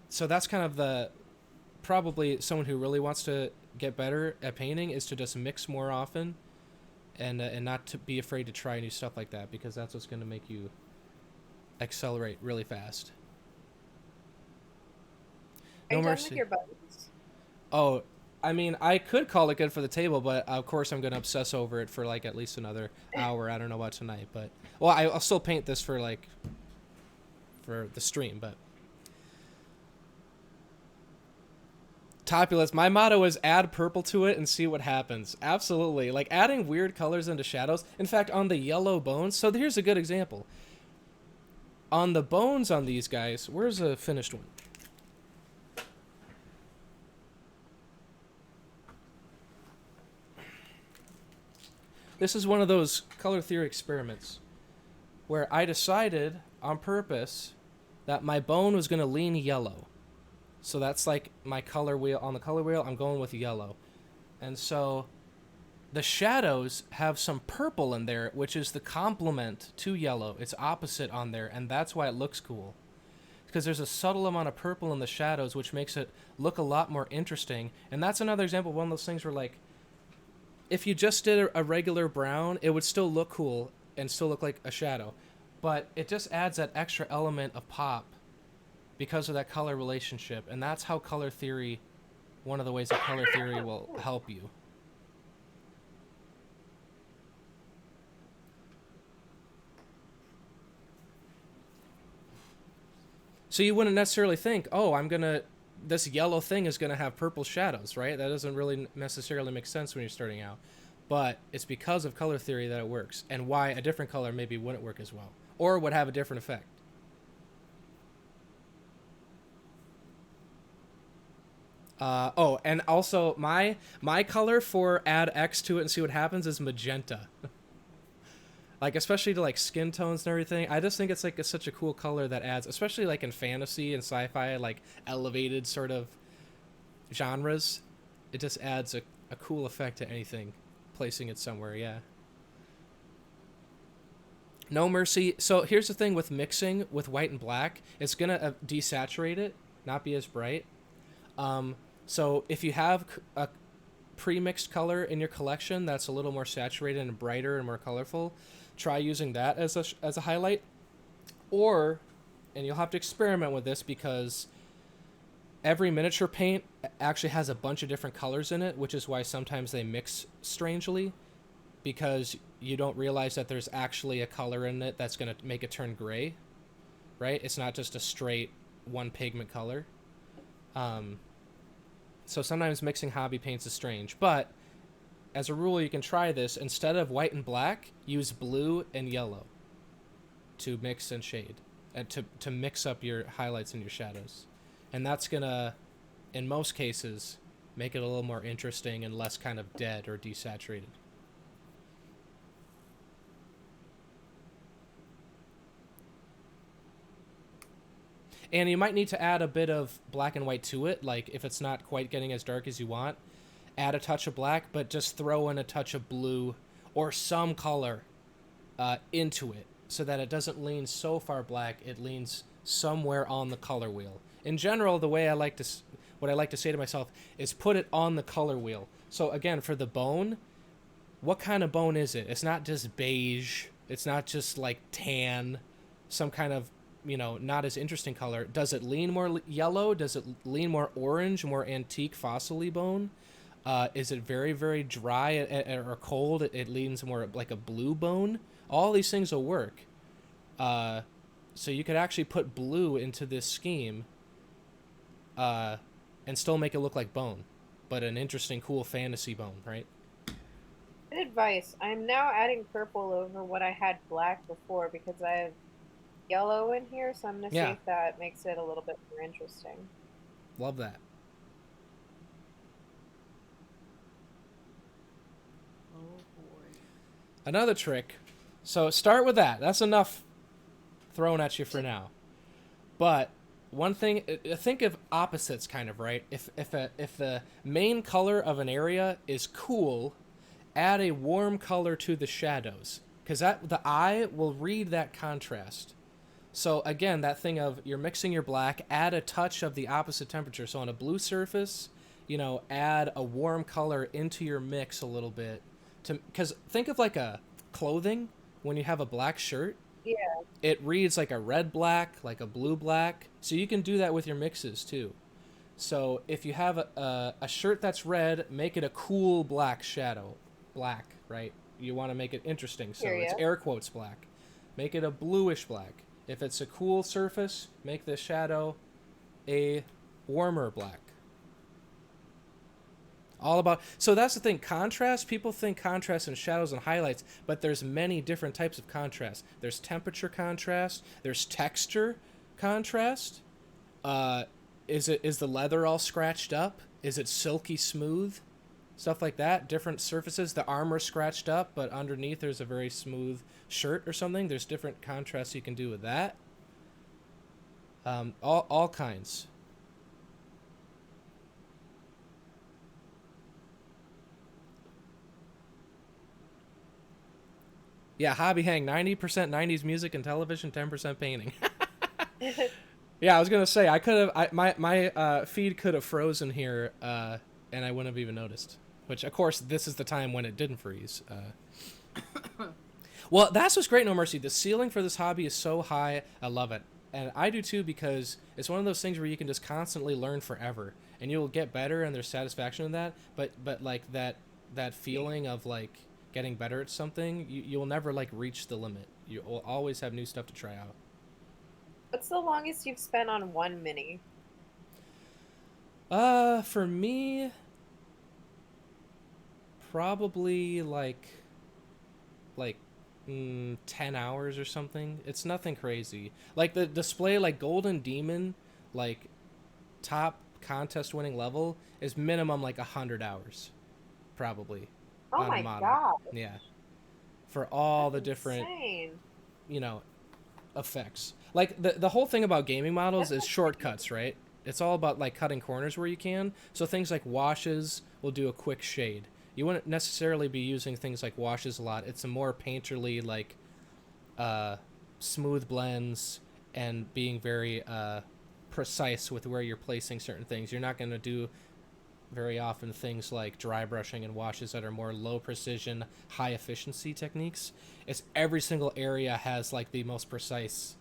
[SPEAKER 1] So that's kind of probably someone who really wants to get better at painting is to just mix more often. And not to be afraid to try new stuff like that, because that's what's going to make you accelerate really fast.
[SPEAKER 2] Are
[SPEAKER 1] No
[SPEAKER 2] you done
[SPEAKER 1] mercy.
[SPEAKER 2] with your buttons?
[SPEAKER 1] Oh, I mean, I could call it good for the table, but of course I'm going to obsess over it for like at least another hour. I don't know about tonight, but I'll still paint this for the stream, but. Topulus, my motto is add purple to it and see what happens. Absolutely. Like adding weird colors into shadows. In fact, on the yellow bones, so here's a good example. On the bones on these guys, where's a finished one? This is one of those color theory experiments where I decided on purpose that my bone was going to lean yellow. So that's like my color wheel. On the color wheel, I'm going with yellow. And so the shadows have some purple in there, which is the complement to yellow. It's opposite on there, and that's why it looks cool. Because there's a subtle amount of purple in the shadows, which makes it look a lot more interesting. And that's another example of one of those things where, like, if you just did a regular brown, it would still look cool and still look like a shadow. But it just adds that extra element of pop because of that color relationship. And that's how color theory, one of the ways that color theory will help you. So you wouldn't necessarily think, oh, this yellow thing is gonna have purple shadows, right? That doesn't really necessarily make sense when you're starting out. But it's because of color theory that it works, and why a different color maybe wouldn't work as well, or would have a different effect. And also my color for add X to it and see what happens is magenta. Like, especially to like skin tones and everything. I just think it's like such a cool color that adds, especially like in fantasy and sci-fi, like elevated sort of genres. It just adds a cool effect to anything, placing it somewhere, yeah. No mercy. So here's the thing with mixing with white and black. It's going to desaturate it, not be as bright. So if you have a pre-mixed color in your collection that's a little more saturated and brighter and more colorful, try using that as a highlight. Or, and you'll have to experiment with this because every miniature paint actually has a bunch of different colors in it, which is why sometimes they mix strangely, because you don't realize that there's actually a color in it that's going to make it turn gray, right? It's not just a straight one pigment color. So sometimes mixing hobby paints is strange, but as a rule, you can try this. Instead of white and black, use blue and yellow to mix and shade, and to mix up your highlights and your shadows. And that's going to, in most cases, make it a little more interesting and less kind of dead or desaturated. And you might need to add a bit of black and white to it, like if it's not quite getting as dark as you want, add a touch of black, but just throw in a touch of blue or some color into it so that it doesn't lean so far black, it leans somewhere on the color wheel. In general, the way what I like to say to myself is put it on the color wheel. So again, for the bone, what kind of bone is it? It's not just beige, it's not just like tan, some kind of, not as interesting color. Does it lean more yellow? Does it lean more orange, more antique fossil-y bone? Is it very, very dry or cold? It leans more like a blue bone. All these things will work. So you could actually put blue into this scheme and still make it look like bone, but an interesting, cool fantasy bone, right?
[SPEAKER 2] Good advice. I'm now adding purple over what I had black before because I have yellow in here, so I'm going to see if that makes it a little bit more interesting.
[SPEAKER 1] Love that.
[SPEAKER 3] Oh boy.
[SPEAKER 1] Another trick. So start with that. That's enough thrown at you for now. But one thing, think of opposites kind of, right? If the main color of an area is cool, add a warm color to the shadows, because the eye will read that contrast. So again, that thing of you're mixing your black, add a touch of the opposite temperature. So on a blue surface, add a warm color into your mix a little bit. Because think of like a clothing, when you have a black shirt,
[SPEAKER 2] yeah,
[SPEAKER 1] it reads like a red black, like a blue black. So you can do that with your mixes too. So if you have a shirt that's red, make it a cool black shadow. Black, right? You want to make it interesting, so it's air quotes black. Make it a bluish black. If it's a cool surface, make the shadow a warmer black. So that's the thing, contrast, people think contrast in shadows and highlights, but there's many different types of contrast. There's temperature contrast, there's texture contrast. Is the leather all scratched up? Is it silky smooth? Stuff like that, different surfaces. The armor scratched up, but underneath there's a very smooth shirt or something. There's different contrasts you can do with that. All kinds. Yeah, Hobby Hang, 90% 90s music and television, 10% painting. Yeah, I was gonna say I could have my feed could have frozen here, and I wouldn't have even noticed. Which, of course, this is the time when it didn't freeze. Well, that's what's great, No Mercy. The ceiling for this hobby is so high. I love it. And I do too, because it's one of those things where you can just constantly learn forever. And you'll get better, and there's satisfaction in that. But like that feeling of like getting better at something, you'll never like reach the limit. You will always have new stuff to try out.
[SPEAKER 2] What's the longest you've spent on one mini?
[SPEAKER 1] For me, probably like 10 hours or something. It's nothing crazy. Like the display, like Golden Demon, like top contest winning level is minimum like 100 hours, probably.
[SPEAKER 2] Oh my god!
[SPEAKER 1] Yeah, for all
[SPEAKER 2] That's
[SPEAKER 1] the different,
[SPEAKER 2] insane.
[SPEAKER 1] Effects. Like the whole thing about gaming models is shortcuts, right? It's all about like cutting corners where you can. So things like washes will do a quick shade. You wouldn't necessarily be using things like washes a lot. It's a more painterly, like smooth blends and being very precise with where you're placing certain things. You're not going to do very often things like dry brushing and washes that are more low precision, high efficiency techniques. It's every single area has like the most precise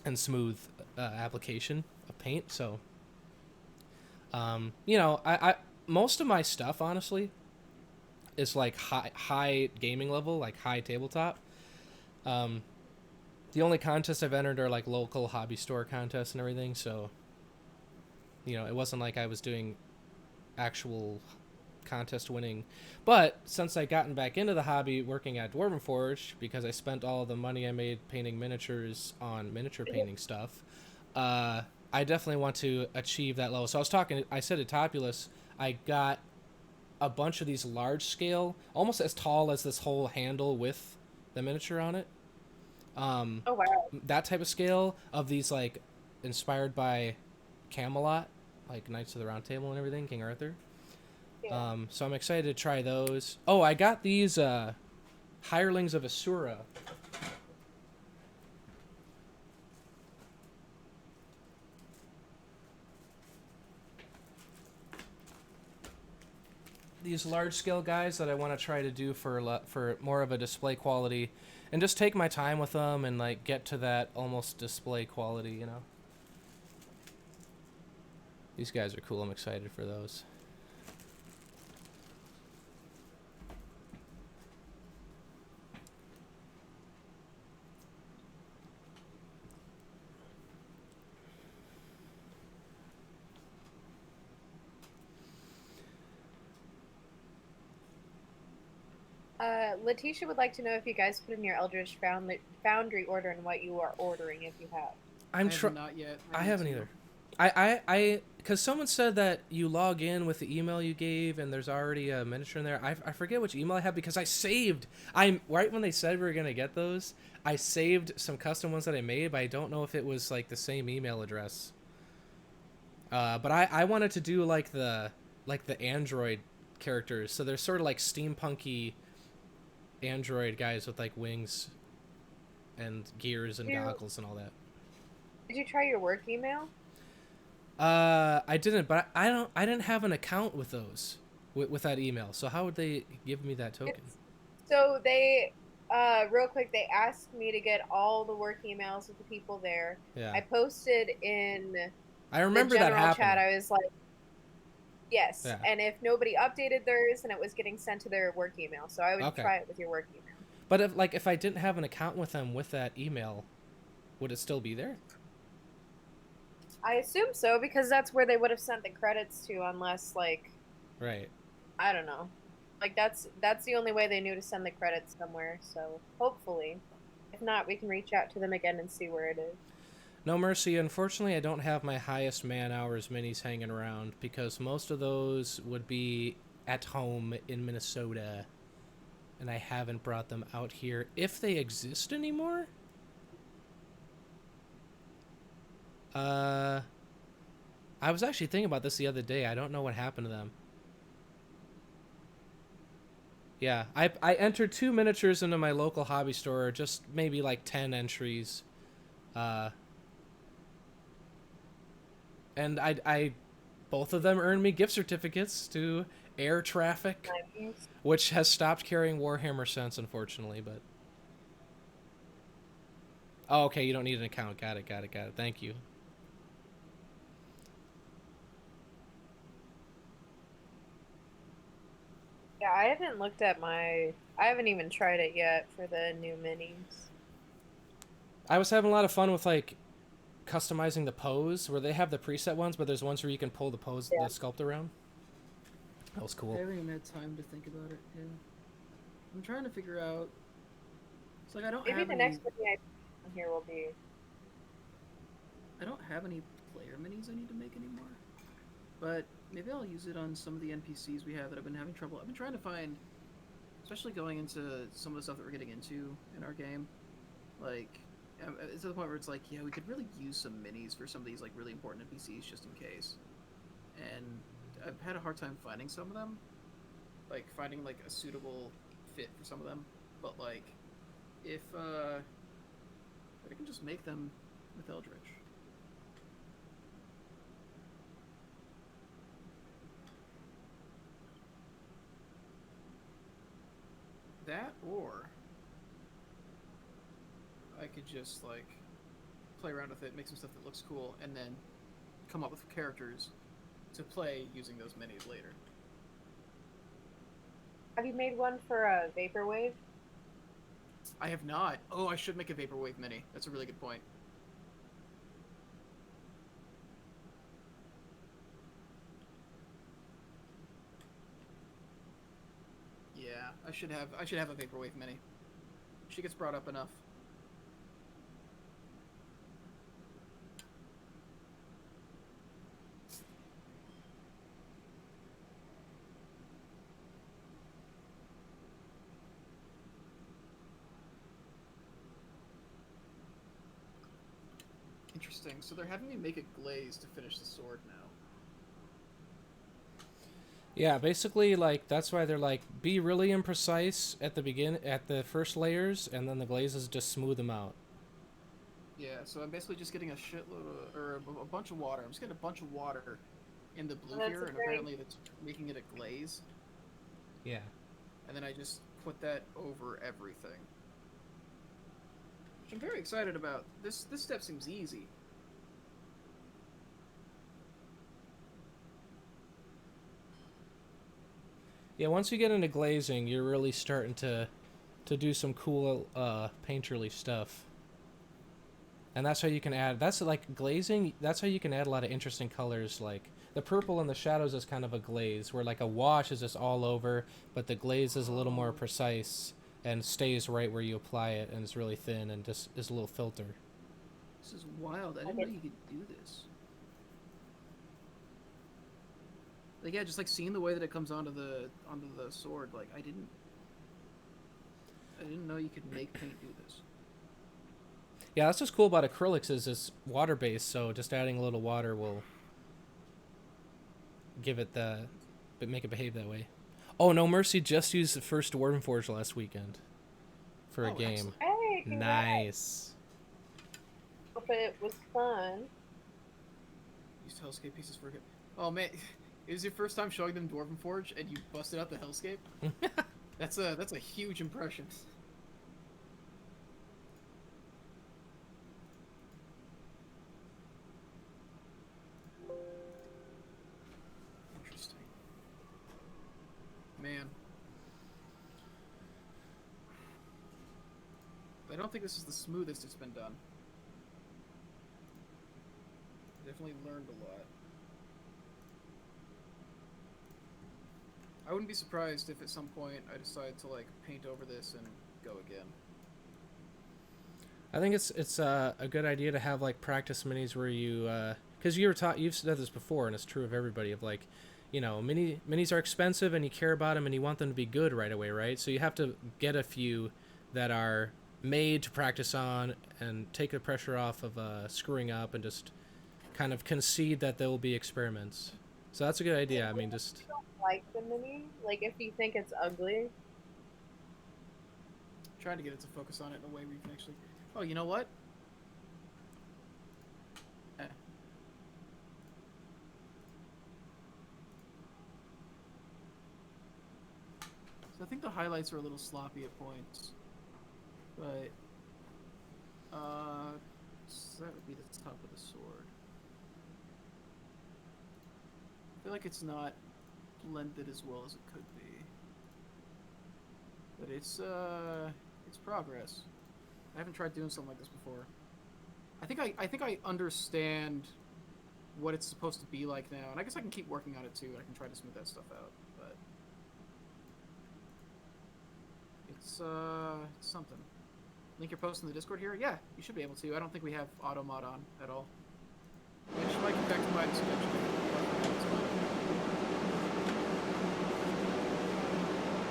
[SPEAKER 1] and smooth application of paint. So, I most of my stuff, honestly, is like high gaming level, like high tabletop. The only contests I've entered are like local hobby store contests and everything. So, it wasn't like I was doing actual contest winning. But since I gotten back into the hobby working at Dwarven Forge, because I spent all the money I made painting miniatures on miniature painting stuff, I definitely want to achieve that level. So I said to Topulus, I got a bunch of these large scale, almost as tall as this whole handle with the miniature on it.
[SPEAKER 2] Oh wow.
[SPEAKER 1] That type of scale of these, like, inspired by Camelot, like Knights of the Round Table and everything, King Arthur.
[SPEAKER 2] Yeah.
[SPEAKER 1] So I'm excited to try those. Oh, I got these Hirelings of Asura. These large scale guys that I want to try to do for more of a display quality, and just take my time with them and like get to that almost display quality, you know. These guys are cool. I'm excited for those.
[SPEAKER 2] Letitia would like to know if you guys put in your Eldritch Foundry order and what you are ordering if you have.
[SPEAKER 3] I have not yet.
[SPEAKER 1] I haven't either. I because someone said that you log in with the email you gave and there's already a miniature in there. I forget which email I have because I'm right when they said we were gonna get those. I saved some custom ones that I made, but I don't know if it was like the same email address. But I wanted to do like the android characters, so they're sort of like steampunky android guys with like wings and gears and goggles and all that.
[SPEAKER 2] Did you try your work email?
[SPEAKER 1] I didn't, but I didn't have an account with those with that email. So how would they give me that token?
[SPEAKER 2] So they real quick, they asked me to get all the work emails of the people there.
[SPEAKER 1] Yeah.
[SPEAKER 2] I posted in
[SPEAKER 1] I remember
[SPEAKER 2] the
[SPEAKER 1] that
[SPEAKER 2] general
[SPEAKER 1] happening.
[SPEAKER 2] chat. I was like, yes.
[SPEAKER 1] Yeah.
[SPEAKER 2] And if nobody updated theirs, then it was getting sent to their work email. So I would try it with your work email.
[SPEAKER 1] But if I didn't have an account with them with that email, would it still be there?
[SPEAKER 2] I assume so, because that's where they would have sent the credits to, unless like,
[SPEAKER 1] right.
[SPEAKER 2] I don't know. Like that's the only way they knew to send the credits somewhere. So hopefully, if not, we can reach out to them again and see where it is.
[SPEAKER 1] No mercy. Unfortunately, I don't have my highest man hours minis hanging around because most of those would be at home in Minnesota, and I haven't brought them out here. If they exist anymore? I was actually thinking about this the other day. I don't know what happened to them. Yeah, I entered 2 miniatures into my local hobby store, just maybe like 10 entries. And I both of them earned me gift certificates to Air Traffic,
[SPEAKER 2] Nice.
[SPEAKER 1] which has stopped carrying Warhammer since, unfortunately, but... Oh, okay, you don't need an account. Got it. Thank you.
[SPEAKER 2] Yeah, I haven't looked at I haven't even tried it yet for the new minis.
[SPEAKER 1] I was having a lot of fun with, like, customizing the pose, where they have the preset ones, but there's ones where you can pull the pose, the sculpt around. That was cool.
[SPEAKER 3] I haven't even had time to think about it. Yeah, I'm trying to figure out. It's like I don't
[SPEAKER 2] Maybe
[SPEAKER 3] have
[SPEAKER 2] the
[SPEAKER 3] any.
[SPEAKER 2] next mini I put here will be.
[SPEAKER 3] I don't have any player minis I need to make anymore, but maybe I'll use it on some of the NPCs we have that I've been having trouble. I've been trying to find, especially going into some of the stuff that we're getting into in our game, like. It's to the point where it's like, yeah, we could really use some minis for some of these like really important NPCs just in case. And I've had a hard time finding some of them, like finding like a suitable fit for some of them. But like, if I can just make them with Eldritch. That or I could just like play around with it, make some stuff that looks cool, and then come up with characters to play using those minis later.
[SPEAKER 2] Have you made one for a Vaporwave?
[SPEAKER 3] I have not. Oh, I should make a Vaporwave mini. That's a really good point. I should have a Vaporwave Mini. She gets brought up enough. Interesting. So they're having me make it glaze to finish the sword now.
[SPEAKER 1] Yeah, basically, like, that's why they're like, be really imprecise at the first layers, and then the glazes just smooth them out.
[SPEAKER 3] Yeah, so I'm basically just getting a shitload of, or a bunch of water. I'm just getting a bunch of water in the blue
[SPEAKER 2] That's
[SPEAKER 3] here, and
[SPEAKER 2] great.
[SPEAKER 3] apparently that's making it a glaze.
[SPEAKER 1] Yeah.
[SPEAKER 3] And then I just put that over everything. Which I'm very excited about. This step seems easy.
[SPEAKER 1] Yeah, once you get into glazing, you're really starting to do some cool painterly stuff. And that's how you can add, that's like glazing, that's how you can add a lot of interesting colors. Like the purple in the shadows is kind of a glaze, where like a wash is just all over, but the glaze is a little more precise and stays right where you apply it, and it's really thin and just is a little filter.
[SPEAKER 3] This is wild. I didn't know you could do this. Like, yeah, just like seeing the way that it comes onto the sword. Like, I didn't know you could make paint do this.
[SPEAKER 1] Yeah, that's what's cool about acrylics is it's water based, so just adding a little water will give it make it behave that way. Oh, No Mercy just used the first Dwarven Forge last weekend for a game.
[SPEAKER 3] Excellent.
[SPEAKER 2] Hey, congrats.
[SPEAKER 1] Nice.
[SPEAKER 2] Hope it was fun.
[SPEAKER 3] Used Hellscape pieces for it. Oh man, it was your first time showing them Dwarven Forge, and you busted out the Hellscape. That's a huge impression. Interesting. Man. I don't think this is the smoothest it's been done. Definitely learned a lot. I wouldn't be surprised if at some point I decide to like paint over this and go again.
[SPEAKER 1] I think it's a good idea to have like practice minis where you because you've said this before, and it's true of everybody, of like, you know, minis are expensive and you care about them and you want them to be good right away, right? So you have to get a few that are made to practice on and take the pressure off of screwing up, and just kind of concede that there will be experiments. So that's a good idea. I mean, just
[SPEAKER 2] Like the mini, like if you think it's ugly.
[SPEAKER 3] Trying to get it to focus on it in a way where you can actually. Oh, you know what? Eh. So I think the highlights are a little sloppy at points, but so that would be the top of the sword. I feel like it's not blended as well as it could be, but it's progress. I haven't tried doing something like this before. I think I understand what it's supposed to be like now, and I guess I can keep working on it too. I can try to smooth that stuff out, but it's something. Link your post in the Discord here? Yeah, you should be able to. I don't think we have auto mod on at all. Which might get back to my description.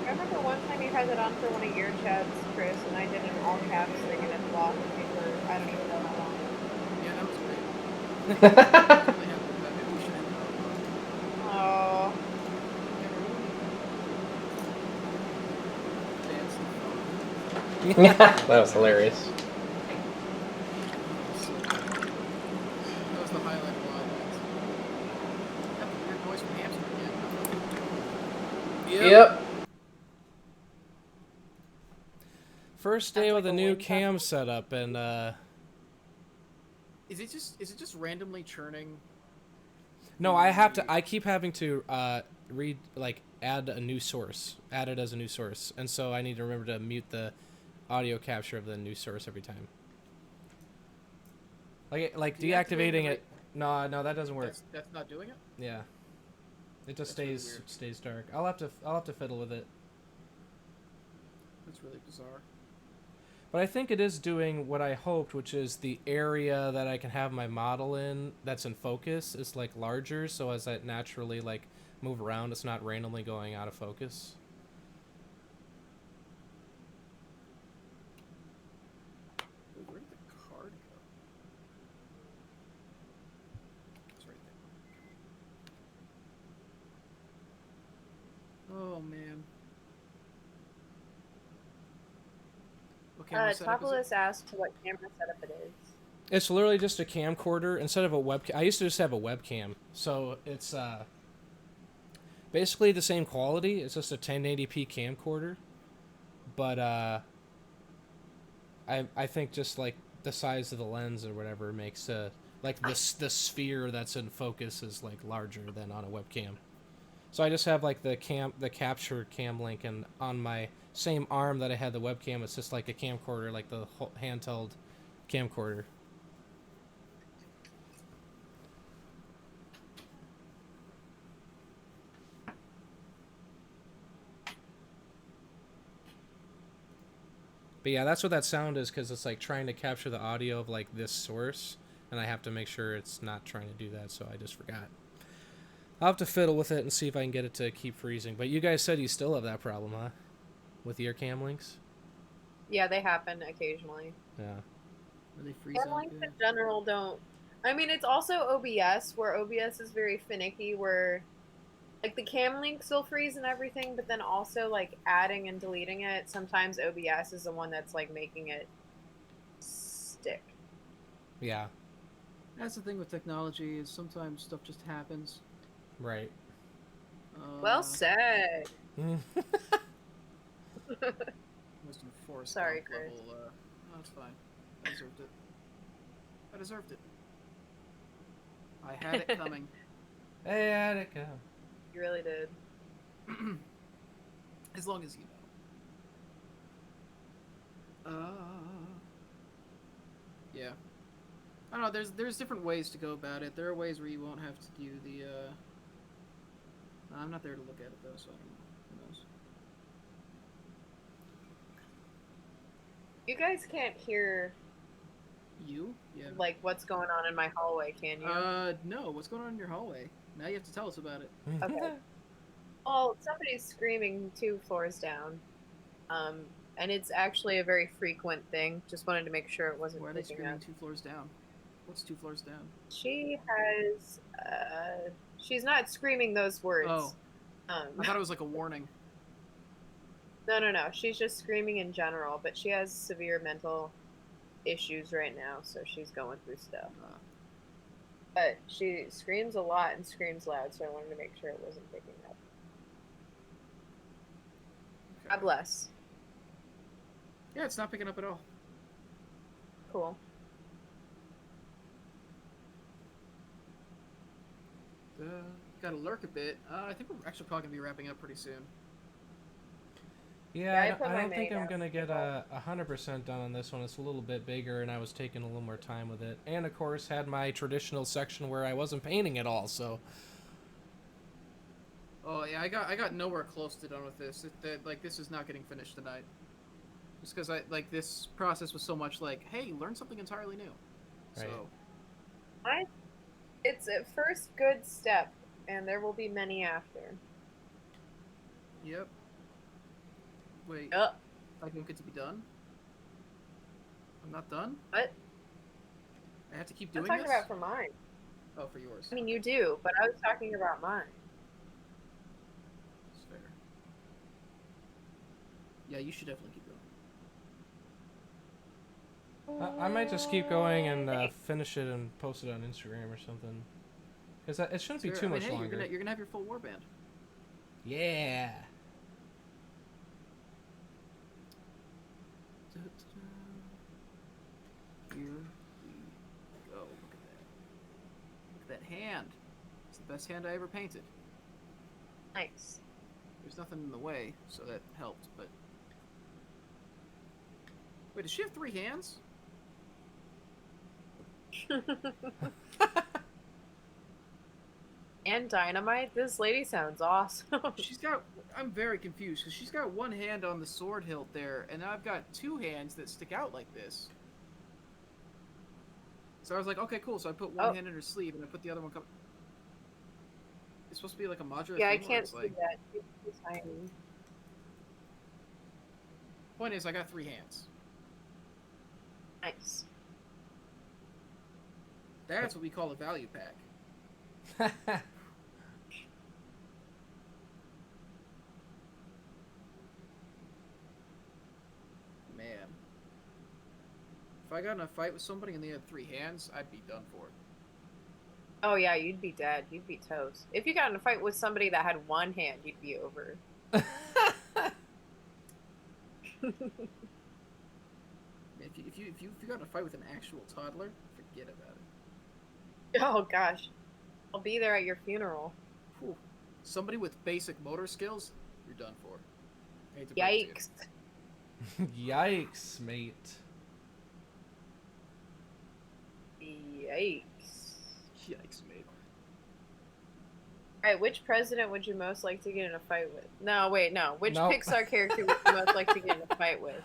[SPEAKER 2] I remember one time you had it on for one of your chats, Chris, and I did an all caps thing and it blocked me for I don't even know how long.
[SPEAKER 3] Yeah, that was great.
[SPEAKER 2] Oh.
[SPEAKER 4] That was hilarious.
[SPEAKER 3] That was the highlight of all that. Got the weird voice from Hamster again.
[SPEAKER 4] Yep.
[SPEAKER 1] first day
[SPEAKER 2] That's
[SPEAKER 1] with
[SPEAKER 2] like
[SPEAKER 1] a
[SPEAKER 2] a
[SPEAKER 1] new
[SPEAKER 2] wind
[SPEAKER 1] cam setup, and
[SPEAKER 3] Is it just randomly churning?
[SPEAKER 1] no, I keep having to add a new source, add it as a new source, and so I need to remember to mute the audio capture of the new source every time. Like deactivating it. No, that doesn't work.
[SPEAKER 3] That's not doing it.
[SPEAKER 1] Yeah, it just
[SPEAKER 3] That's really
[SPEAKER 1] stays
[SPEAKER 3] weird.
[SPEAKER 1] stays dark. I'll have to fiddle with it.
[SPEAKER 3] That's really bizarre.
[SPEAKER 1] But I think it is doing what I hoped, which is the area that I can have my model in that's in focus is like larger, so as I naturally like move around, it's not randomly going out of focus.
[SPEAKER 3] Wait, where did the card go? It's right there. Oh man. What camera setup is it?
[SPEAKER 2] Topolis asked what camera setup it is.
[SPEAKER 1] It's literally just a camcorder instead of a webcam. I used to just have a webcam, so it's basically the same quality. It's just a 1080p camcorder, but I think just like the size of the lens or whatever makes like the sphere that's in focus is like larger than on a webcam. So I just have like the capture cam link, and on my same arm that I had the webcam, it's just like a camcorder, like the whole handheld camcorder. But yeah, that's what that sound is, because it's like trying to capture the audio of like this source, and I have to make sure it's not trying to do that, so I just forgot. I'll have to fiddle with it and see if I can get it to keep freezing. But you guys said you still have that problem, huh? With your cam links?
[SPEAKER 2] Yeah, they happen occasionally.
[SPEAKER 1] Yeah.
[SPEAKER 3] Are they freeze
[SPEAKER 2] Cam
[SPEAKER 3] out
[SPEAKER 2] links
[SPEAKER 3] good?
[SPEAKER 2] in general don't. I mean, it's also OBS, where OBS is very finicky, where like the cam links will freeze and everything, but then also like adding and deleting it, sometimes OBS is the one that's like making it stick.
[SPEAKER 1] Yeah.
[SPEAKER 3] That's the thing with technology is sometimes stuff just happens.
[SPEAKER 1] Right.
[SPEAKER 2] Well said.
[SPEAKER 3] Most enforced
[SPEAKER 2] Sorry,
[SPEAKER 3] level.
[SPEAKER 2] Chris.
[SPEAKER 3] No, it's fine. I deserved it. I deserved it. I had it coming.
[SPEAKER 1] Hey, Attica.
[SPEAKER 2] You really did.
[SPEAKER 3] As long as you know. Yeah. I don't know. There's different ways to go about it. There are ways where you won't have to do the. I'm not there to look at it though, so I don't know. Who knows?
[SPEAKER 2] You guys can't hear
[SPEAKER 3] You? Yeah.
[SPEAKER 2] like what's going on in my hallway, can you?
[SPEAKER 3] No. What's going on in your hallway? Now you have to tell us about it.
[SPEAKER 2] Okay. Well, somebody's screaming 2 floors down. And it's actually a very frequent thing. Just wanted to make sure it wasn't
[SPEAKER 3] Why are they
[SPEAKER 2] picking
[SPEAKER 3] screaming
[SPEAKER 2] up.
[SPEAKER 3] 2 floors down? What's 2 floors down?
[SPEAKER 2] She has she's not screaming those words.
[SPEAKER 3] Oh. I thought it was like a warning.
[SPEAKER 2] No. She's just screaming in general, but she has severe mental issues right now, so she's going through stuff. But she screams a lot and screams loud, so I wanted to make sure it wasn't picking up.
[SPEAKER 3] Okay.
[SPEAKER 2] God bless.
[SPEAKER 3] Yeah, it's not picking up at all.
[SPEAKER 2] Cool.
[SPEAKER 3] Gotta lurk a bit. I think we're actually probably gonna be wrapping up pretty soon.
[SPEAKER 1] Yeah,
[SPEAKER 2] I put
[SPEAKER 1] I
[SPEAKER 2] my
[SPEAKER 1] don't think
[SPEAKER 2] main
[SPEAKER 1] I'm
[SPEAKER 2] out.
[SPEAKER 1] gonna get 100% done on this one. It's a little bit bigger, and I was taking a little more time with it. And of course, had my traditional section where I wasn't painting at all. So
[SPEAKER 3] Oh yeah, I got nowhere close to done with this. This is not getting finished tonight. Just because this process was so much like, hey, learn something entirely new.
[SPEAKER 1] Right.
[SPEAKER 3] So
[SPEAKER 2] It's a first good step, and there will be many after.
[SPEAKER 3] yep. Wait,
[SPEAKER 2] Yup.
[SPEAKER 3] I don't get to be done. I'm not done.
[SPEAKER 2] What?
[SPEAKER 3] I have to keep
[SPEAKER 2] I'm
[SPEAKER 3] doing
[SPEAKER 2] talking
[SPEAKER 3] this.
[SPEAKER 2] about for mine.
[SPEAKER 3] Oh, for yours.
[SPEAKER 2] I mean, you do, but I was talking about mine.
[SPEAKER 3] That's fair. Yeah, you should definitely keep going.
[SPEAKER 1] I might just keep going and finish it and post it on Instagram or something. Because it shouldn't be
[SPEAKER 3] Sure,
[SPEAKER 1] too much
[SPEAKER 3] hey,
[SPEAKER 1] longer.
[SPEAKER 3] You're gonna have your full warband.
[SPEAKER 1] Yeah.
[SPEAKER 3] Here we go. Look at that. Look at that hand. It's the best hand I ever painted.
[SPEAKER 2] Nice.
[SPEAKER 3] There's nothing in the way, so that helped, but... Wait, does she have 3 hands?
[SPEAKER 2] and dynamite. This lady sounds awesome.
[SPEAKER 3] She's got. I'm very confused because she's got one hand on the sword hilt there, and I've got two hands that stick out like this. So I was like, okay, cool. So I put one hand in her sleeve, and I put the other one. It's supposed to be like a modular.
[SPEAKER 2] Yeah, I
[SPEAKER 3] thing where
[SPEAKER 2] can't
[SPEAKER 3] it's
[SPEAKER 2] see
[SPEAKER 3] like...
[SPEAKER 2] that. It's too tiny.
[SPEAKER 3] Point is, I got 3 hands.
[SPEAKER 2] Nice.
[SPEAKER 3] That's what we call a value pack. Man. If I got in a fight with somebody and they had 3 hands, I'd be done for.
[SPEAKER 2] Oh yeah, you'd be dead. You'd be toast. If you got in a fight with somebody that had one hand, you'd be over.
[SPEAKER 3] If you got in a fight with an actual toddler, forget about it.
[SPEAKER 2] Oh gosh, I'll be there at your funeral.
[SPEAKER 3] Whew. Somebody with basic motor skills, you're done for. I hate to break it to you.
[SPEAKER 2] Yikes.
[SPEAKER 1] Yikes, mate.
[SPEAKER 2] Yikes.
[SPEAKER 3] Yikes, mate.
[SPEAKER 2] Alright, which president would you most like to get in a fight with? No, wait, no. Which
[SPEAKER 1] Nope.
[SPEAKER 2] Pixar character would you most like to get in a fight with?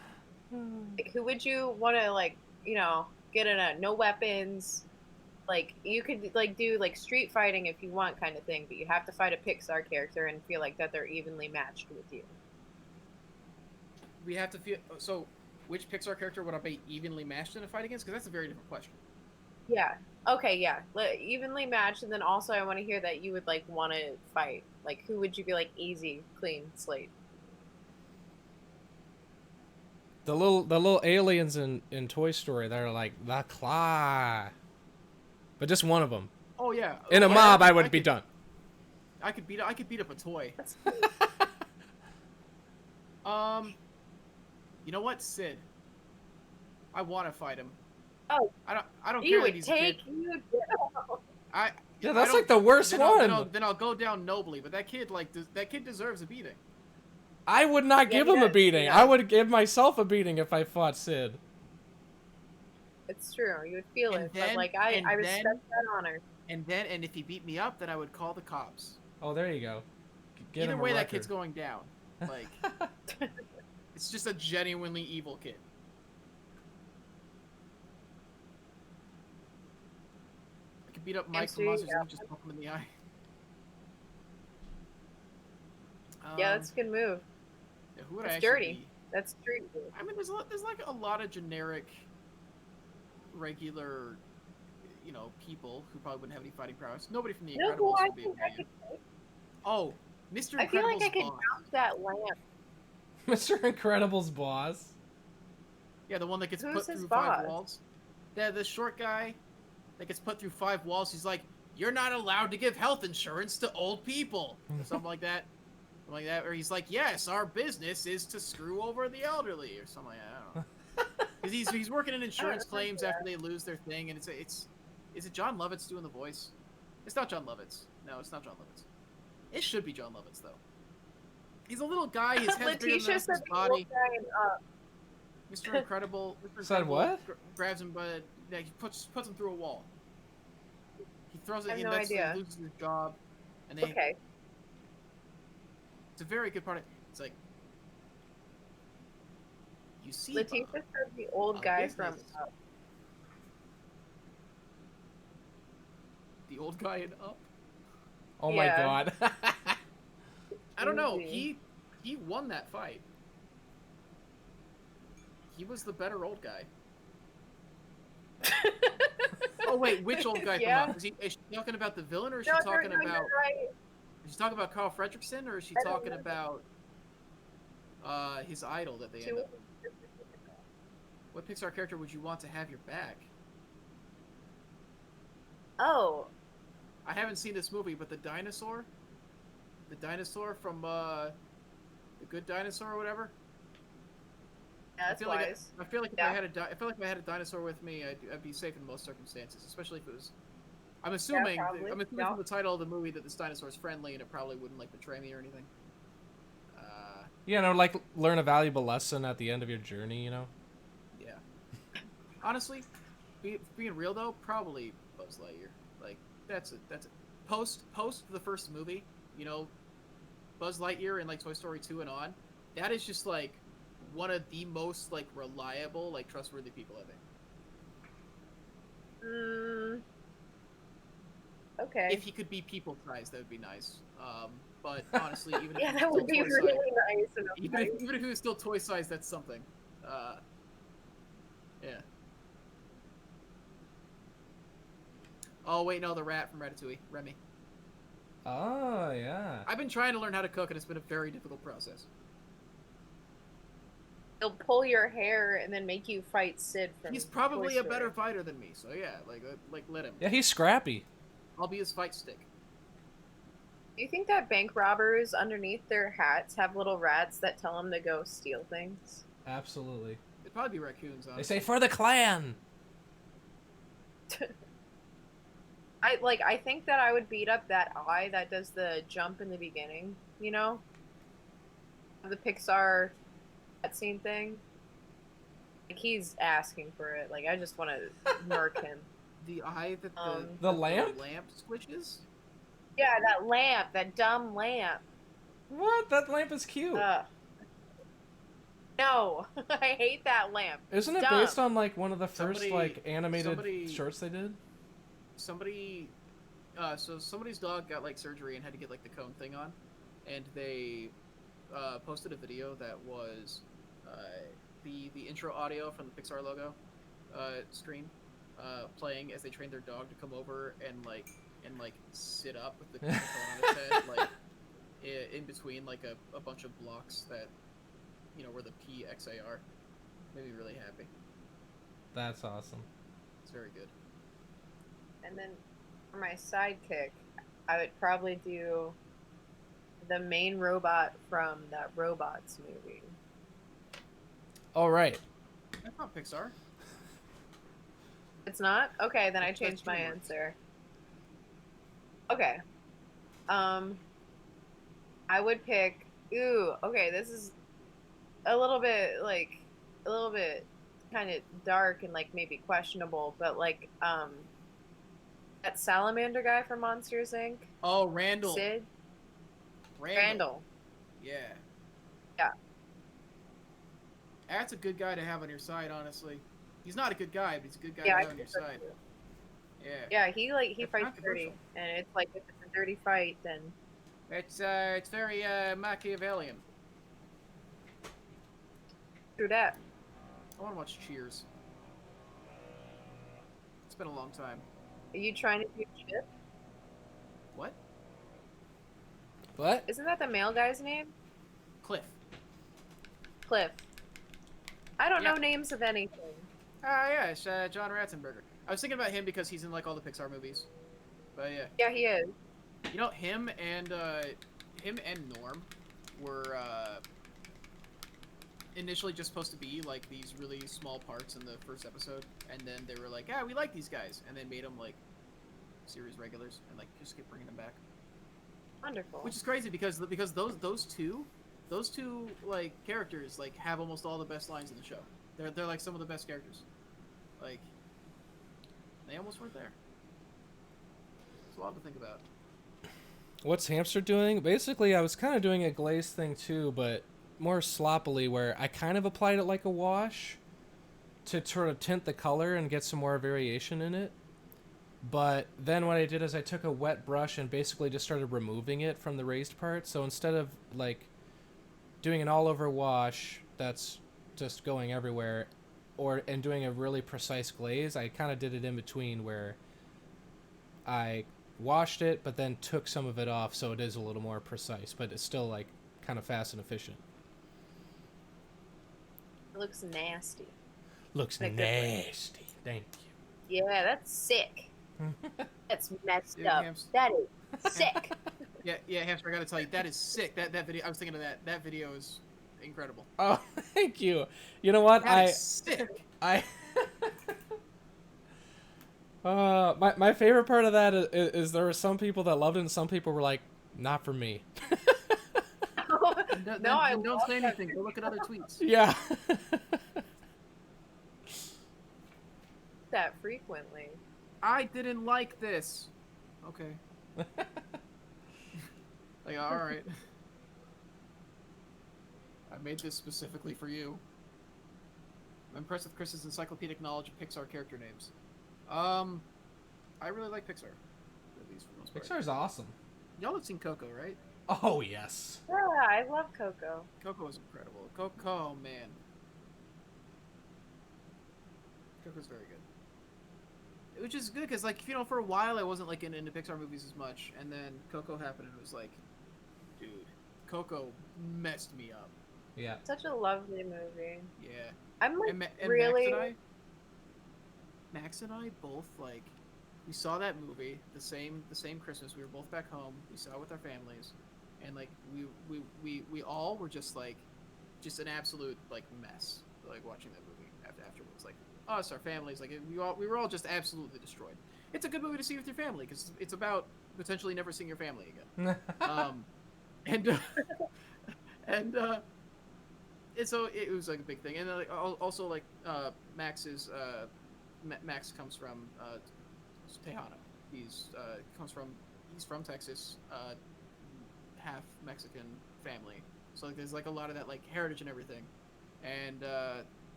[SPEAKER 2] Like, who would you want to, like, you know, get in a no weapons, like, you could, like, do, like, street fighting if you want kind of thing, but you have to fight a Pixar character and feel like that they're evenly matched with you.
[SPEAKER 3] We have to feel... So, which Pixar character would I be evenly matched in a fight against? Because that's a very different question.
[SPEAKER 2] Yeah. Okay, yeah. Evenly matched, and then also I want to hear that you would, like, want to fight. Like, who would you be, like, easy, clean slate?
[SPEAKER 1] The little aliens in Toy Story, they're like the claw. But just one of them.
[SPEAKER 3] Oh, yeah.
[SPEAKER 1] In a mob, I would be done.
[SPEAKER 3] I could beat up a toy.
[SPEAKER 2] That's
[SPEAKER 3] You know what, Sid? I want to fight him.
[SPEAKER 2] Oh,
[SPEAKER 3] I don't
[SPEAKER 2] you
[SPEAKER 3] care that
[SPEAKER 2] would
[SPEAKER 3] he's a kid.
[SPEAKER 2] take you down.
[SPEAKER 1] Yeah, that's
[SPEAKER 3] I
[SPEAKER 1] like the worst
[SPEAKER 3] then
[SPEAKER 1] one.
[SPEAKER 3] Then I'll go down nobly. But that kid, like, that kid deserves a beating.
[SPEAKER 1] I would not
[SPEAKER 2] Yeah,
[SPEAKER 1] give
[SPEAKER 2] he
[SPEAKER 1] him a
[SPEAKER 2] does,
[SPEAKER 1] beating.
[SPEAKER 2] yeah.
[SPEAKER 1] I would give myself a beating if I fought Sid.
[SPEAKER 2] It's true. You would feel
[SPEAKER 3] And
[SPEAKER 2] it.
[SPEAKER 3] then-
[SPEAKER 2] But, like,
[SPEAKER 3] and
[SPEAKER 2] I respect
[SPEAKER 3] then-
[SPEAKER 2] that honor.
[SPEAKER 3] And if he beat me up, then I would call the cops.
[SPEAKER 1] Oh, there you go. Get
[SPEAKER 3] Either
[SPEAKER 1] him a
[SPEAKER 3] way, that
[SPEAKER 1] record.
[SPEAKER 3] kid's going down. Like, it's just a genuinely evil kid. I could beat up Mike from Monsters Inc. Just poke him in the eye.
[SPEAKER 2] Yeah, that's a good move.
[SPEAKER 3] Yeah, who would I
[SPEAKER 2] It's
[SPEAKER 3] actually
[SPEAKER 2] dirty.
[SPEAKER 3] be?
[SPEAKER 2] That's street move.
[SPEAKER 3] I mean, there's like a lot of generic, regular, you know, people who probably wouldn't have any fighting prowess. Nobody from The
[SPEAKER 2] You know
[SPEAKER 3] Incredibles
[SPEAKER 2] who I
[SPEAKER 3] would be a
[SPEAKER 2] think I
[SPEAKER 3] man.
[SPEAKER 2] could take?
[SPEAKER 3] Oh, Mr.
[SPEAKER 2] I feel like I
[SPEAKER 3] Incredible's
[SPEAKER 2] could
[SPEAKER 3] boss.
[SPEAKER 2] bounce that lamp.
[SPEAKER 1] Mr. Incredible's boss.
[SPEAKER 3] Yeah, the one that gets
[SPEAKER 2] Who's
[SPEAKER 3] put
[SPEAKER 2] his
[SPEAKER 3] through
[SPEAKER 2] boss?
[SPEAKER 3] 5 walls. The short guy that gets put through 5 walls. He's like, "You're not allowed to give health insurance to old people," or something like that. Something like that. Or he's like, "Yes, our business is to screw over the elderly," or something like that. I don't know. Because he's working in insurance claims after they lose their thing, and is it John Lovitz doing the voice? It's not John Lovitz. No, it's not John Lovitz. It should be John Lovitz though. He's a little guy. His head's bigger than
[SPEAKER 2] Letitia
[SPEAKER 3] the rest of
[SPEAKER 2] said
[SPEAKER 3] his
[SPEAKER 2] the old
[SPEAKER 3] body.
[SPEAKER 2] guy in Up.
[SPEAKER 3] Mr. Incredible.
[SPEAKER 1] Said what?
[SPEAKER 3] Grabs him, but he puts him through a wall. He throws it.
[SPEAKER 2] I have
[SPEAKER 3] He
[SPEAKER 2] no
[SPEAKER 3] that's
[SPEAKER 2] idea.
[SPEAKER 3] He loses his job, and they.
[SPEAKER 2] Okay.
[SPEAKER 3] It's a very good part. It's like you see.
[SPEAKER 2] Letitia
[SPEAKER 3] Bob,
[SPEAKER 2] said the old
[SPEAKER 3] a
[SPEAKER 2] guy from
[SPEAKER 3] business.
[SPEAKER 2] Up.
[SPEAKER 3] the old guy in Up.
[SPEAKER 1] Oh my
[SPEAKER 2] Yeah.
[SPEAKER 1] god.
[SPEAKER 3] I don't know.
[SPEAKER 2] Easy.
[SPEAKER 3] He won that fight. He was the better old guy. Oh wait, which old guy
[SPEAKER 2] Yeah.
[SPEAKER 3] from Up? Is she talking about the villain, or is she
[SPEAKER 2] No,
[SPEAKER 3] talking
[SPEAKER 2] you're
[SPEAKER 3] about?
[SPEAKER 2] right.
[SPEAKER 3] Is she talking about Carl Fredricksen, or is she
[SPEAKER 2] I don't
[SPEAKER 3] talking
[SPEAKER 2] know.
[SPEAKER 3] about his idol that they
[SPEAKER 2] She
[SPEAKER 3] end up?
[SPEAKER 2] was-
[SPEAKER 3] What Pixar character would you want to have your back?
[SPEAKER 2] Oh,
[SPEAKER 3] I haven't seen this movie, but the dinosaur from The Good Dinosaur or whatever.
[SPEAKER 2] that's
[SPEAKER 3] I
[SPEAKER 2] wise.
[SPEAKER 3] feel like if
[SPEAKER 2] Yeah.
[SPEAKER 3] I feel like if I had a dinosaur with me, I'd be safe in most circumstances, especially if it was. I'm assuming
[SPEAKER 2] probably.
[SPEAKER 3] from
[SPEAKER 2] Yeah.
[SPEAKER 3] the title of the movie that this dinosaur is friendly and it probably wouldn't like betray me or anything.
[SPEAKER 1] You know, like learn a valuable lesson at the end of your journey, you know?
[SPEAKER 3] Yeah. Honestly, being real though, probably Buzz Lightyear. Like that's it. post the first movie, you know, Buzz Lightyear and like Toy Story 2 and on, that is just like one of the most like reliable, like trustworthy people I think.
[SPEAKER 2] Okay.
[SPEAKER 3] If he could be people sized, that would be nice. But honestly, even if
[SPEAKER 2] Yeah,
[SPEAKER 3] he was
[SPEAKER 2] that
[SPEAKER 3] still
[SPEAKER 2] would be
[SPEAKER 3] toy
[SPEAKER 2] really
[SPEAKER 3] sized,
[SPEAKER 2] nice. And
[SPEAKER 3] even if he was still toy sized, that's something. Yeah. Oh wait, no, the rat from Ratatouille, Remy.
[SPEAKER 1] Oh, yeah.
[SPEAKER 3] I've been trying to learn how to cook, and it's been a very difficult process.
[SPEAKER 2] he'll pull your hair and then make you fight Sid from
[SPEAKER 3] He's
[SPEAKER 2] Toy
[SPEAKER 3] probably a
[SPEAKER 2] Story.
[SPEAKER 3] better fighter than me, so yeah, like let him.
[SPEAKER 1] Yeah, he's scrappy.
[SPEAKER 3] I'll be his fight stick.
[SPEAKER 2] Do you think that bank robbers underneath their hats have little rats that tell them to go steal things?
[SPEAKER 1] Absolutely.
[SPEAKER 3] It'd probably be raccoons. Honestly.
[SPEAKER 1] They say, for the clan!
[SPEAKER 2] I think that I would beat up that eye that does the jump in the beginning, you know? The Pixar cutscene thing. Like, he's asking for it. Like, I just want to murk him.
[SPEAKER 3] The eye that
[SPEAKER 1] The lamp?
[SPEAKER 3] The lamp switches?
[SPEAKER 2] Yeah, that lamp, that dumb lamp.
[SPEAKER 1] What? That lamp is cute.
[SPEAKER 2] No, I hate that lamp.
[SPEAKER 1] Isn't it
[SPEAKER 2] dumb.
[SPEAKER 1] based on, like, one of the first,
[SPEAKER 3] Somebody-
[SPEAKER 1] like, animated
[SPEAKER 3] somebody-
[SPEAKER 1] shorts they did?
[SPEAKER 3] Somebody, so somebody's dog got like surgery and had to get like the cone thing on, and they posted a video that was the intro audio from the Pixar logo screen playing as they trained their dog to come over and sit up with the cone on its head, like in between like a bunch of blocks that were the PXAR. Made me really happy.
[SPEAKER 1] That's awesome.
[SPEAKER 3] It's very good.
[SPEAKER 2] And then for my sidekick, I would probably do the main robot from that Robots movie.
[SPEAKER 1] All right.
[SPEAKER 3] That's not Pixar.
[SPEAKER 2] It's not? Okay, then I
[SPEAKER 3] That's
[SPEAKER 2] changed my
[SPEAKER 3] DreamWorks.
[SPEAKER 2] answer. Okay. I would pick. Ooh, okay, this is a little bit kind of dark and like maybe questionable, but like that salamander guy from Monsters Inc.
[SPEAKER 3] Oh, Randall.
[SPEAKER 2] Sid. Randall.
[SPEAKER 3] Yeah.
[SPEAKER 2] Yeah.
[SPEAKER 3] That's a good guy to have on your side, honestly. He's not a good guy, but he's a good guy
[SPEAKER 2] Yeah,
[SPEAKER 3] to
[SPEAKER 2] I
[SPEAKER 3] have on your
[SPEAKER 2] think so
[SPEAKER 3] side.
[SPEAKER 2] too.
[SPEAKER 3] Yeah.
[SPEAKER 2] Yeah, he
[SPEAKER 3] It's
[SPEAKER 2] fights
[SPEAKER 3] controversial.
[SPEAKER 2] dirty, and it's like if it's a dirty fight, then
[SPEAKER 3] It's very Machiavellian.
[SPEAKER 2] through that.
[SPEAKER 3] I want to watch Cheers. It's been a long time.
[SPEAKER 2] Are you trying to do Chip?
[SPEAKER 3] What?
[SPEAKER 1] What?
[SPEAKER 2] Isn't that the male guy's name?
[SPEAKER 3] Cliff.
[SPEAKER 2] Cliff. I don't
[SPEAKER 3] Yeah.
[SPEAKER 2] know names of anything.
[SPEAKER 3] Yeah, it's John Ratzenberger. I was thinking about him because he's in like all the Pixar movies. But yeah.
[SPEAKER 2] Yeah, he is.
[SPEAKER 3] You know, him and Norm were initially just supposed to be like these really small parts in the first episode, and then they were like, we like these guys, and they made them like series regulars, and like just keep bringing them back.
[SPEAKER 2] Wonderful.
[SPEAKER 3] Which is crazy because those two like characters like have almost all the best lines in the show. They're like some of the best characters. Like they almost weren't there. It's a lot to think about.
[SPEAKER 1] What's Hamster doing? Basically, I was kind of doing a glaze thing too, but more sloppily, where I kind of applied it like a wash to sort of tint the color and get some more variation in it. But then what I did is I took a wet brush and basically just started removing it from the raised part. So instead of like doing an all-over wash that's just going everywhere, and doing a really precise glaze, I kind of did it in between where I washed it but then took some of it off, so it is a little more precise, but it's still like kind of fast and efficient.
[SPEAKER 2] It looks nasty.
[SPEAKER 1] Looks
[SPEAKER 2] Like
[SPEAKER 1] nasty. Thank you.
[SPEAKER 2] Yeah, that's sick. That's messed
[SPEAKER 3] Dude,
[SPEAKER 2] up. That is sick.
[SPEAKER 3] Yeah, Hamster, I gotta tell you, that is sick. That video, I was thinking of that. That video is incredible.
[SPEAKER 1] Oh, thank you. You know what?
[SPEAKER 3] That is sick.
[SPEAKER 1] My favorite part of that is there were some people that loved it and some people were like, not for me.
[SPEAKER 2] No, I
[SPEAKER 3] don't
[SPEAKER 2] love
[SPEAKER 3] say
[SPEAKER 2] that.
[SPEAKER 3] anything. Go look at other tweets.
[SPEAKER 1] Yeah.
[SPEAKER 2] That frequently.
[SPEAKER 3] I didn't like this. Okay. Like, all right. I made this specifically for you. I'm impressed with Chris's encyclopedic knowledge of Pixar character names. I really like Pixar. At least for the most part.
[SPEAKER 1] Pixar's awesome.
[SPEAKER 3] Y'all have seen Coco, right?
[SPEAKER 1] Oh yes.
[SPEAKER 2] Yeah, I love Coco.
[SPEAKER 3] Coco is incredible. Coco, man. Coco's very good. Which is good, because, like, you know, for a while I wasn't, like, into Pixar movies as much, and then Coco happened, and it was like, dude, Coco messed me up.
[SPEAKER 1] Yeah.
[SPEAKER 2] Such a lovely movie.
[SPEAKER 3] Yeah.
[SPEAKER 2] I'm like
[SPEAKER 3] And
[SPEAKER 2] really.
[SPEAKER 3] Max and I both, like, we saw that movie the same Christmas. We were both back home. We saw it with our families, and like we all were just like, just an absolute like mess. Like watching that movie afterwards, like us, our families, like we were all just absolutely destroyed. It's a good movie to see with your family because it's about potentially never seeing your family again. And and so it was like a big thing, and like, also like Max comes from Tejano. He's from Texas, half Mexican family. So like there's like a lot of that like heritage and everything, and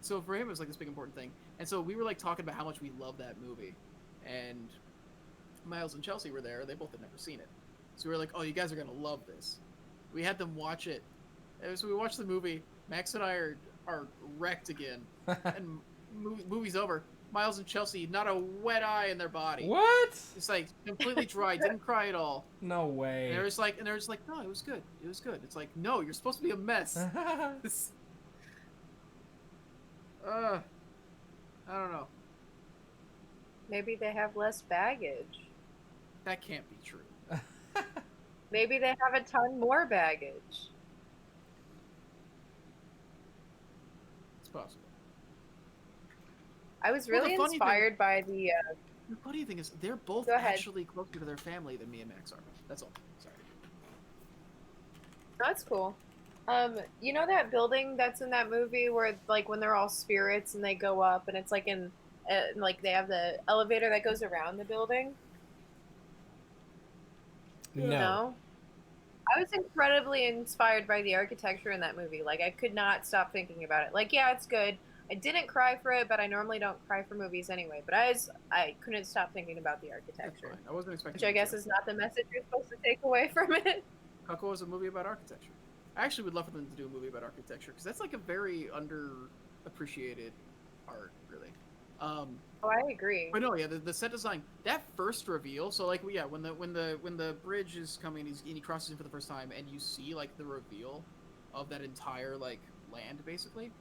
[SPEAKER 3] so for him it was like this big important thing. And so we were like talking about how much we love that movie, and Miles and Chelsea were there. They both had never seen it, so we were like, "Oh, you guys are gonna love this." We had them watch it. And so we watched the movie. Max and I are wrecked again, and movie's over. Miles and Chelsea, not a wet eye in their body.
[SPEAKER 1] What?
[SPEAKER 3] It's like completely dry, didn't cry at all.
[SPEAKER 1] No way.
[SPEAKER 3] And they're just like, no, it was good. It was good. It's like, no, you're supposed to be a mess. This, I don't know.
[SPEAKER 2] Maybe they have less baggage.
[SPEAKER 3] That can't be true.
[SPEAKER 2] Maybe they have a ton more baggage.
[SPEAKER 3] It's possible.
[SPEAKER 2] I was really inspired by the.
[SPEAKER 3] The funny thing is, they're both
[SPEAKER 2] Go ahead.
[SPEAKER 3] actually closer to their family than me and Max are. That's all. Sorry.
[SPEAKER 2] That's cool. You know that building that's in that movie where like when they're all spirits and they go up and it's like in like they have the elevator that goes around the building?
[SPEAKER 1] No.
[SPEAKER 2] I was incredibly inspired by the architecture in that movie. Like I could not stop thinking about it. Like yeah, it's good. I didn't cry for it, but I normally don't cry for movies anyway. But I couldn't stop thinking about the
[SPEAKER 3] That's
[SPEAKER 2] architecture,
[SPEAKER 3] fine. I wasn't expecting.
[SPEAKER 2] which I guess is not the message you're supposed to take away from it.
[SPEAKER 3] Coco is a movie about architecture. I actually would love for them to do a movie about architecture because that's like a very underappreciated art, really.
[SPEAKER 2] Oh, I agree.
[SPEAKER 3] But no, yeah, the set design, that first reveal. So like, yeah, when the bridge is coming, and he crosses in for the first time, and you see like the reveal of that entire like land, basically,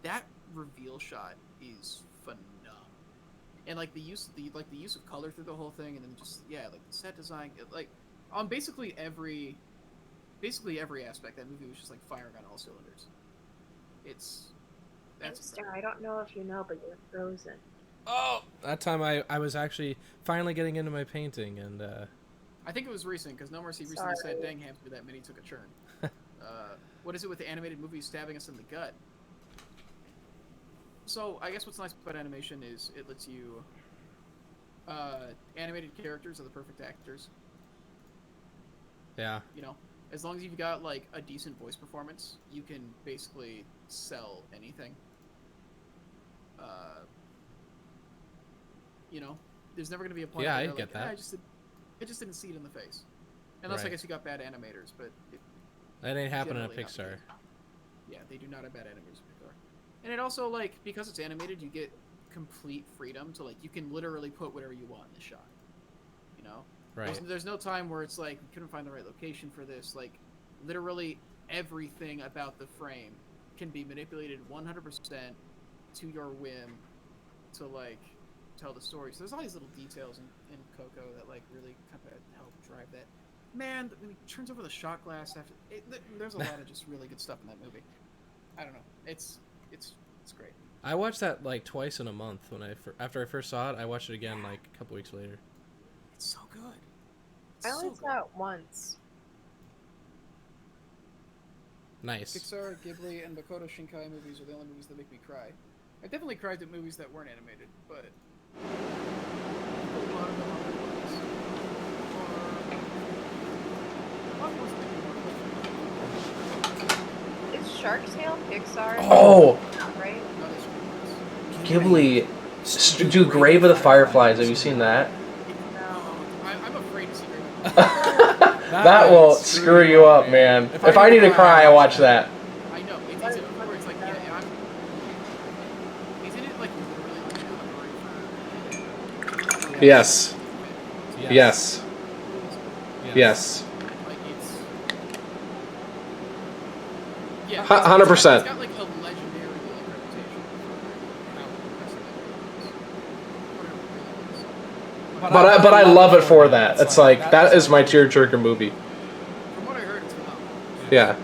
[SPEAKER 3] that reveal shot is phenomenal. And like the use of color through the whole thing, and then just like the set design, like on basically every aspect, that movie was just like firing on all cylinders. That's
[SPEAKER 2] Hamster, I don't know if you know, but you're frozen.
[SPEAKER 1] Oh, that time I was actually finally getting into my painting, and
[SPEAKER 3] I think it was recent because No Mercy recently said, "Dang Hamster, that mini took a turn." What is it with the animated movies stabbing us in the gut? So I guess what's nice about animation is it lets you animated characters are the perfect actors.
[SPEAKER 1] yeah.
[SPEAKER 3] You know, as long as you've got like a decent voice performance, you can basically sell anything. You know, there's never going to be a point.
[SPEAKER 1] Yeah,
[SPEAKER 3] where
[SPEAKER 1] I
[SPEAKER 3] they're
[SPEAKER 1] get
[SPEAKER 3] like,
[SPEAKER 1] that.
[SPEAKER 3] I just didn't see it in the face. Unless I
[SPEAKER 1] Right.
[SPEAKER 3] guess you got bad animators, but
[SPEAKER 1] That ain't happening at
[SPEAKER 3] generally not the
[SPEAKER 1] Pixar.
[SPEAKER 3] case. Yeah, they do not have bad animators in Pixar. And it also like because it's animated, you get complete freedom to like you can literally put whatever you want in the shot. You know,
[SPEAKER 1] Right.
[SPEAKER 3] there's no time where it's like we couldn't find the right location for this. Like literally everything about the frame can be manipulated 100% to your whim to like tell the story. So there's all these little details in Coco that like really kind of help drive that. Man, when he turns over the shot glass after there's a lot of just really good stuff in that movie. I don't know. It's great.
[SPEAKER 1] I watched that like twice in a month when after I first saw it. I watched it again like a couple weeks later.
[SPEAKER 3] It's so good.
[SPEAKER 2] I only saw it once.
[SPEAKER 1] Nice.
[SPEAKER 3] Pixar, Ghibli, and Makoto Shinkai movies are the only movies that make me cry. I definitely cried at movies that weren't animated, but a lot of them are good ones.
[SPEAKER 2] Is Shark Tale Pixar?
[SPEAKER 4] Oh,
[SPEAKER 2] Right?
[SPEAKER 4] Ghibli. Dude, Grave of the Fireflies. Have you seen that?
[SPEAKER 3] I'm afraid to see Grave.
[SPEAKER 4] That will screw you up, man. If I need to cry, I watch that.
[SPEAKER 3] I know. It's where it's like, yeah, isn't it like literally like an allegory for?
[SPEAKER 4] Yes. Yes. Yes.
[SPEAKER 3] Like it's. Yeah.
[SPEAKER 4] 100%.
[SPEAKER 3] It's got like a legendary like reputation for how impressive it is.
[SPEAKER 4] But I love it for that. It's like that is my tearjerker movie.
[SPEAKER 3] From what I heard, it's phenomenal.
[SPEAKER 4] Yeah.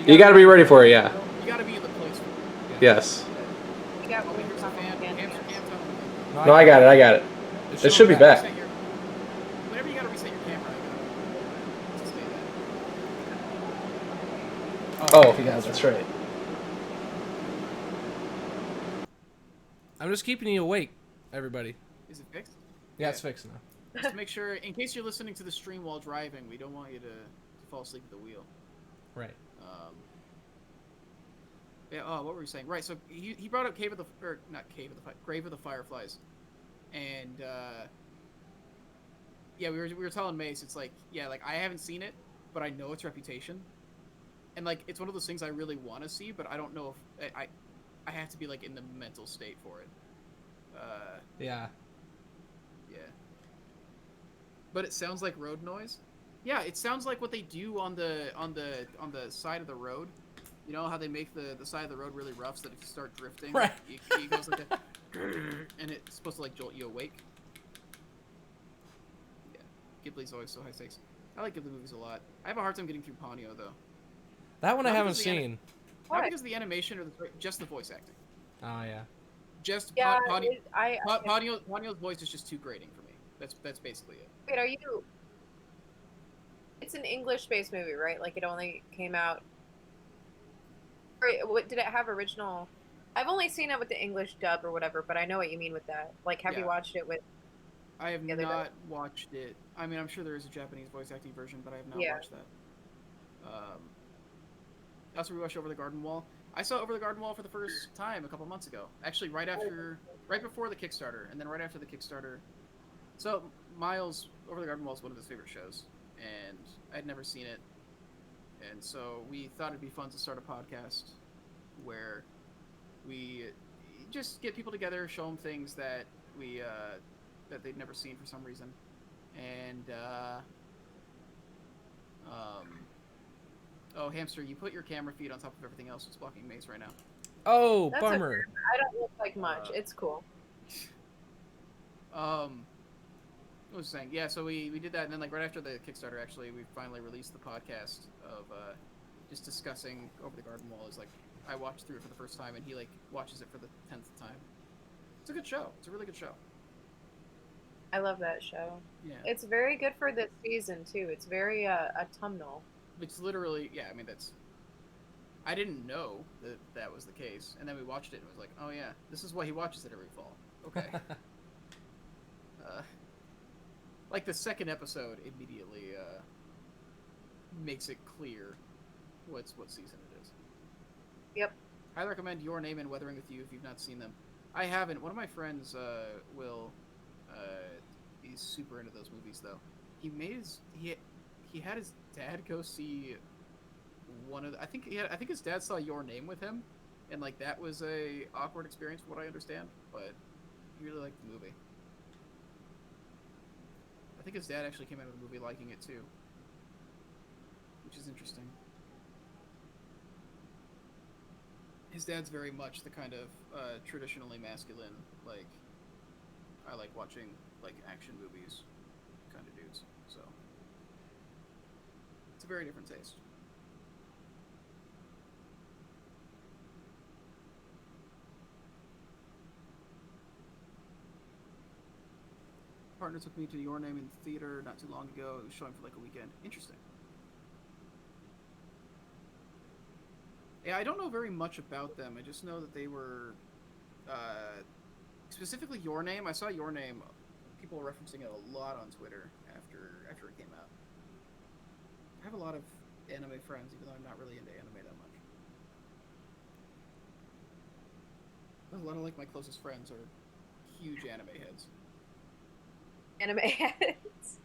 [SPEAKER 4] You got to be ready for it. Yeah.
[SPEAKER 3] You got to be in the place for it.
[SPEAKER 4] Yes.
[SPEAKER 2] You got one
[SPEAKER 3] Here's a fan. Hamster can't tell me.
[SPEAKER 4] No, I got it. It should be back.
[SPEAKER 3] Whenever you got to reset your camera, you got to
[SPEAKER 4] Oh, yeah, that's right.
[SPEAKER 1] I'm just keeping you awake, everybody.
[SPEAKER 3] Is it fixed?
[SPEAKER 1] Yeah, it's fixed now.
[SPEAKER 3] Just to make sure, in case you're listening to the stream while driving, we don't want you to fall asleep at the wheel.
[SPEAKER 1] Right.
[SPEAKER 3] Yeah. Oh, what were we saying? Right. So he brought up Grave of the Fireflies, and yeah, we were telling Mace, it's like, yeah, like I haven't seen it, but I know its reputation, and like it's one of those things I really want to see, but I don't know if I have to be like in the mental state for it.
[SPEAKER 1] Yeah.
[SPEAKER 3] Yeah. But it sounds like road noise. Yeah, it sounds like what they do on the side of the road. You know how they make the side of the road really rough so that if you start drifting,
[SPEAKER 1] right,
[SPEAKER 3] it goes like that, and it's supposed to like jolt you awake. Yeah, Ghibli's always so high stakes. I like Ghibli movies a lot. I have a hard time getting through Ponyo though.
[SPEAKER 1] That one I haven't seen.
[SPEAKER 3] Not because of the animation or just the voice acting.
[SPEAKER 1] Oh yeah.
[SPEAKER 3] Just
[SPEAKER 2] Yeah,
[SPEAKER 3] Ponyo's voice is just too grating for me. That's basically it.
[SPEAKER 2] Wait, are you? It's an English-based movie, right? Like it only came out. What did it have original? I've only seen it with the English dub or whatever, but I know what you mean with that. Like, have you watched it with?
[SPEAKER 3] I have not watched it. I mean, I'm sure there is a Japanese voice acting version, but I have not watched that. Also, we watched Over the Garden Wall. I saw Over the Garden Wall for the first time a couple months ago. Actually, right before the Kickstarter, and then right after the Kickstarter. So Miles, Over the Garden Wall is one of his favorite shows, and I'd never seen it. And so we thought it'd be fun to start a podcast where we just get people together, show them things that that they've never seen for some reason, and oh, Hamster, you put your camera feed on top of everything else. It's blocking Mace right now.
[SPEAKER 1] Oh,
[SPEAKER 2] That's
[SPEAKER 1] bummer.
[SPEAKER 2] Okay. I don't look like much. It's cool.
[SPEAKER 3] What was I saying? Yeah, so we did that, and then like right after the Kickstarter, actually, we finally released the podcast of just discussing Over the Garden Wall. Is like I watched through it for the first time, and he like watches it for the 10th time. It's a good show. It's a really good show.
[SPEAKER 2] I love that show.
[SPEAKER 3] Yeah.
[SPEAKER 2] It's very good for this season too. It's very autumnal.
[SPEAKER 3] It's literally, yeah. I mean, I didn't know that was the case, and then we watched it, and it was like, oh yeah, this is why he watches it every fall. Okay. Like the second episode immediately makes it clear what season it is.
[SPEAKER 2] Yep.
[SPEAKER 3] I recommend Your Name and Weathering with You if you've not seen them. I haven't. One of my friends, Will, he's super into those movies though. He had his dad go see one of I think his dad saw Your Name with him, and like that was a awkward experience from what I understand, but he really liked the movie. I think his dad actually came out of the movie liking it too, which is interesting. His dad's very much the kind of traditionally masculine, like I like watching like action movies kind of dudes. So it's a very different taste. Partner took me to Your Name in theater not too long ago. It was showing for like a weekend. Interesting. Yeah, I don't know very much about them. I just know that they were specifically Your Name. I saw Your Name. People were referencing it a lot on Twitter after it came out. I have a lot of anime friends, even though I'm not really into anime that much. A lot of like my closest friends are huge anime heads.
[SPEAKER 2] Anime heads.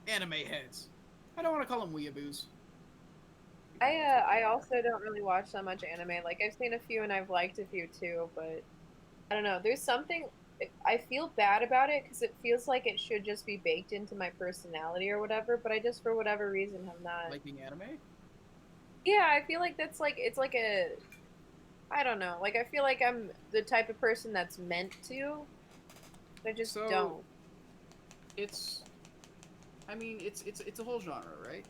[SPEAKER 3] Anime heads. I don't want to call them weeaboos.
[SPEAKER 2] I also don't really watch that much anime. Like I've seen a few and I've liked a few too, but I don't know. There's something I feel bad about it because it feels like it should just be baked into my personality or whatever, but I just for whatever reason have not.
[SPEAKER 3] Liking anime?
[SPEAKER 2] Yeah, I feel like that's like it's like a I don't know. Like I feel like I'm the type of person that's meant to. I just
[SPEAKER 3] So
[SPEAKER 2] don't.
[SPEAKER 3] it's, I mean, it's a whole genre, right?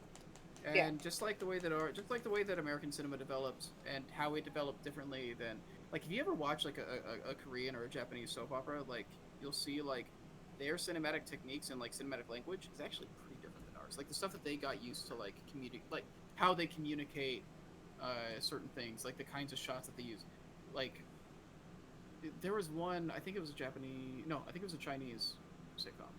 [SPEAKER 2] Yeah.
[SPEAKER 3] And just like the way that just like the way that American cinema developed and how it developed differently than like if you ever watch like a Korean or a Japanese soap opera, like you'll see like their cinematic techniques and like cinematic language is actually pretty different than ours. Like the stuff that they got used to like communicate, like how they communicate certain things, like the kinds of shots that they use. Like there was one, I think it was a Japanese, no, I think it was a Chinese sitcom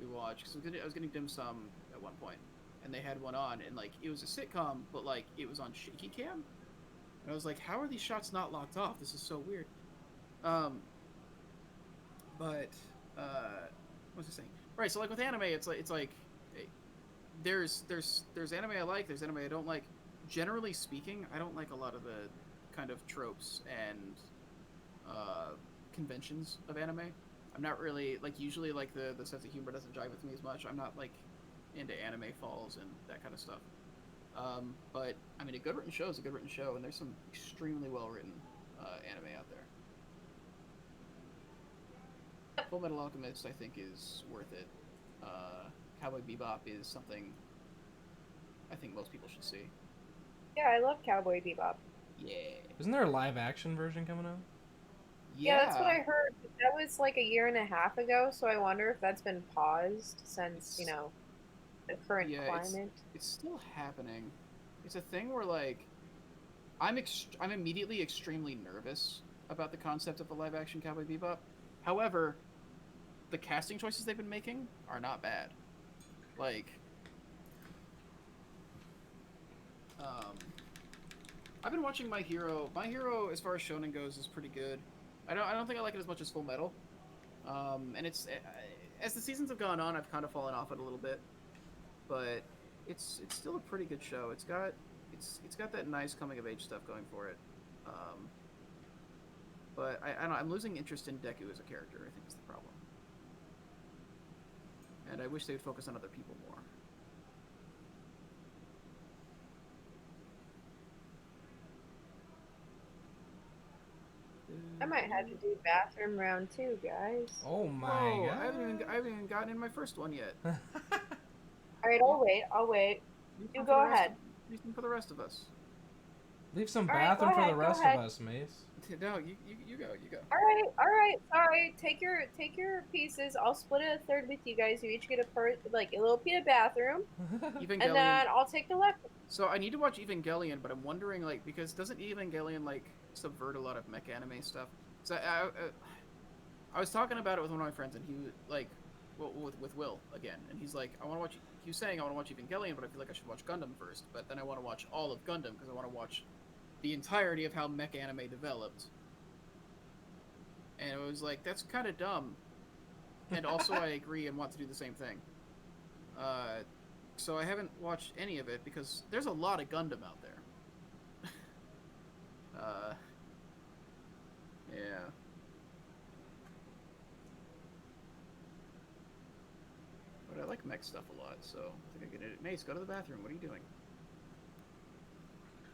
[SPEAKER 3] we watched because I was getting dim sum at one point, and they had one on, and like it was a sitcom, but like it was on shaky cam, and I was like, how are these shots not locked off? This is so weird. Um, but what was I saying? Right, so like with anime, it's like eh, there's anime I like, there's anime I don't like. Generally speaking, I don't like a lot of the kind of tropes and conventions of anime. I'm not really like usually like the sense of humor doesn't jive with me as much. I'm not like into anime falls and that kind of stuff. But I mean, a good written show is a good written show, and there's some extremely well written anime out there. Full Metal Alchemist, I think, is worth it. Cowboy Bebop is something I think most people should see.
[SPEAKER 2] Yeah, I love Cowboy Bebop.
[SPEAKER 3] Yeah.
[SPEAKER 1] Isn't there a live action version coming out?
[SPEAKER 2] Yeah, that's what
[SPEAKER 3] Yeah.
[SPEAKER 2] I heard. But that was like a year and a half ago, so I wonder if that's been paused since,
[SPEAKER 3] It's
[SPEAKER 2] the current
[SPEAKER 3] yeah,
[SPEAKER 2] climate.
[SPEAKER 3] it's still happening. It's a thing where like I'm immediately extremely nervous about the concept of a live action Cowboy Bebop. However, the casting choices they've been making are not bad. Like, um, I've been watching My Hero. My Hero, as far as shonen goes, is pretty good. I don't think I like it as much as Full Metal. And it's as the seasons have gone on, I've kind of fallen off it a little bit, but it's still a pretty good show. It's got that nice coming of age stuff going for it. Um, but I don't know, I'm losing interest in Deku as a character. I think is the problem, and I wish they would focus on other people more.
[SPEAKER 2] I might have to do bathroom round two, guys.
[SPEAKER 1] Oh my
[SPEAKER 3] Whoa,
[SPEAKER 1] god.
[SPEAKER 3] I haven't even gotten in my first one yet.
[SPEAKER 2] All right, I'll wait. I'll wait. You go ahead.
[SPEAKER 3] Leave some for the rest of us.
[SPEAKER 1] Leave some
[SPEAKER 2] All right,
[SPEAKER 1] bathroom
[SPEAKER 2] go
[SPEAKER 1] for the
[SPEAKER 2] ahead, go
[SPEAKER 1] rest
[SPEAKER 2] ahead.
[SPEAKER 1] of us, Mace.
[SPEAKER 3] No, you go, you go.
[SPEAKER 2] All right. Sorry. Take your pieces. I'll split it a third with you guys. You each get a like a little piece of bathroom, and
[SPEAKER 3] Evangelion.
[SPEAKER 2] then I'll take the left.
[SPEAKER 3] So I need to watch Evangelion, but I'm wondering like because doesn't Evangelion like subvert a lot of mech anime stuff? So I was talking about it with one of my friends, and he like with Will again, and he's like, I want to watch. He was saying I want to watch Evangelion, but I feel like I should watch Gundam first. But then I want to watch all of Gundam because I want to watch the entirety of how mech anime developed. And it was like that's kind of dumb. And also I agree and want to do the same thing. So I haven't watched any of it because there's a lot of Gundam out there. Yeah. But I like mech stuff a lot, so I think I get it. Mace, go to the bathroom. What are you doing?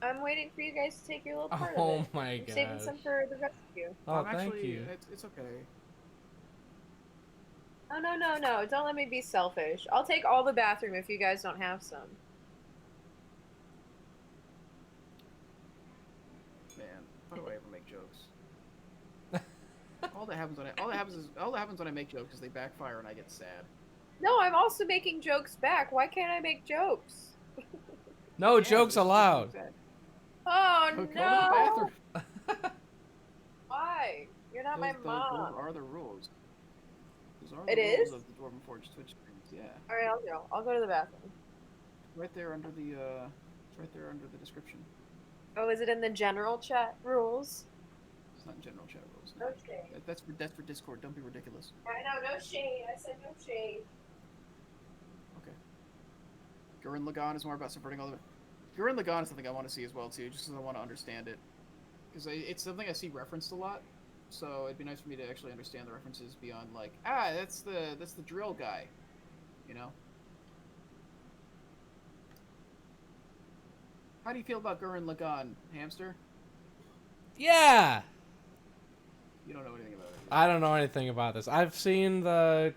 [SPEAKER 2] I'm waiting for you guys to take your little part of
[SPEAKER 1] Oh
[SPEAKER 2] it.
[SPEAKER 1] my
[SPEAKER 2] I'm
[SPEAKER 1] god.
[SPEAKER 2] saving some for the rest of you.
[SPEAKER 1] Oh,
[SPEAKER 3] Thank
[SPEAKER 1] actually,
[SPEAKER 3] you. It's okay.
[SPEAKER 2] Oh, no. Don't let me be selfish. I'll take all the bathroom if you guys don't have some.
[SPEAKER 3] Man, how do I ever make jokes? All that happens when I make jokes is they backfire and I get sad.
[SPEAKER 2] No, I'm also making jokes back. Why can't I make jokes?
[SPEAKER 1] no
[SPEAKER 3] Yeah,
[SPEAKER 1] jokes
[SPEAKER 3] but it's
[SPEAKER 1] allowed.
[SPEAKER 3] sad.
[SPEAKER 2] Oh,
[SPEAKER 3] Go to the
[SPEAKER 2] no.
[SPEAKER 3] bathroom.
[SPEAKER 2] Why? You're not my
[SPEAKER 3] Those
[SPEAKER 2] mom.
[SPEAKER 3] are the rules. Those are
[SPEAKER 2] It
[SPEAKER 3] the
[SPEAKER 2] is?
[SPEAKER 3] rules of the Dwarven Forge Twitch streams. Yeah.
[SPEAKER 2] All right, I'll go to the bathroom.
[SPEAKER 3] right there under the it's right there under the description.
[SPEAKER 2] Oh, is it in the general chat rules?
[SPEAKER 3] It's not in general chat rules.
[SPEAKER 2] No shade.
[SPEAKER 3] That's for Discord. Don't be ridiculous.
[SPEAKER 2] I know, no shade. I said no shade.
[SPEAKER 3] Okay. Gurren Lagann is more about subverting all the. Gurren Lagann is something I want to see as well too, just because I want to understand it. Because it's something I see referenced a lot, so it'd be nice for me to actually understand the references beyond like, that's the drill guy, you know. How do you feel about Gurren Lagann, Hamster?
[SPEAKER 1] Yeah.
[SPEAKER 3] You don't know anything about it.
[SPEAKER 1] I don't know anything about this. I've seen the.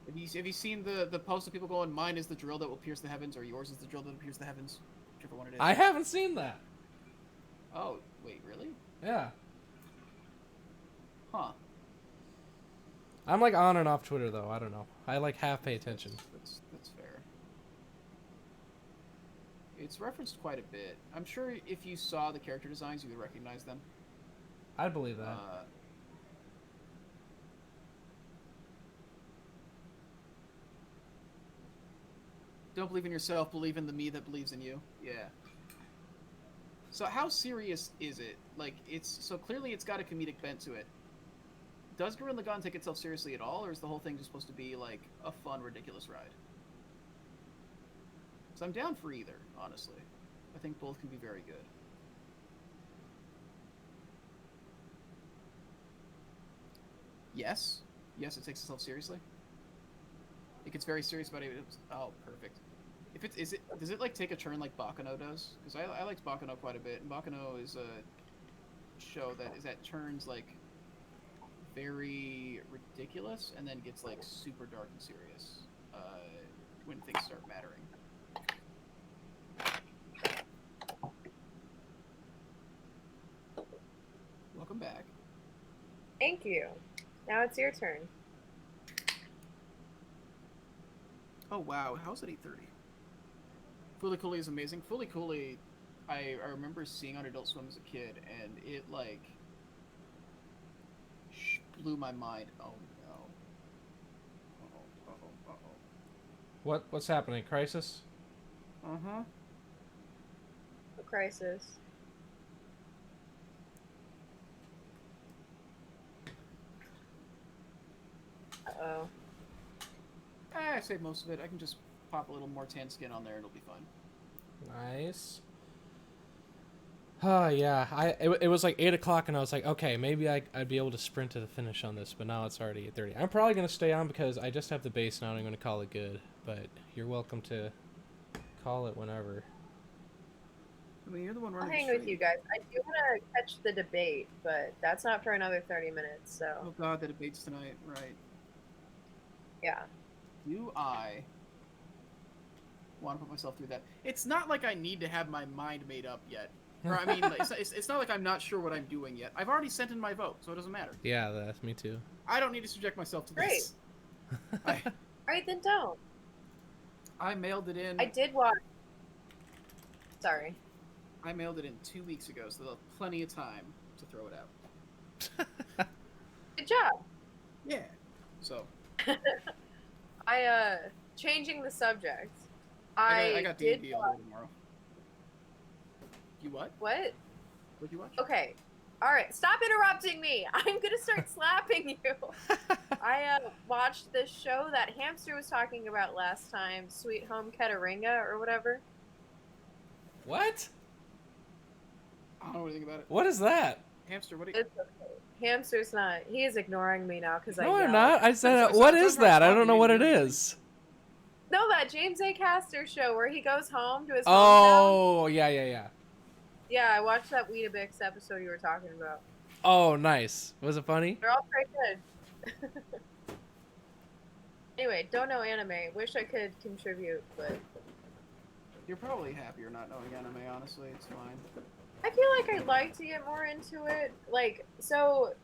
[SPEAKER 3] Have you seen the post of people going, mine is the drill that will pierce the heavens, or yours is the drill that will pierce the heavens? Whichever one it is.
[SPEAKER 1] I haven't seen that.
[SPEAKER 3] Oh, wait, really?
[SPEAKER 1] Yeah.
[SPEAKER 3] Huh.
[SPEAKER 1] I'm like on and off Twitter though. I don't know. I like half pay attention.
[SPEAKER 3] That's fair. It's referenced quite a bit. I'm sure if you saw the character designs, you would recognize them.
[SPEAKER 1] I'd believe that.
[SPEAKER 3] Don't believe in yourself, believe in the me that believes in you. Yeah. So how serious is it? Like, so clearly it's got a comedic bent to it. Does Gurren Lagann take itself seriously at all, or is the whole thing just supposed to be, like, a fun, ridiculous ride? So I'm down for either, honestly. I think both can be very good. Yes. Yes, it takes itself seriously. It gets very serious about it. Oh, perfect. If does it like take a turn like Bakano does? Because I liked Bakano quite a bit, and Bakano is a show that turns like very ridiculous and then gets like super dark and serious when things start mattering. Welcome back.
[SPEAKER 2] Thank you. Now it's your turn.
[SPEAKER 3] Oh wow, how's it 8:30? Fooly Cooly is amazing. Fooly Cooly, I remember seeing on Adult Swim as a kid, and it like blew my mind. Oh no.
[SPEAKER 1] What's happening? Crisis?
[SPEAKER 3] Uh-huh.
[SPEAKER 2] A crisis. Uh-oh.
[SPEAKER 3] I saved most of it. I can just pop a little more tan skin on there and it'll be fine.
[SPEAKER 1] Nice. Yeah. It was like 8 o'clock and I was like, okay, maybe I'd be able to sprint to the finish on this, but now it's already 8:30. I'm probably gonna stay on because I just have the base now and I'm gonna call it good. But you're welcome to call it whenever.
[SPEAKER 3] I mean, you're the one
[SPEAKER 2] I'll
[SPEAKER 3] running
[SPEAKER 2] hang
[SPEAKER 3] the
[SPEAKER 2] with you guys. I do want to catch the debate, but that's not for another 30 minutes, so.
[SPEAKER 3] Oh god, the debate's tonight, right.
[SPEAKER 2] Yeah.
[SPEAKER 3] Do I want to put myself through that? It's not like I need to have my mind made up yet. Or, I mean, like, it's not like I'm not sure what I'm doing yet. I've already sent in my vote, so it doesn't matter.
[SPEAKER 1] Yeah, that's me too.
[SPEAKER 3] I don't need to subject myself to this.
[SPEAKER 2] Great. Alright, then don't.
[SPEAKER 3] I mailed it in.
[SPEAKER 2] I did watch. Sorry.
[SPEAKER 3] I mailed it in 2 weeks ago, so there'll be plenty of time to throw it out.
[SPEAKER 2] Good job.
[SPEAKER 3] Yeah. So.
[SPEAKER 2] Changing the subject.
[SPEAKER 3] I got
[SPEAKER 2] did
[SPEAKER 3] D&D all tomorrow. You what?
[SPEAKER 2] What?
[SPEAKER 3] What'd you watch?
[SPEAKER 2] Okay. Alright, stop interrupting me! I'm gonna start slapping you! I watched this show that Hamster was talking about last time, Sweet Home Ketteringa, or whatever.
[SPEAKER 1] What?
[SPEAKER 3] I don't know anything about it.
[SPEAKER 1] What is that?
[SPEAKER 3] Hamster, what do you...
[SPEAKER 2] It's okay. Hamster's not. He is ignoring me now because
[SPEAKER 1] No,
[SPEAKER 2] I
[SPEAKER 1] I'm not. I said,
[SPEAKER 3] It's-
[SPEAKER 1] what
[SPEAKER 3] it's
[SPEAKER 1] is
[SPEAKER 3] not
[SPEAKER 1] that? I don't
[SPEAKER 3] talking
[SPEAKER 1] know what
[SPEAKER 3] to
[SPEAKER 1] it
[SPEAKER 3] you.
[SPEAKER 1] is.
[SPEAKER 2] No, that James A. Caster show where he goes home to his hometown.
[SPEAKER 1] Oh, yeah.
[SPEAKER 2] Yeah, I watched that Weetabix episode you were talking about.
[SPEAKER 1] Oh, nice. Was it funny?
[SPEAKER 2] They're all pretty good. Anyway, don't know anime. Wish I could contribute, but
[SPEAKER 3] You're probably happier not knowing anime, honestly. It's fine.
[SPEAKER 2] I feel like I'd like to get more into it. Like 4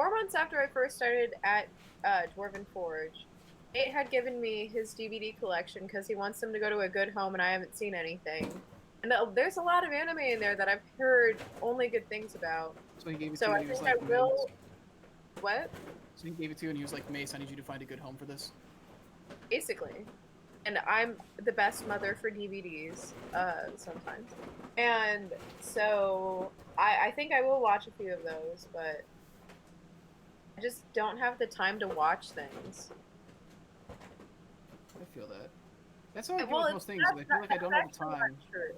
[SPEAKER 2] months after I first started at Dwarven Forge, Nate had given me his DVD collection because he wants them to go to a good home and I haven't seen anything. And there's a lot of anime in there that I've heard only good things about.
[SPEAKER 3] So he gave it
[SPEAKER 2] So
[SPEAKER 3] to you
[SPEAKER 2] I
[SPEAKER 3] and he was
[SPEAKER 2] think I
[SPEAKER 3] like,
[SPEAKER 2] will.
[SPEAKER 3] Mace.
[SPEAKER 2] What?
[SPEAKER 3] So he gave it to you and he was like, Mace, I need you to find a good home for this.
[SPEAKER 2] Basically. and I'm the best mother for DVDs sometimes. And so I think I will watch a few of those, but I just don't have the time to watch things.
[SPEAKER 3] I feel that. That's how I feel
[SPEAKER 2] Well,
[SPEAKER 3] with most things. I feel like I don't have the
[SPEAKER 2] actually not
[SPEAKER 3] time.
[SPEAKER 2] true.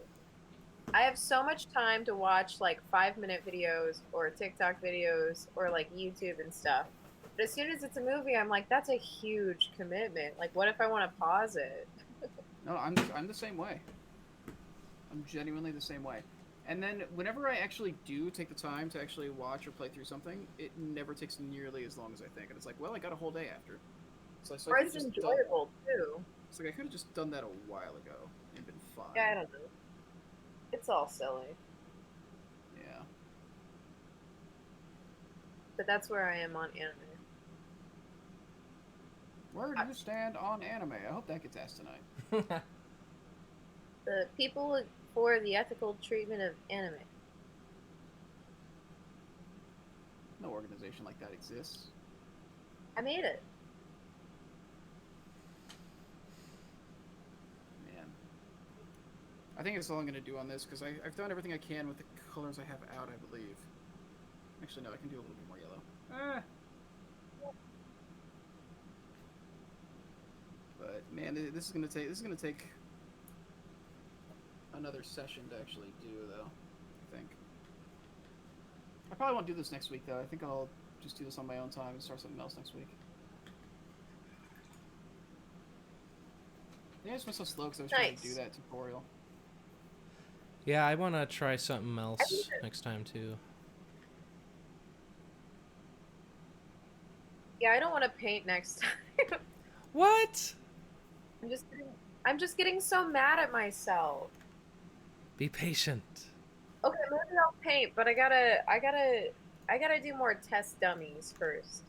[SPEAKER 2] I have so much time to watch like 5-minute videos or TikTok videos or like YouTube and stuff. But as soon as it's a movie, I'm like, that's a huge commitment. Like, what if I want to pause it?
[SPEAKER 3] No, I'm the same way. I'm genuinely the same way. And then whenever I actually do take the time to actually watch or play through something, it never takes nearly as long as I think. And it's like, well, I got a whole day after. So I
[SPEAKER 2] Or
[SPEAKER 3] could have
[SPEAKER 2] it's
[SPEAKER 3] just done.
[SPEAKER 2] enjoyable too.
[SPEAKER 3] It's like I could have just done that a while ago and been fine.
[SPEAKER 2] Yeah, I don't know. It's all silly.
[SPEAKER 3] Yeah.
[SPEAKER 2] But that's where I am on anime.
[SPEAKER 3] Where do you stand on anime? I hope that gets asked tonight.
[SPEAKER 2] The people for the ethical treatment of anime.
[SPEAKER 3] No organization like that exists.
[SPEAKER 2] I made it.
[SPEAKER 3] Man. I think that's all I'm going to do on this, because I've done everything I can with the colors I have out, I believe. Actually, no, I can do a little bit more yellow. But man, this is gonna take another session to actually do, though. I think. I probably won't do this next week, though. I think I'll just do this on my own time and start something else next week. Yeah, I just went so slow because I was trying to do that tutorial.
[SPEAKER 1] Yeah, I want to try something else next time too.
[SPEAKER 2] Yeah, I don't want to paint next time.
[SPEAKER 1] What?
[SPEAKER 2] I'm just getting so mad at myself.
[SPEAKER 1] Be patient.
[SPEAKER 2] Okay, maybe I'll paint, but I gotta do more test dummies first.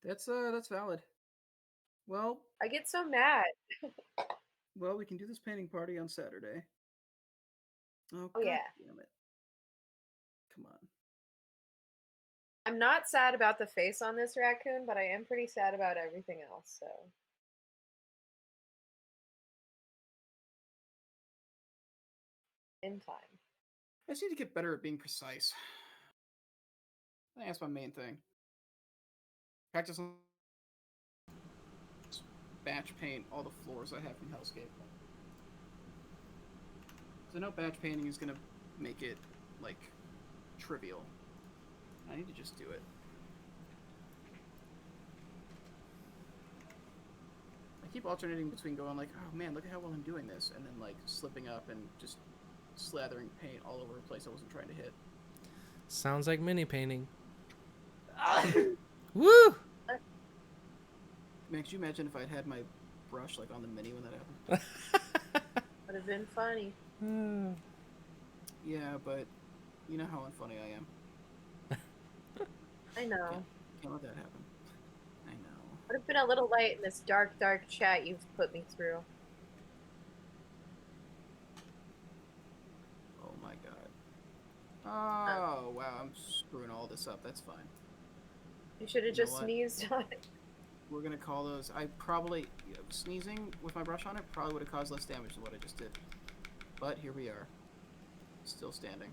[SPEAKER 3] That's valid. Well,
[SPEAKER 2] I get so mad.
[SPEAKER 3] well, we can do this painting party on Saturday. Oh,
[SPEAKER 2] Oh yeah.
[SPEAKER 3] Damn it. Come on.
[SPEAKER 2] I'm not sad about the face on this raccoon, but I am pretty sad about everything else, so. In time.
[SPEAKER 3] I just need to get better at being precise. I think that's my main thing. Practice on batch paint all the floors I have from Hellscape. So I know batch painting is gonna make it, like, trivial. I need to just do it. I keep alternating between going like, oh man, look at how well I'm doing this, and then like slipping up and just slathering paint all over a place I wasn't trying to hit.
[SPEAKER 1] Sounds like mini painting. Woo!
[SPEAKER 3] Man, could you imagine if I'd had my brush like on the mini when that happened?
[SPEAKER 2] Would have been funny.
[SPEAKER 3] Yeah, but you know how unfunny I am.
[SPEAKER 2] I know.
[SPEAKER 3] Can't let that happen. I know.
[SPEAKER 2] Would have been a little light in this dark, dark chat you've put me through.
[SPEAKER 3] Oh my god. Oh wow, I'm screwing all this up. That's fine.
[SPEAKER 2] You should have just sneezed on it.
[SPEAKER 3] We're gonna call those. I probably sneezing with my brush on it probably would have caused less damage than what I just did. But here we are, still standing.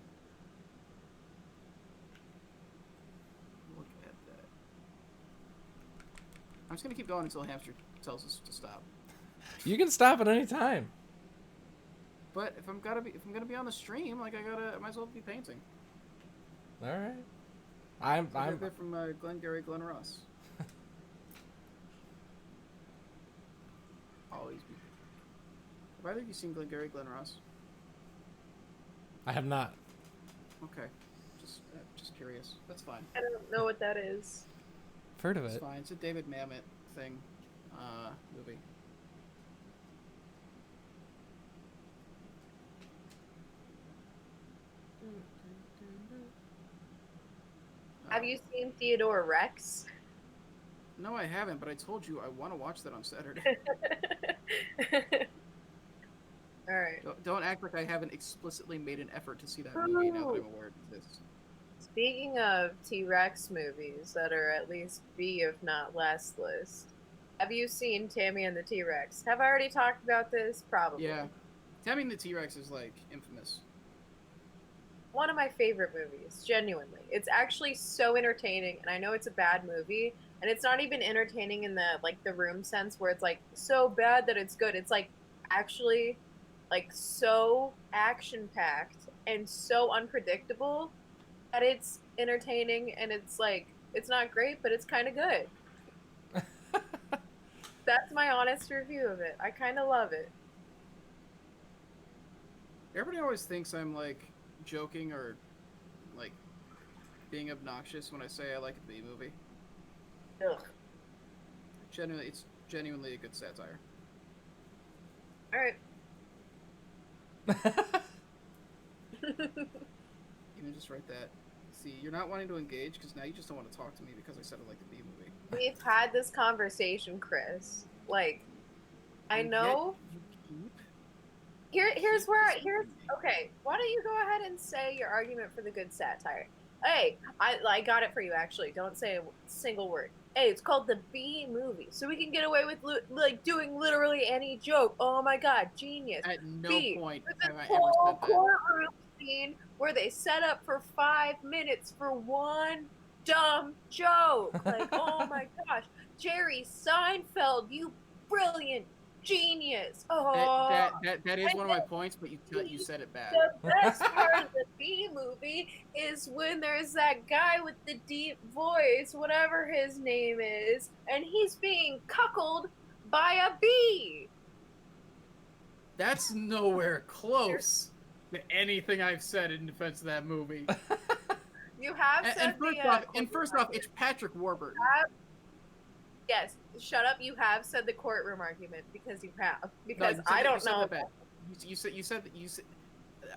[SPEAKER 3] Look at that. I'm just gonna keep going until Hamster tells us to stop.
[SPEAKER 1] You can stop at any time.
[SPEAKER 3] But if I'm gonna be on the stream, like I might as well be painting.
[SPEAKER 1] All right. I'm
[SPEAKER 3] They're from Glengarry Glen Ross. Always be. Have either of you seen Glengarry Glen Ross?
[SPEAKER 1] I have not.
[SPEAKER 3] Okay, just curious. That's fine.
[SPEAKER 2] I don't know what that is.
[SPEAKER 1] I've heard of it.
[SPEAKER 3] It's fine. It's a David Mamet thing, movie.
[SPEAKER 2] Have you seen Theodore Rex?
[SPEAKER 3] No, I haven't, but I told you I want to watch that on Saturday.
[SPEAKER 2] Alright.
[SPEAKER 3] Don't act like I haven't explicitly made an effort to see that movie now that I'm aware it exists.
[SPEAKER 2] Speaking of T-Rex movies that are at least B if not last list, Have you seen Tammy and the T-Rex? Have I already talked about this? Probably.
[SPEAKER 3] Yeah. Tammy and the T-Rex is like infamous.
[SPEAKER 2] One of my favorite movies, genuinely. It's actually so entertaining, and I know it's a bad movie, and it's not even entertaining in the like the room sense where it's like so bad that it's good. It's like actually like so action packed and so unpredictable that it's entertaining and it's like it's not great, but it's kind of good. That's my honest review of it. I kind of love it.
[SPEAKER 3] Everybody always thinks I'm like joking or like being obnoxious when I say I like a B movie.
[SPEAKER 2] Ugh.
[SPEAKER 3] Genuinely, it's genuinely a good satire.
[SPEAKER 2] All right.
[SPEAKER 3] Even just write that. See, you're not wanting to engage because now you just don't want to talk to me because I said I like the B movie.
[SPEAKER 2] We've had this conversation, Chris. Like, I
[SPEAKER 3] And
[SPEAKER 2] know.
[SPEAKER 3] yet you
[SPEAKER 2] Here's where
[SPEAKER 3] keep
[SPEAKER 2] here's okay. Why don't you go ahead and say your argument for the good satire? Hey, I got it for you. Actually, don't say a single word. Hey, it's called the B movie, so we can get away with like doing literally any joke. Oh my god, genius!
[SPEAKER 3] At no
[SPEAKER 2] B
[SPEAKER 3] point
[SPEAKER 2] with
[SPEAKER 3] have
[SPEAKER 2] this
[SPEAKER 3] I ever
[SPEAKER 2] whole
[SPEAKER 3] said that.
[SPEAKER 2] courtroom scene where they set up for 5 minutes for one dumb joke. Like, oh my gosh, Jerry Seinfeld, you brilliant genius. Oh,
[SPEAKER 3] That is
[SPEAKER 2] and
[SPEAKER 3] one of
[SPEAKER 2] then
[SPEAKER 3] my points, but you said it bad.
[SPEAKER 2] the best part of the B movie is when there's that guy with the deep voice, whatever his name is, and he's being cuckolded by a bee.
[SPEAKER 3] That's nowhere close to anything I've said in defense of that movie.
[SPEAKER 2] You have said
[SPEAKER 3] And first off, it's Patrick Warburton.
[SPEAKER 2] Yes, shut up. You have said the courtroom argument because you have.
[SPEAKER 3] No,
[SPEAKER 2] Because
[SPEAKER 3] you said
[SPEAKER 2] I
[SPEAKER 3] that-
[SPEAKER 2] don't know.
[SPEAKER 3] You said that you said.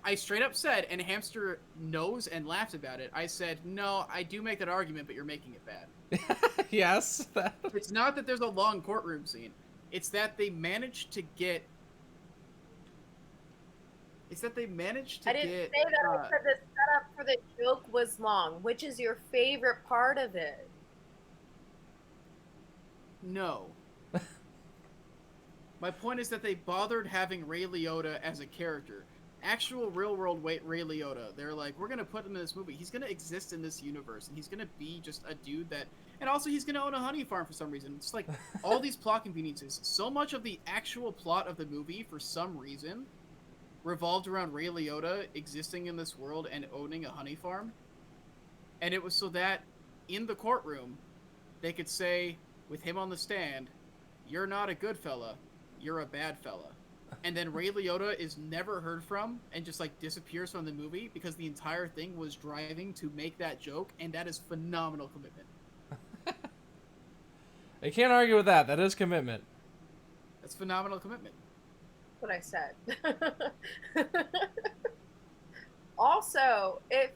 [SPEAKER 3] I straight up said, and Hamster knows and laughed about it. I said, no, I do make that argument, but you're making it bad.
[SPEAKER 1] Yes.
[SPEAKER 3] It's not that there's a long courtroom scene. It's that they managed to get. It's that they managed to
[SPEAKER 2] I didn't
[SPEAKER 3] get.
[SPEAKER 2] say that. I said the setup for the joke was long, which is your favorite part of it.
[SPEAKER 3] No. My point is that they bothered having Ray Liotta as a character. Actual real-world Ray Liotta. They're like, we're going to put him in this movie. He's going to exist in this universe, and he's going to be just a dude that... And also, he's going to own a honey farm for some reason. It's like, all these plot conveniences. So much of the actual plot of the movie, for some reason, revolved around Ray Liotta existing in this world and owning a honey farm. And it was so that, in the courtroom, they could say, with him on the stand, you're not a good fella, you're a bad fella. And then Ray Liotta is never heard from and just like disappears from the movie because the entire thing was driving to make that joke, and that is phenomenal commitment.
[SPEAKER 1] I can't argue with that. That is commitment.
[SPEAKER 3] That's phenomenal commitment.
[SPEAKER 2] What I said. Also, if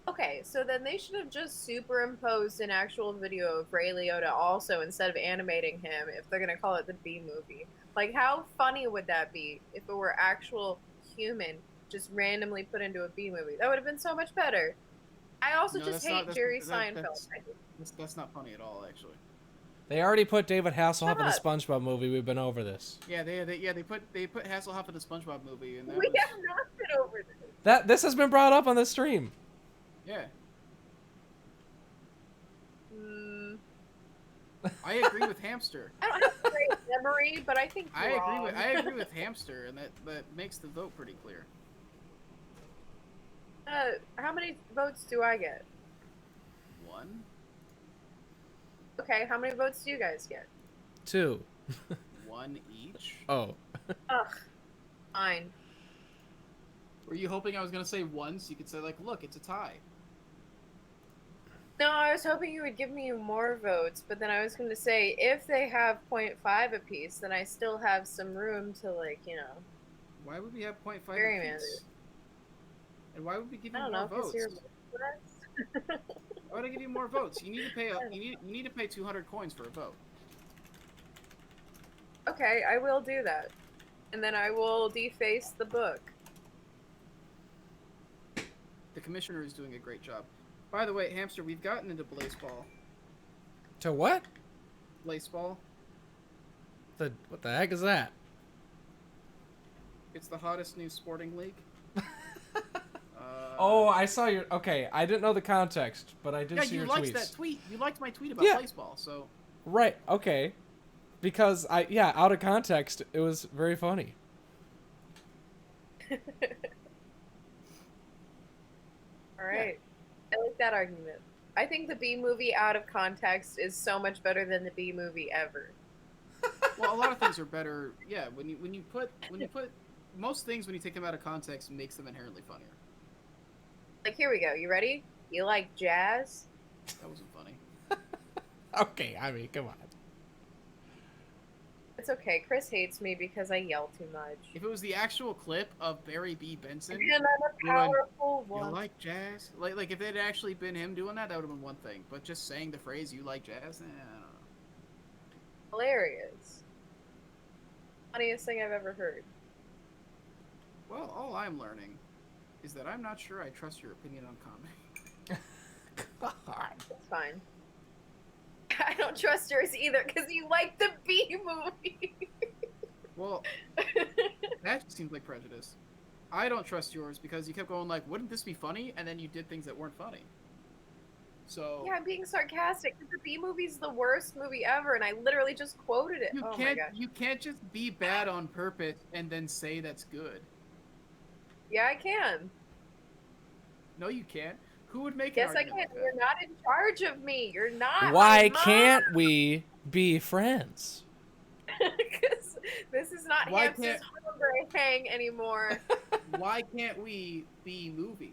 [SPEAKER 2] okay, so then they should have just superimposed an actual video of Ray Liotta also instead of animating him if they're gonna call it the B movie. Like, how funny would that be if it were actual human just randomly put into a B movie? That would have been so much better. I also
[SPEAKER 3] No,
[SPEAKER 2] just
[SPEAKER 3] that's
[SPEAKER 2] hate
[SPEAKER 3] not-
[SPEAKER 2] Jerry
[SPEAKER 3] that-
[SPEAKER 2] Seinfeld.
[SPEAKER 3] That's not funny at all, actually.
[SPEAKER 1] They already put David Hasselhoff in the
[SPEAKER 2] Shut
[SPEAKER 1] SpongeBob movie. We've been over this.
[SPEAKER 3] Yeah, they put Hasselhoff in the SpongeBob movie, and that
[SPEAKER 2] We
[SPEAKER 3] was
[SPEAKER 2] have not been over this.
[SPEAKER 1] This has been brought up on this stream.
[SPEAKER 3] yeah.
[SPEAKER 2] Mm,
[SPEAKER 3] I agree with Hamster.
[SPEAKER 2] I don't have a great memory, but I think
[SPEAKER 3] I
[SPEAKER 2] you're
[SPEAKER 3] agree
[SPEAKER 2] wrong.
[SPEAKER 3] with Hamster, and that makes the vote pretty clear.
[SPEAKER 2] How many votes do I get?
[SPEAKER 3] 1,
[SPEAKER 2] Okay, how many votes do you guys get?
[SPEAKER 1] 2.
[SPEAKER 3] 1 each.
[SPEAKER 1] Oh.
[SPEAKER 2] Ugh, fine.
[SPEAKER 3] Were you hoping I was gonna say 1 so you could say like, look, it's a tie?
[SPEAKER 2] No, I was hoping you would give me more votes, but then I was going to say if they have 0.5 apiece, then I still have some room to, like, you know.
[SPEAKER 3] Why would we have 0.5
[SPEAKER 2] Very
[SPEAKER 3] apiece? And why would we give
[SPEAKER 2] I
[SPEAKER 3] you
[SPEAKER 2] don't
[SPEAKER 3] more
[SPEAKER 2] know, because
[SPEAKER 3] votes?
[SPEAKER 2] you're less.
[SPEAKER 3] Why would I give you more votes? You need to pay you need to pay 200 coins for a vote.
[SPEAKER 2] Okay, I will do that. And then I will deface the book.
[SPEAKER 3] The commissioner is doing a great job. By the way, Hamster, we've gotten into Blazeball.
[SPEAKER 1] To what?
[SPEAKER 3] Blazeball.
[SPEAKER 1] the heck is that?
[SPEAKER 3] It's the hottest new sporting league.
[SPEAKER 1] Oh, I saw your. Okay, I didn't know the context, but I did see your tweets.
[SPEAKER 3] Yeah, you liked that tweet. You liked my tweet about baseball, so.
[SPEAKER 1] Right. Okay. Because out of context, it was very funny.
[SPEAKER 2] All right. I like that argument. I think the B movie out of context is so much better than the B movie ever.
[SPEAKER 3] Well, a lot of things are better. Yeah, when you put most things when you take them out of context makes them inherently funnier.
[SPEAKER 2] Like, here we go. You ready? You like jazz?
[SPEAKER 3] That wasn't funny.
[SPEAKER 1] Okay, I mean, come on.
[SPEAKER 2] It's okay. Chris hates me because I yell too much.
[SPEAKER 3] If it was the actual clip of Barry B. Benson,
[SPEAKER 2] And I'm a powerful
[SPEAKER 3] you
[SPEAKER 2] one.
[SPEAKER 3] like jazz? Like if it had actually been him doing that, that would have been one thing. But just saying the phrase "you like jazz," I don't know.
[SPEAKER 2] Hilarious. Funniest thing I've ever heard.
[SPEAKER 3] Well, all I'm learning is that I'm not sure I trust your opinion on comedy.
[SPEAKER 1] God.
[SPEAKER 2] It's fine. I don't trust yours either because you like the B movie.
[SPEAKER 3] Well, that just seems like prejudice. I don't trust yours because you kept going like, "Wouldn't this be funny?" and then you did things that weren't funny. So
[SPEAKER 2] Yeah, I'm being sarcastic because the B movie's the worst movie ever, and I literally just quoted it. Oh my gosh.
[SPEAKER 3] you can't just be bad on purpose and then say that's good.
[SPEAKER 2] Yeah, I can.
[SPEAKER 3] No, you can't. Who would make
[SPEAKER 2] Yes,
[SPEAKER 3] an
[SPEAKER 2] I
[SPEAKER 3] argument
[SPEAKER 2] can.
[SPEAKER 3] like
[SPEAKER 2] You're not in charge of me. You're not.
[SPEAKER 1] Why
[SPEAKER 2] my mom.
[SPEAKER 1] can't we be friends?
[SPEAKER 2] Because this is not
[SPEAKER 3] Why
[SPEAKER 2] Hamster's Hombre Hang anymore.
[SPEAKER 3] Why can't we be movie?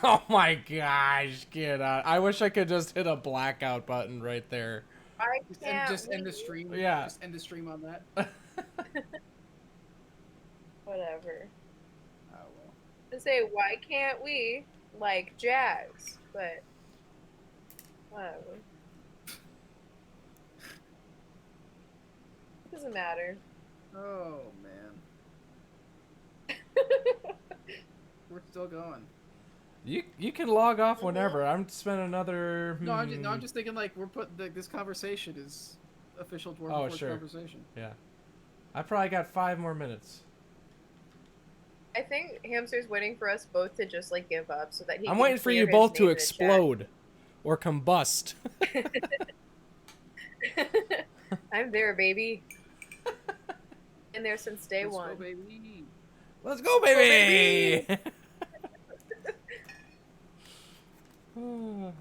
[SPEAKER 1] Oh my gosh, get out. I wish I could just hit a blackout button right there.
[SPEAKER 2] I can't.
[SPEAKER 3] Just end the stream.
[SPEAKER 1] Yeah.
[SPEAKER 3] Just end the stream on that.
[SPEAKER 2] Whatever.
[SPEAKER 3] Oh well.
[SPEAKER 2] To say, why can't we like jazz? But whatever. It doesn't matter.
[SPEAKER 3] Oh man. We're still going.
[SPEAKER 1] You can log off whenever. I'm spending another.
[SPEAKER 3] No, I'm just thinking like we're putting this conversation is official Dwarf
[SPEAKER 1] Oh,
[SPEAKER 3] Force
[SPEAKER 1] sure.
[SPEAKER 3] conversation.
[SPEAKER 1] Yeah, I probably got 5 more minutes.
[SPEAKER 2] I think Hamster's waiting for us both to just like give up so that he.
[SPEAKER 1] I'm
[SPEAKER 2] can
[SPEAKER 1] waiting for
[SPEAKER 2] clear
[SPEAKER 1] you
[SPEAKER 2] his
[SPEAKER 1] both to
[SPEAKER 2] name in the chat.
[SPEAKER 1] explode, or combust.
[SPEAKER 2] I'm there, baby. Been there since day
[SPEAKER 3] Let's
[SPEAKER 2] one.
[SPEAKER 3] go, baby.
[SPEAKER 1] Let's go, baby!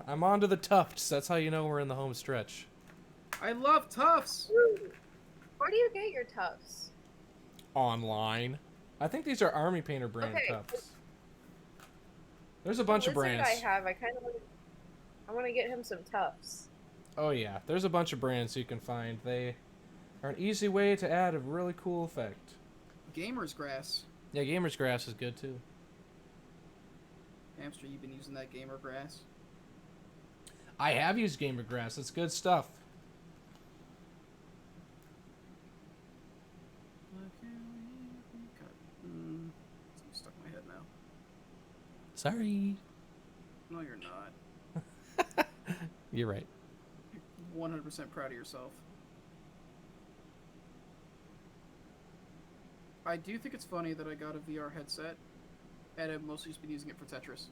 [SPEAKER 1] I'm on to the Tufts. That's how you know we're in the home stretch.
[SPEAKER 3] I love Tufts.
[SPEAKER 2] Where do you get your Tufts?
[SPEAKER 1] Online. I think these are Army Painter brand
[SPEAKER 2] Okay.
[SPEAKER 1] Tufts. There's a bunch of brands.
[SPEAKER 2] I have. I kind of want to get him some Tufts.
[SPEAKER 1] Oh yeah, there's a bunch of brands you can find. They are an easy way to add a really cool effect.
[SPEAKER 3] Gamer's Grass.
[SPEAKER 1] Yeah, Gamer's Grass is good too.
[SPEAKER 3] Hamster, you've been using that Gamer Grass?
[SPEAKER 1] I have used Gamer Grass. It's good stuff.
[SPEAKER 3] It's stuck in my head now.
[SPEAKER 1] Sorry.
[SPEAKER 3] No, you're not.
[SPEAKER 1] You're right.
[SPEAKER 3] You're 100% proud of yourself. I do think it's funny that I got a VR headset, and I've mostly just been using it for Tetris.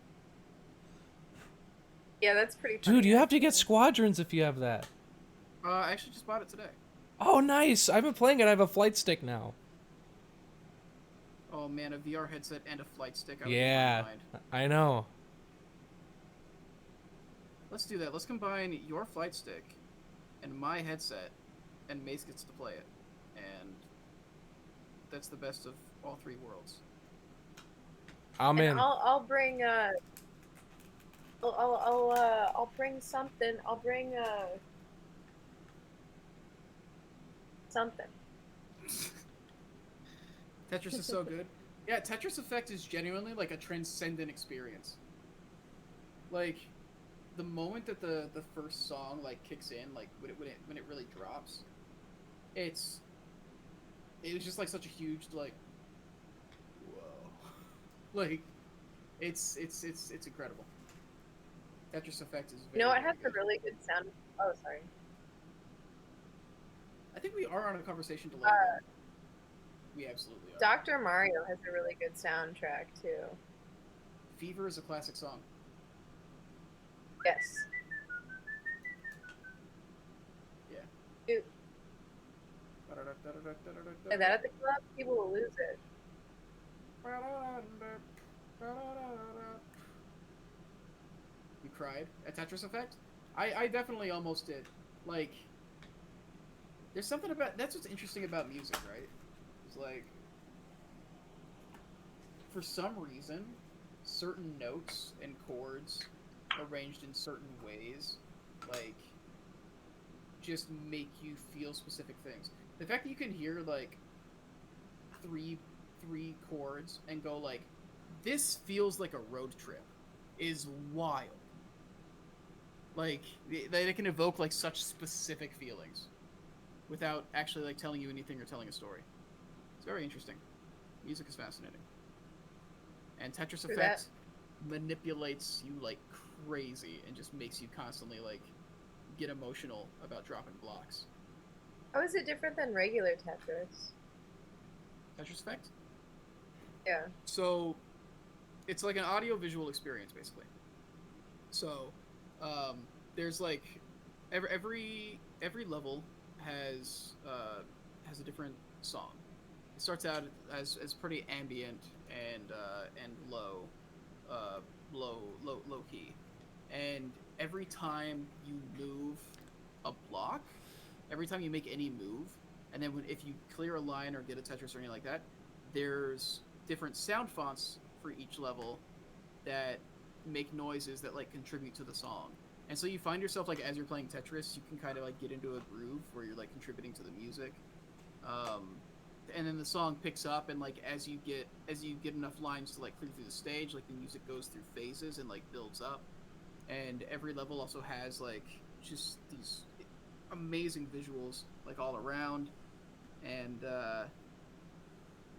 [SPEAKER 2] Yeah, that's pretty funny.
[SPEAKER 1] Dude, you have to get Squadrons if you have that.
[SPEAKER 3] I actually just bought it today.
[SPEAKER 1] Oh, nice. I've been playing it. I have a flight stick now.
[SPEAKER 3] Oh man, a VR headset and a flight stick. I would
[SPEAKER 1] Yeah,
[SPEAKER 3] lose my mind.
[SPEAKER 1] I know.
[SPEAKER 3] Let's do that. Let's combine your flight stick and my headset, and Mace gets to play it. And that's the best of all 3 worlds.
[SPEAKER 1] I'm in.
[SPEAKER 2] I'll bring I'll bring something. I'll bring something.
[SPEAKER 3] Tetris is so good. Yeah, Tetris Effect is genuinely like a transcendent experience. Like, the moment that the first song like kicks in, like when it really drops, it was just like such a huge like, whoa, like it's incredible. Tetris Effect is very,
[SPEAKER 2] You know, it
[SPEAKER 3] very
[SPEAKER 2] has a
[SPEAKER 3] good.
[SPEAKER 2] really good sound. Oh, sorry.
[SPEAKER 3] I think we are on a conversation delay. We absolutely are.
[SPEAKER 2] Dr. Mario has a really good soundtrack too.
[SPEAKER 3] Fever is a classic song.
[SPEAKER 2] Yes.
[SPEAKER 3] Yeah.
[SPEAKER 2] Dude, and that at the club, people will lose it.
[SPEAKER 3] You cried at Tetris Effect? I definitely almost did. Like, there's something about that's what's interesting about music, right? It's like, for some reason, certain notes and chords arranged in certain ways, like, just make you feel specific things. The fact that you can hear like three chords and go like, this feels like a road trip, is wild. Like they can evoke like such specific feelings without actually like telling you anything or telling a story. It's very interesting. Music is fascinating. And Tetris Effect manipulates you like crazy and just makes you constantly like get emotional about dropping blocks.
[SPEAKER 2] How is it different than regular Tetris?
[SPEAKER 3] Tetris Effect?
[SPEAKER 2] Yeah.
[SPEAKER 3] So it's like an audio-visual experience, basically. So there's like every level has a different song. It starts out as pretty ambient and low key, and every time you move a block, every time you make any move, and then if you clear a line or get a Tetris or anything like that, there's different sound fonts for each level that make noises that like contribute to the song. And so you find yourself like as you're playing Tetris, you can kind of like get into a groove where you're like contributing to the music. And then the song picks up, and like as you get enough lines to like clear through the stage, like the music goes through phases and like builds up. And every level also has like just these amazing visuals like all around, and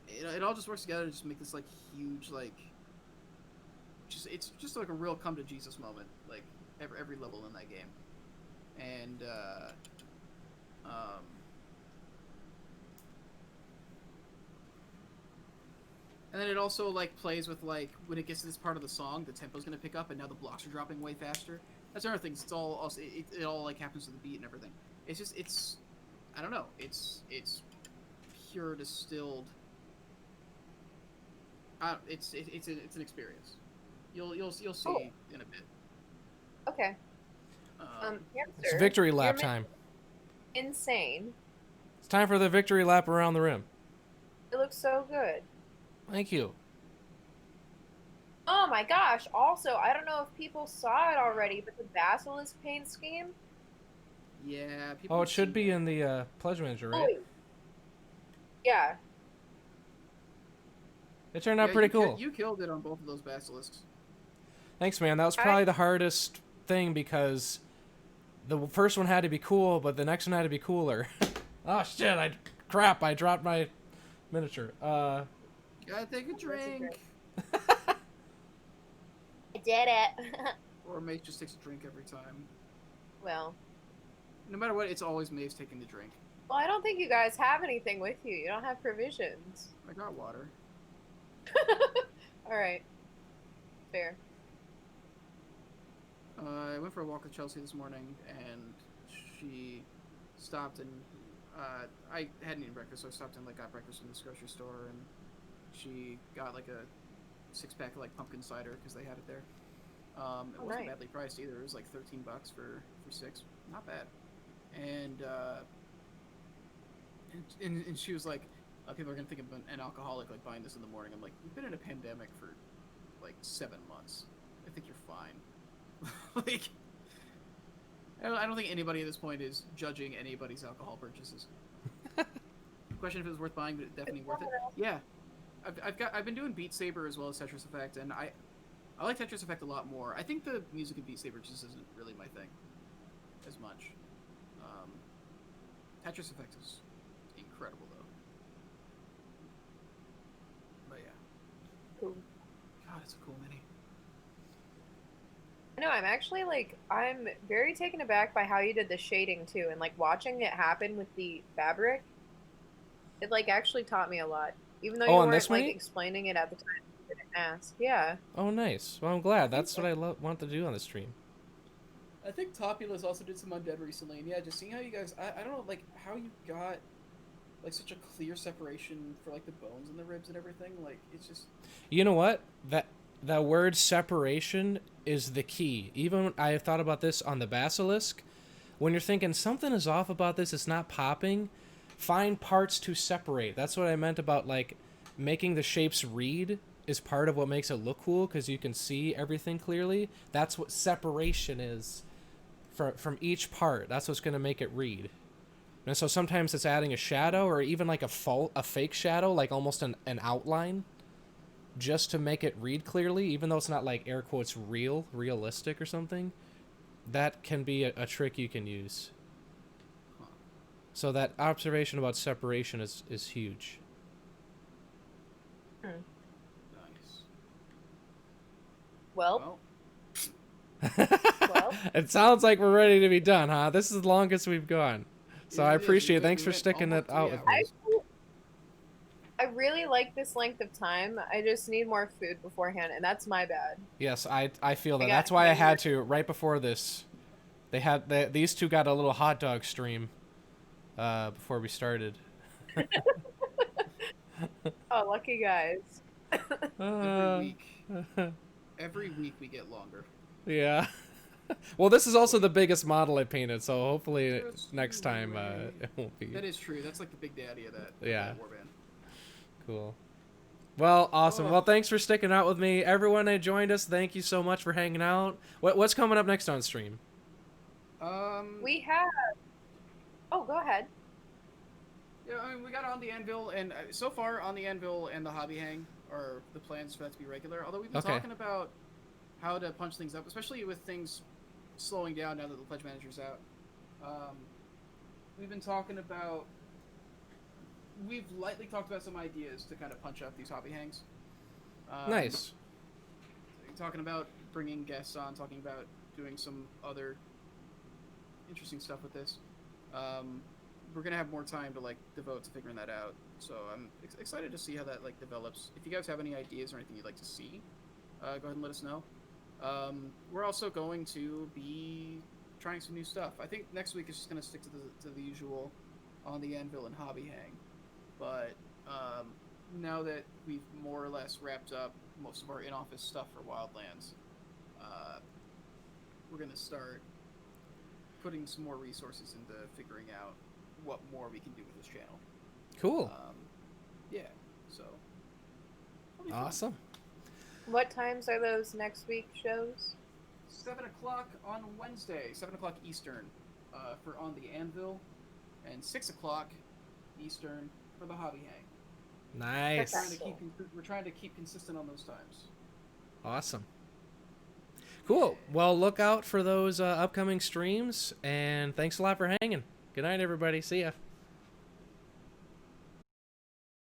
[SPEAKER 3] it all just works together to just make this like huge like it's just like a real come to Jesus moment, like every level in that game. And and then it also like plays with like when it gets to this part of the song, the tempo's gonna pick up, and now the blocks are dropping way faster. That's another thing. It's all also it all like happens to the beat and everything. It's just I don't know. It's pure distilled. It's an experience. You'll see in a bit.
[SPEAKER 2] Okay.
[SPEAKER 1] It's
[SPEAKER 2] Hamster,
[SPEAKER 1] victory lap
[SPEAKER 2] you're
[SPEAKER 1] time.
[SPEAKER 2] insane.
[SPEAKER 1] It's time for the victory lap around the rim.
[SPEAKER 2] It looks so good.
[SPEAKER 1] Thank you.
[SPEAKER 2] Oh my gosh. Also, I don't know if people saw it already, but the Basilisk paint scheme.
[SPEAKER 3] Yeah. People
[SPEAKER 1] Oh, it should be in the pledge manager, right?
[SPEAKER 2] Holy. Yeah.
[SPEAKER 1] It turned out pretty cool.
[SPEAKER 3] You killed it on both of those basilisks.
[SPEAKER 1] Thanks, man. That was probably the hardest thing because the first one had to be cool, but the next one had to be cooler. Oh shit! I dropped my miniature.
[SPEAKER 3] Gotta take a drink.
[SPEAKER 2] I did it.
[SPEAKER 3] Or Mace just takes a drink every time.
[SPEAKER 2] Well.
[SPEAKER 3] No matter what, it's always Mace taking the drink.
[SPEAKER 2] Well, I don't think you guys have anything with you. You don't have provisions.
[SPEAKER 3] I got water.
[SPEAKER 2] All right. Fair.
[SPEAKER 3] I went for a walk with Chelsea this morning, and she stopped and I hadn't eaten breakfast, so I stopped and like got breakfast from this grocery store, and she got like a 6-pack of like pumpkin cider because they had it there. It wasn't badly priced either. It was like $13 for 6. Not bad. And she was like, people are gonna think I'm an alcoholic like buying this in the morning. I'm like, we've been in a pandemic for like 7 months. I think you're fine. Like, I don't think anybody at this point is judging anybody's alcohol purchases. Question if it was worth buying, but it's definitely worth it. Yeah, I've been doing Beat Saber as well as Tetris Effect, and I like Tetris Effect a lot more. I think the music in Beat Saber just isn't really my thing as much. Tetris Effect is incredible though. But yeah.
[SPEAKER 2] Cool.
[SPEAKER 3] God, it's a cool mini.
[SPEAKER 2] No, I'm actually like I'm very taken aback by how you did the shading too, and like watching it happen with the fabric. It like actually taught me a lot, even though
[SPEAKER 1] Oh,
[SPEAKER 2] you
[SPEAKER 1] on
[SPEAKER 2] weren't
[SPEAKER 1] this
[SPEAKER 2] like
[SPEAKER 1] mini?
[SPEAKER 2] explaining it at the time. You didn't ask. Yeah.
[SPEAKER 1] Oh, nice. Well, I'm glad.
[SPEAKER 3] I think
[SPEAKER 1] That's what I want to do on the stream.
[SPEAKER 3] I think Topulus also did some undead recently, and yeah, just seeing how you guys, I don't know, like how you got like such a clear separation for like the bones and the ribs and everything. Like it's just
[SPEAKER 1] You know what? That word separation is the key. Even I have thought about this on the basilisk. When you're thinking something is off about this, it's not popping. Find parts to separate. That's what I meant about like making the shapes read is part of what makes it look cool because you can see everything clearly. That's what separation is from each part. That's what's going to make it read. And so sometimes it's adding a shadow or even like a fake shadow, like almost an outline, just to make it read clearly, even though it's not like air quotes realistic or something. That can be a trick you can use.
[SPEAKER 3] huh,
[SPEAKER 1] So that observation about separation is huge.
[SPEAKER 2] Hmm.
[SPEAKER 3] nice.
[SPEAKER 2] Well,
[SPEAKER 3] Well,
[SPEAKER 2] well.
[SPEAKER 1] It sounds like we're ready to be done, huh? This is the longest we've gone. So I
[SPEAKER 3] it is.
[SPEAKER 1] appreciate it.
[SPEAKER 3] We
[SPEAKER 1] Thanks for
[SPEAKER 3] went
[SPEAKER 1] sticking
[SPEAKER 3] almost
[SPEAKER 1] it out
[SPEAKER 3] 3
[SPEAKER 1] with
[SPEAKER 2] I
[SPEAKER 1] me.
[SPEAKER 3] hours.
[SPEAKER 2] I really like this length of time. I just need more food beforehand, and that's my bad.
[SPEAKER 1] Yes, I feel
[SPEAKER 2] I
[SPEAKER 1] that.
[SPEAKER 2] got
[SPEAKER 1] That's why I had
[SPEAKER 2] hangry.
[SPEAKER 1] to right before this. These two got a little hot dog stream before we started.
[SPEAKER 2] Oh, lucky guys.
[SPEAKER 3] Every
[SPEAKER 1] Uh,
[SPEAKER 3] week, every week we get longer.
[SPEAKER 1] yeah. Well, this is also the biggest model I painted, so hooefully
[SPEAKER 3] Just
[SPEAKER 1] next
[SPEAKER 3] you
[SPEAKER 1] time
[SPEAKER 3] wait.
[SPEAKER 1] it won't be.
[SPEAKER 3] That is true. That's like the big daddy of that.
[SPEAKER 1] Yeah.
[SPEAKER 3] That warband.
[SPEAKER 1] Cool. Well, awesome.
[SPEAKER 3] Oh,
[SPEAKER 1] Well, thanks for sticking out with me. Everyone that joined us, thank you so much for hanging out. What's coming up next on stream?
[SPEAKER 2] We have. Oh, go ahead.
[SPEAKER 3] Yeah, I mean, we got on the anvil, and so far on the anvil and the hobby hang are the plans for that to be regular. Although we've been
[SPEAKER 1] Okay.
[SPEAKER 3] talking about how to punch things up, especially with things slowing down now that the pledge manager's out. We've been talking about. We've lightly talked about some ideas to kind of punch up these hobby hangs.
[SPEAKER 1] Nice.
[SPEAKER 3] Talking about bringing guests on, talking about doing some other interesting stuff with this. We're gonna have more time to like devote to figuring that out. So I'm excited to see how that like develops. If you guys have any ideas or anything you'd like to see, go ahead and let us know. We're also going to be trying some new stuff. I think next week is just gonna stick to the usual on the anvil and hobby hang. But now that we've more or less wrapped up most of our in-office stuff for Wildlands, we're gonna start putting some more resources into figuring out what more we can do with this channel.
[SPEAKER 1] Cool.
[SPEAKER 3] Yeah, so it'll be fun.
[SPEAKER 1] Awesome.
[SPEAKER 2] What times are those next week shows?
[SPEAKER 3] 7 o'clock on Wednesday, 7 o'clock Eastern, for On the Anvil, and 6 o'clock Eastern for the Hobby Hang.
[SPEAKER 1] Nice.
[SPEAKER 3] We're trying to keep consistent on those times.
[SPEAKER 1] Awesome. Cool. Well, look out for those upcoming streams, and thanks a lot for hanging. Good night, everybody. See ya.